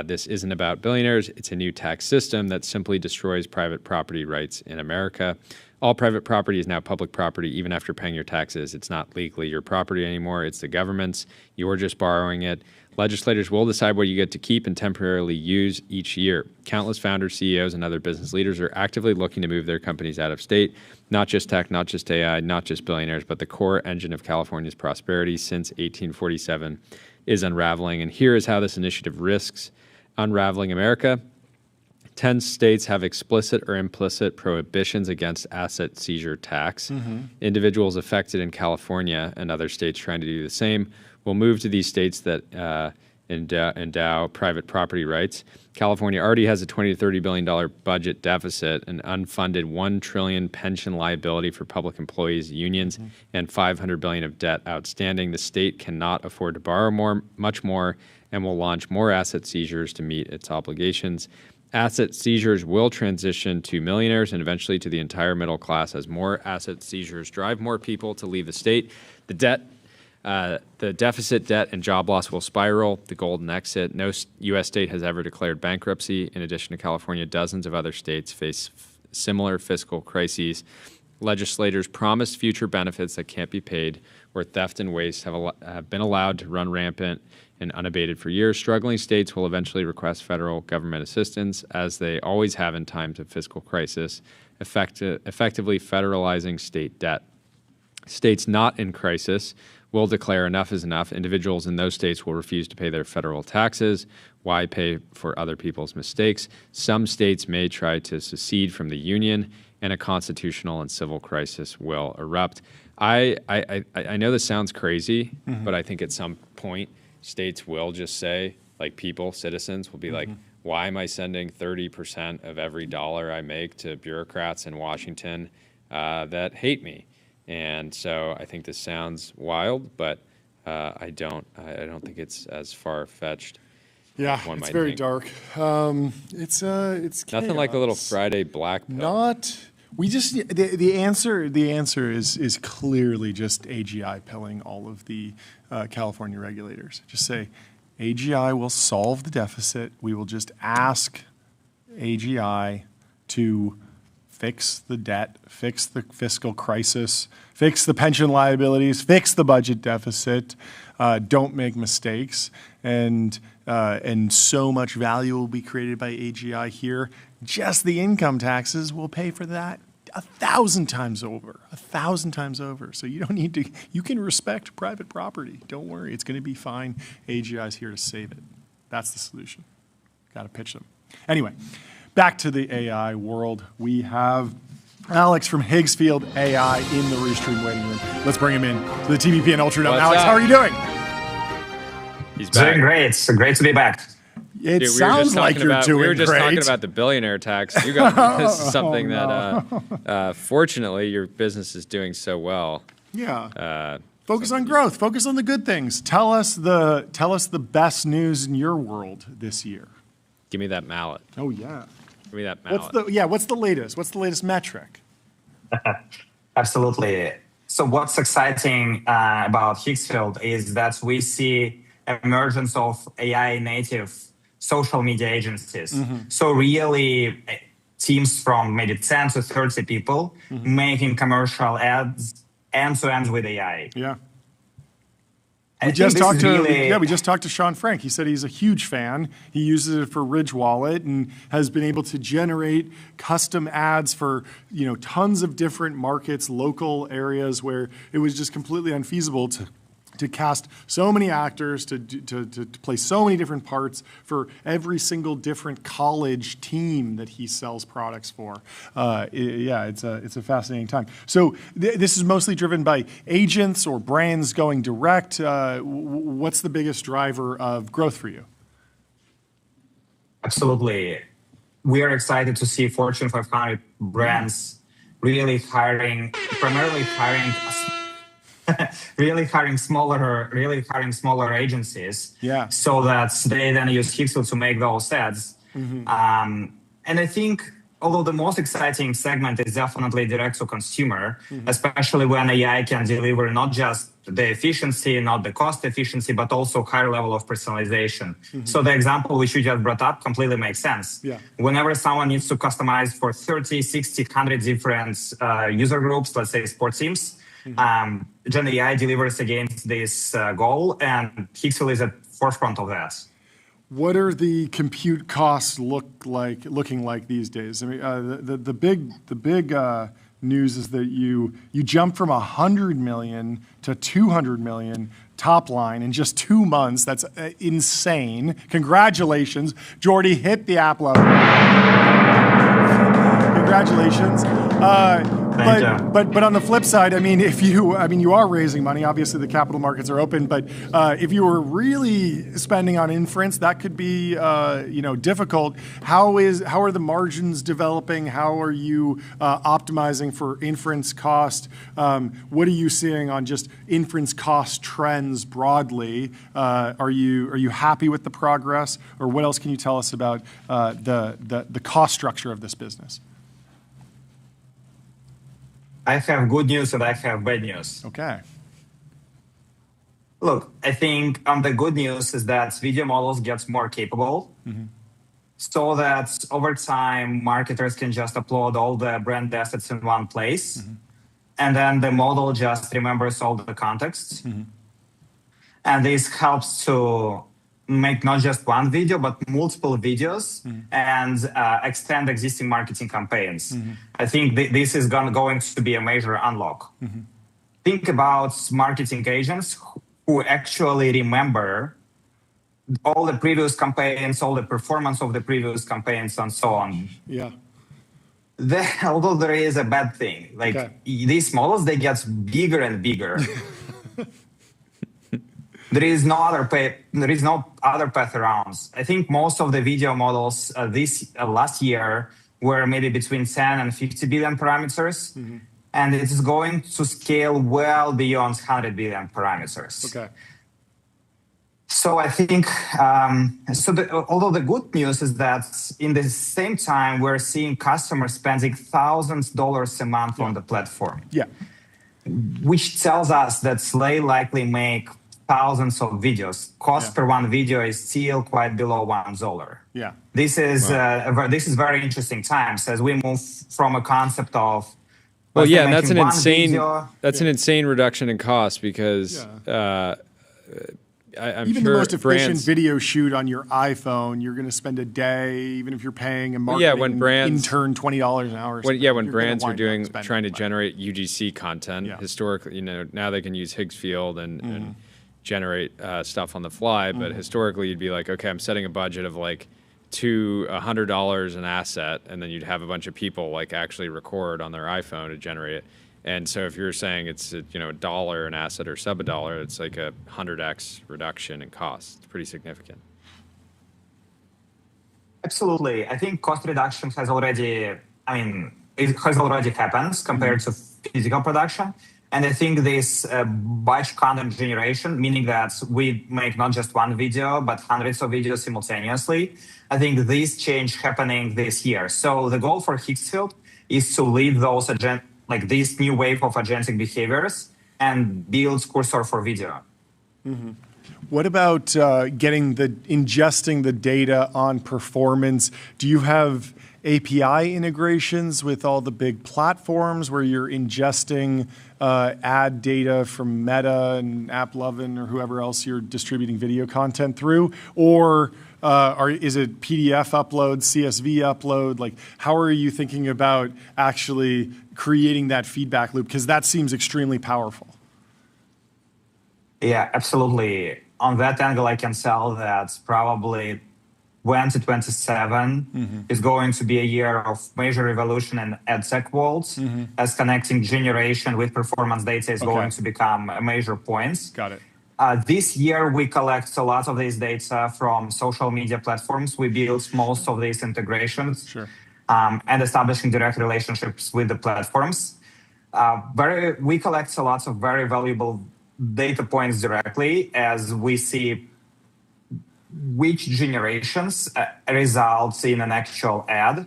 This isn't about billionaires. It's a new tax system that simply destroys private property rights in America. All private property is now public property, even after paying your taxes. It's not legally your property anymore. It's the government's. You're just borrowing it. Legislators will decide what you get to keep and temporarily use each year. Countless founders, CEOs, and other business leaders are actively looking to move their companies out of state. Not just tech, not just AI, not just billionaires, but the core engine of California's prosperity since 1847 is unraveling. And here is how this initiative risks unraveling America. 10 states have explicit or implicit prohibitions against asset seizure tax. Individuals affected in California and other states trying to do the same will move to these states that endow private property rights. California already has a $20 to $30 billion budget deficit, an unfunded $1 trillion pension liability for public employees, unions, and $500 billion of debt outstanding. The state cannot afford to borrow much more, and will launch more asset seizures to meet its obligations. Asset seizures will transition to millionaires and eventually to the entire middle class as more asset seizures drive more people to leave the state. The deficit, debt, and job loss will spiral. The golden exit. No U.S. state has ever declared bankruptcy. In addition to California, dozens of other states face similar fiscal crises. Legislators promised future benefits that can't be paid, where theft and waste have been allowed to run rampant and unabated for years. Struggling states will eventually request federal government assistance, as they always have in times of fiscal crisis, effectively federalizing state debt. States not in crisis will declare enough is enough. Individuals in those states will refuse to pay their federal taxes. Why pay for other people's mistakes? Some states may try to secede from the union, and a constitutional and civil crisis will erupt. I know this sounds crazy, but I think at some point states will just say, like people, citizens will be like, why am I sending 30% of every dollar I make to bureaucrats in Washington that hate me? And so I think this sounds wild, but I don't think it's as far-fetched.
Yeah, it's very dark. It's
nothing like a little Friday black pill.
The answer is clearly just AGI pilling all of the California regulators. Just say AGI will solve the deficit. We will just ask AGI to fix the debt, fix the fiscal crisis, fix the pension liabilities, fix the budget deficit. Don't make mistakes, and so much value will be created by AGI here. Just the income taxes will pay for that 1,000 times over, 1,000 times over. So you don't need to. You can respect private property. Don't worry, it's going to be fine. AGI's here to save it. That's the solution. Got to pitch them. Anyway, back to the AI world. We have Alex from Higgsfield AI in the Restream waiting room. Let's bring him in to the TBPN Ultra Dome. Alex, how are you doing?
He's back. Doing great. It's great to be back.
It sounds like you're doing great.
We were just talking about the billionaire tax. You got this is something that, fortunately, your business is doing so well.
Yeah. Focus on growth. Focus on the good things. Tell us the best news in your world this year.
Give me that mallet.
Oh yeah.
Give me that mallet.
What's the latest? What's the latest metric?
Absolutely. So what's exciting about Higgsfield is that we see emergence of AI native social media agencies. So really teams from maybe 10 to 30 people making commercial ads end to end with AI.
Yeah.
I
We just
think this is really-
talked to Sean Frank. He said he's a huge fan. He uses it for Ridge Wallet and has been able to generate custom ads for, tons of different markets, local areas where it was just completely unfeasible to cast so many actors, to play so many different parts for every single different college team that he sells products for. It's a fascinating time. So this is mostly driven by agents or brands going direct. What's the biggest driver of growth for you?
Absolutely. We are excited to see Fortune 500 brands primarily hiring smaller agencies, so that they then use Hixel to make those ads. And I think, although the most exciting segment is definitely direct to consumer, especially when AI can deliver not just the efficiency, not the cost efficiency, but also higher level of personalization. So the example which you just brought up completely makes sense. Whenever someone needs to customize for 30, 60, 100 different user groups, let's say sports teams, Gen AI delivers against this goal, and Hixel is at forefront of that.
What are the compute costs looking like these days? I mean, the big news is that you jumped from 100 million to 200 million top line in just 2 months. That's insane. Congratulations, Jordy. Hit the app level. Congratulations. But on the flip side, I mean, you are raising money. Obviously, the capital markets are open. But if you were really spending on inference, that could be difficult. How are the margins developing? How are you optimizing for inference cost? What are you seeing on just inference cost trends broadly? Are you happy with the progress, or what else can you tell us about the cost structure of this business?
I have good news and I have bad news.
Okay.
Look, I think the good news is that video models get more capable, so that over time, marketers can just upload all the brand assets in one place, and then the model just remembers all the context. And this helps to make not just one video, but multiple videos and extend existing marketing campaigns. I think this is going to be a major unlock. Think about marketing agents who actually remember all the previous campaigns, all the performance of the previous campaigns, and so on.
Yeah.
Although there is a bad thing, these models, they get bigger and bigger. There is no other path around. I think most of the video models last year were maybe between 10 and 50 billion parameters, and it is going to scale well beyond 100 billion parameters.
Okay.
So I think, although the good news is that in the same time, we're seeing customers spending $1,000s a month on the platform.
Yeah.
Which tells us that they likely make thousands of videos. Cost per one video is still quite below $1.
Yeah.
This is very interesting times as we move from a concept of
and that's an insane reduction in cost because I'm
even
sure
the most efficient video shoot on your iPhone, you're going to spend a day, even if you're paying a marketing intern $20 an hour.
When brands are trying to generate UGC content, historically, now they can use Higgsfield and generate stuff on the fly. But historically, you'd be like, okay, I'm setting a budget of like $100 an asset, and then you'd have a bunch of people like actually record on their iPhone to generate it. And so if you're saying it's $1 an asset or sub $1, it's like a 100x reduction in cost. It's pretty significant.
Absolutely. I think cost reduction has already happened compared to physical production. And I think this batch content generation, meaning that we make not just one video, but hundreds of videos simultaneously, I think this change happening this year. So the goal for Higgsfield is to lead those this new wave of agentic behaviors and build cursor for video.
What about ingesting the data on performance? Do you have API integrations with all the big platforms where you're ingesting ad data from Meta and AppLovin or whoever else you're distributing video content through? Or is it PDF upload, CSV upload? Like, how are you thinking about actually creating that feedback loop? Because that seems extremely powerful.
Yeah, absolutely. On that angle, I can tell that probably 2027 is going to be a year of major revolution in ad tech world, as connecting generation with performance data is going to become a major point.
Got it.
This year, we collect a lot of this data from social media platforms. We build most of these integrations and establishing direct relationships with the platforms. We collect a lot of very valuable data points directly as we see which generations results in an actual ad,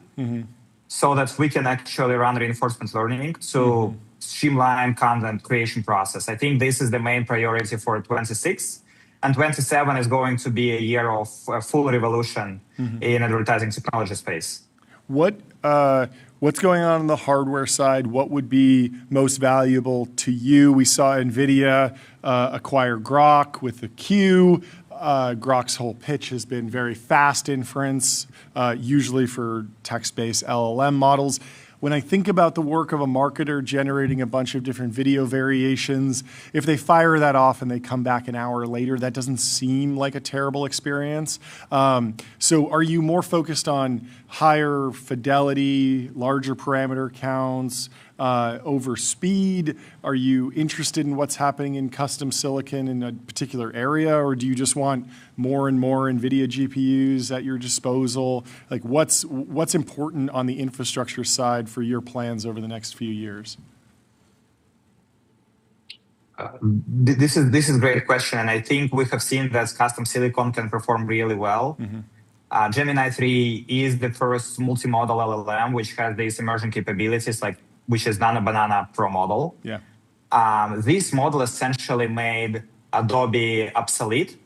so that we can actually run reinforcement learning to streamline content creation process. I think this is the main priority for 26, and 27 is going to be a year of full revolution in advertising technology space.
What's going on the hardware side? What would be most valuable to you? We saw NVIDIA acquire Grok with the Q. Grok's whole pitch has been very fast inference, usually for text-based LLM models. When I think about the work of a marketer generating a bunch of different video variations, if they fire that off and they come back an hour later, that doesn't seem like a terrible experience. So are you more focused on higher fidelity, larger parameter counts, over speed? Are you interested in what's happening in custom silicon in a particular area, or do you just want more and more NVIDIA GPUs at your disposal? Like, what's important on the infrastructure side for your plans over the next few years?
This is a great question, and I think we have seen that custom silicon can perform really well. Gemini 3 is the first multimodal LLM which has these emerging capabilities, which is Nano Banana Pro model. This model essentially made Adobe obsolete.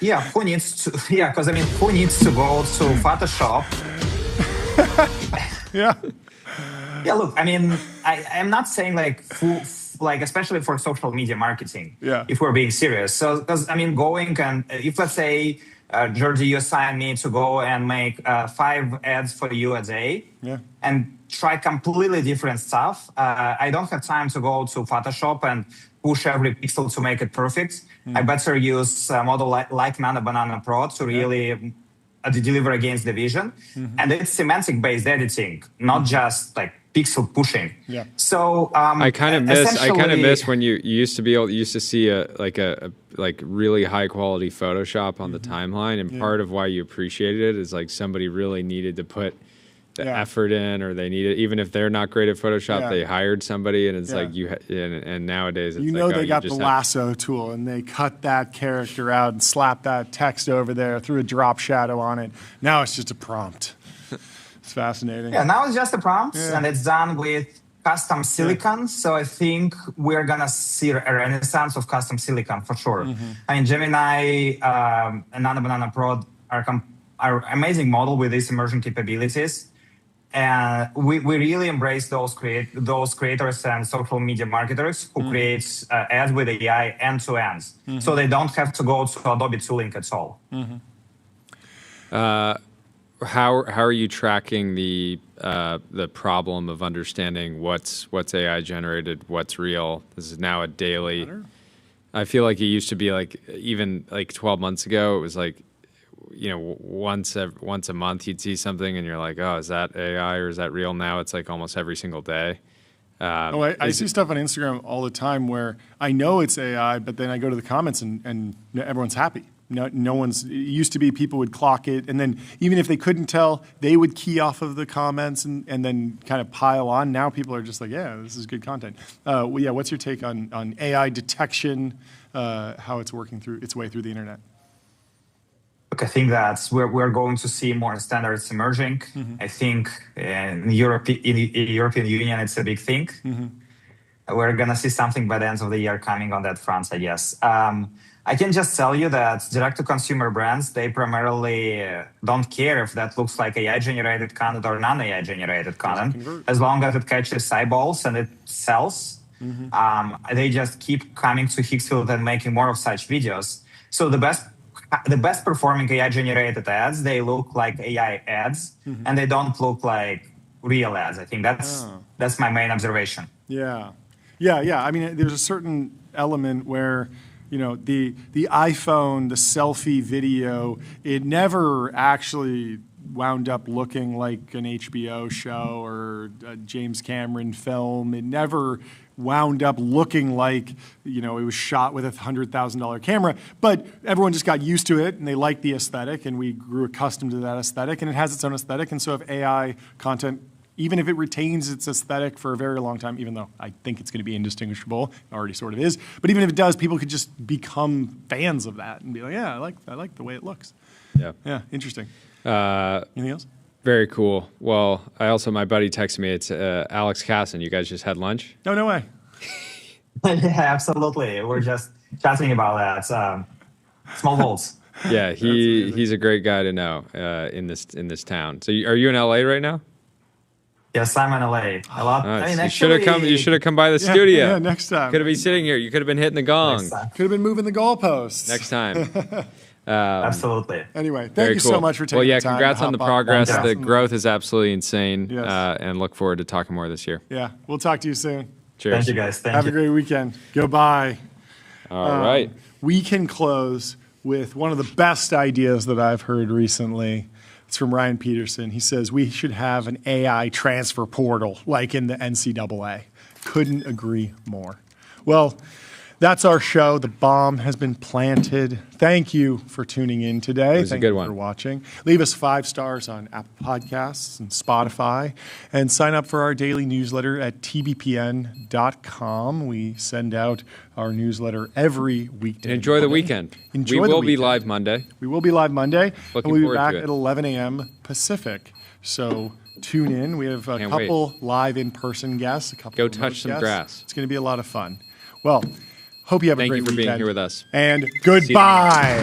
Who needs to? Because who needs to go to Photoshop? Look, I'm not saying especially for social media marketing. If we're being serious, so because going and if let's say Georgie, you assign me to go and make 5 ads for you a day, and try completely different stuff. I don't have time to go to Photoshop and push every pixel to make it perfect. I better use a model like Nano Banana Pro to really deliver against the vision. And it's semantic-based editing, not just pixel pushing. So
I kind of miss when you used to see a really high quality Photoshop on the timeline, and part of why you appreciated it is somebody really needed to put the effort in, or they needed, even if they're not great at Photoshop, they hired somebody, and it's and nowadays it's
they got the lasso tool and they cut that character out and slap that text over there, threw a drop shadow on it. Now it's just a prompt. It's fascinating.
Now it's just a prompt, and it's done with custom silicon. So I think we're gonna see a renaissance of custom silicon for sure. Gemini and Nano Banana Pro are amazing model with these emerging capabilities. And we really embrace those creators and social media marketers who create ads with AI end to end, so they don't have to go to Adobe tooling at all.
How are you tracking the problem of understanding what's AI generated, what's real? This is now a daily. I feel like it used to be even 12 months ago, it was once a month you'd see something and you're like, oh, is that AI or is that real? Now it's almost every single day.
I see stuff on Instagram all the time where I know it's AI, but then I go to the comments and everyone's happy. No one's. It used to be people would clock it, and then even if they couldn't tell, they would key off of the comments and then kind of pile on. Now people are just like, yeah, this is good content. What's your take on AI detection, how it's working through its way through the internet?
Look, I think that we're going to see more standards emerging. I think in the European Union, it's a big thing. we're gonna see something by the end of the year coming on that front, I guess. I can just tell you that direct-to-consumer brands, they primarily don't care if that looks like AI-generated content or non-AI generated content, as long as it catches eyeballs and it sells. They just keep coming to Hixfield and making more of such videos. So the best performing AI generated ads, they look like AI ads, and they don't look like real ads. I think that's my main observation.
Yeah. I mean, there's a certain element where, you know, the iPhone, the selfie video, it never actually wound up looking like an HBO show or a James Cameron film. It never wound up looking like, you know, it was shot with a $100,000 camera, but everyone just got used to it and they liked the aesthetic and we grew accustomed to that aesthetic, and it has its own aesthetic. And so if AI content, even if it retains its aesthetic for a very long time, even though I think it's going to be indistinguishable, it already sort of is, but even if it does, people could just become fans of that and be like, yeah, I like the way it looks. Yeah, interesting. Anything else?
Very cool. Well, my buddy texted me. It's Alex Casson. You guys just had lunch?
No way.
Yeah, absolutely. We're just chatting about that. Small holes.
Yeah, he's a great guy to know in this town. So are you in LA right now?
Yes, I'm in LA. A lot.
Nice.
I mean,
actually, you should have come by the studio.
Yeah, next time.
Could have been sitting here. You could have been hitting the gong.
Could have been moving the goalposts.
Next time.
Absolutely.
Anyway, thank you so much for taking the time.
Congrats on the progress.
Yeah.
The growth is absolutely insane.
Yes.
And look forward to talking more this year.
Yeah, we'll talk to you soon.
Cheers.
Thank you, guys.
Have a great weekend. Goodbye.
All right.
We can close with one of the best ideas that I've heard recently. It's from Ryan Peterson. He says we should have an AI transfer portal like in the NCAA. Couldn't agree more. Well, that's our show. The bomb has been planted. Thank you for tuning in today.
It was a good one.
For watching. Leave us 5 stars on Apple Podcasts and Spotify, and sign up for our daily newsletter at tbpn.com. We send out our newsletter every weekday.
And enjoy the weekend. We will be live Monday.
We will be live Monday.
Looking
and we'll be
forward
back
to it.
at 11 a.m. Pacific. So tune in. We have a couple live in-person guests.
Go touch some grass.
It's going to be a lot of fun. Well, hope you have a great weekend.
Thank you for being here with us.
And goodbye.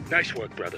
Nice work, brother.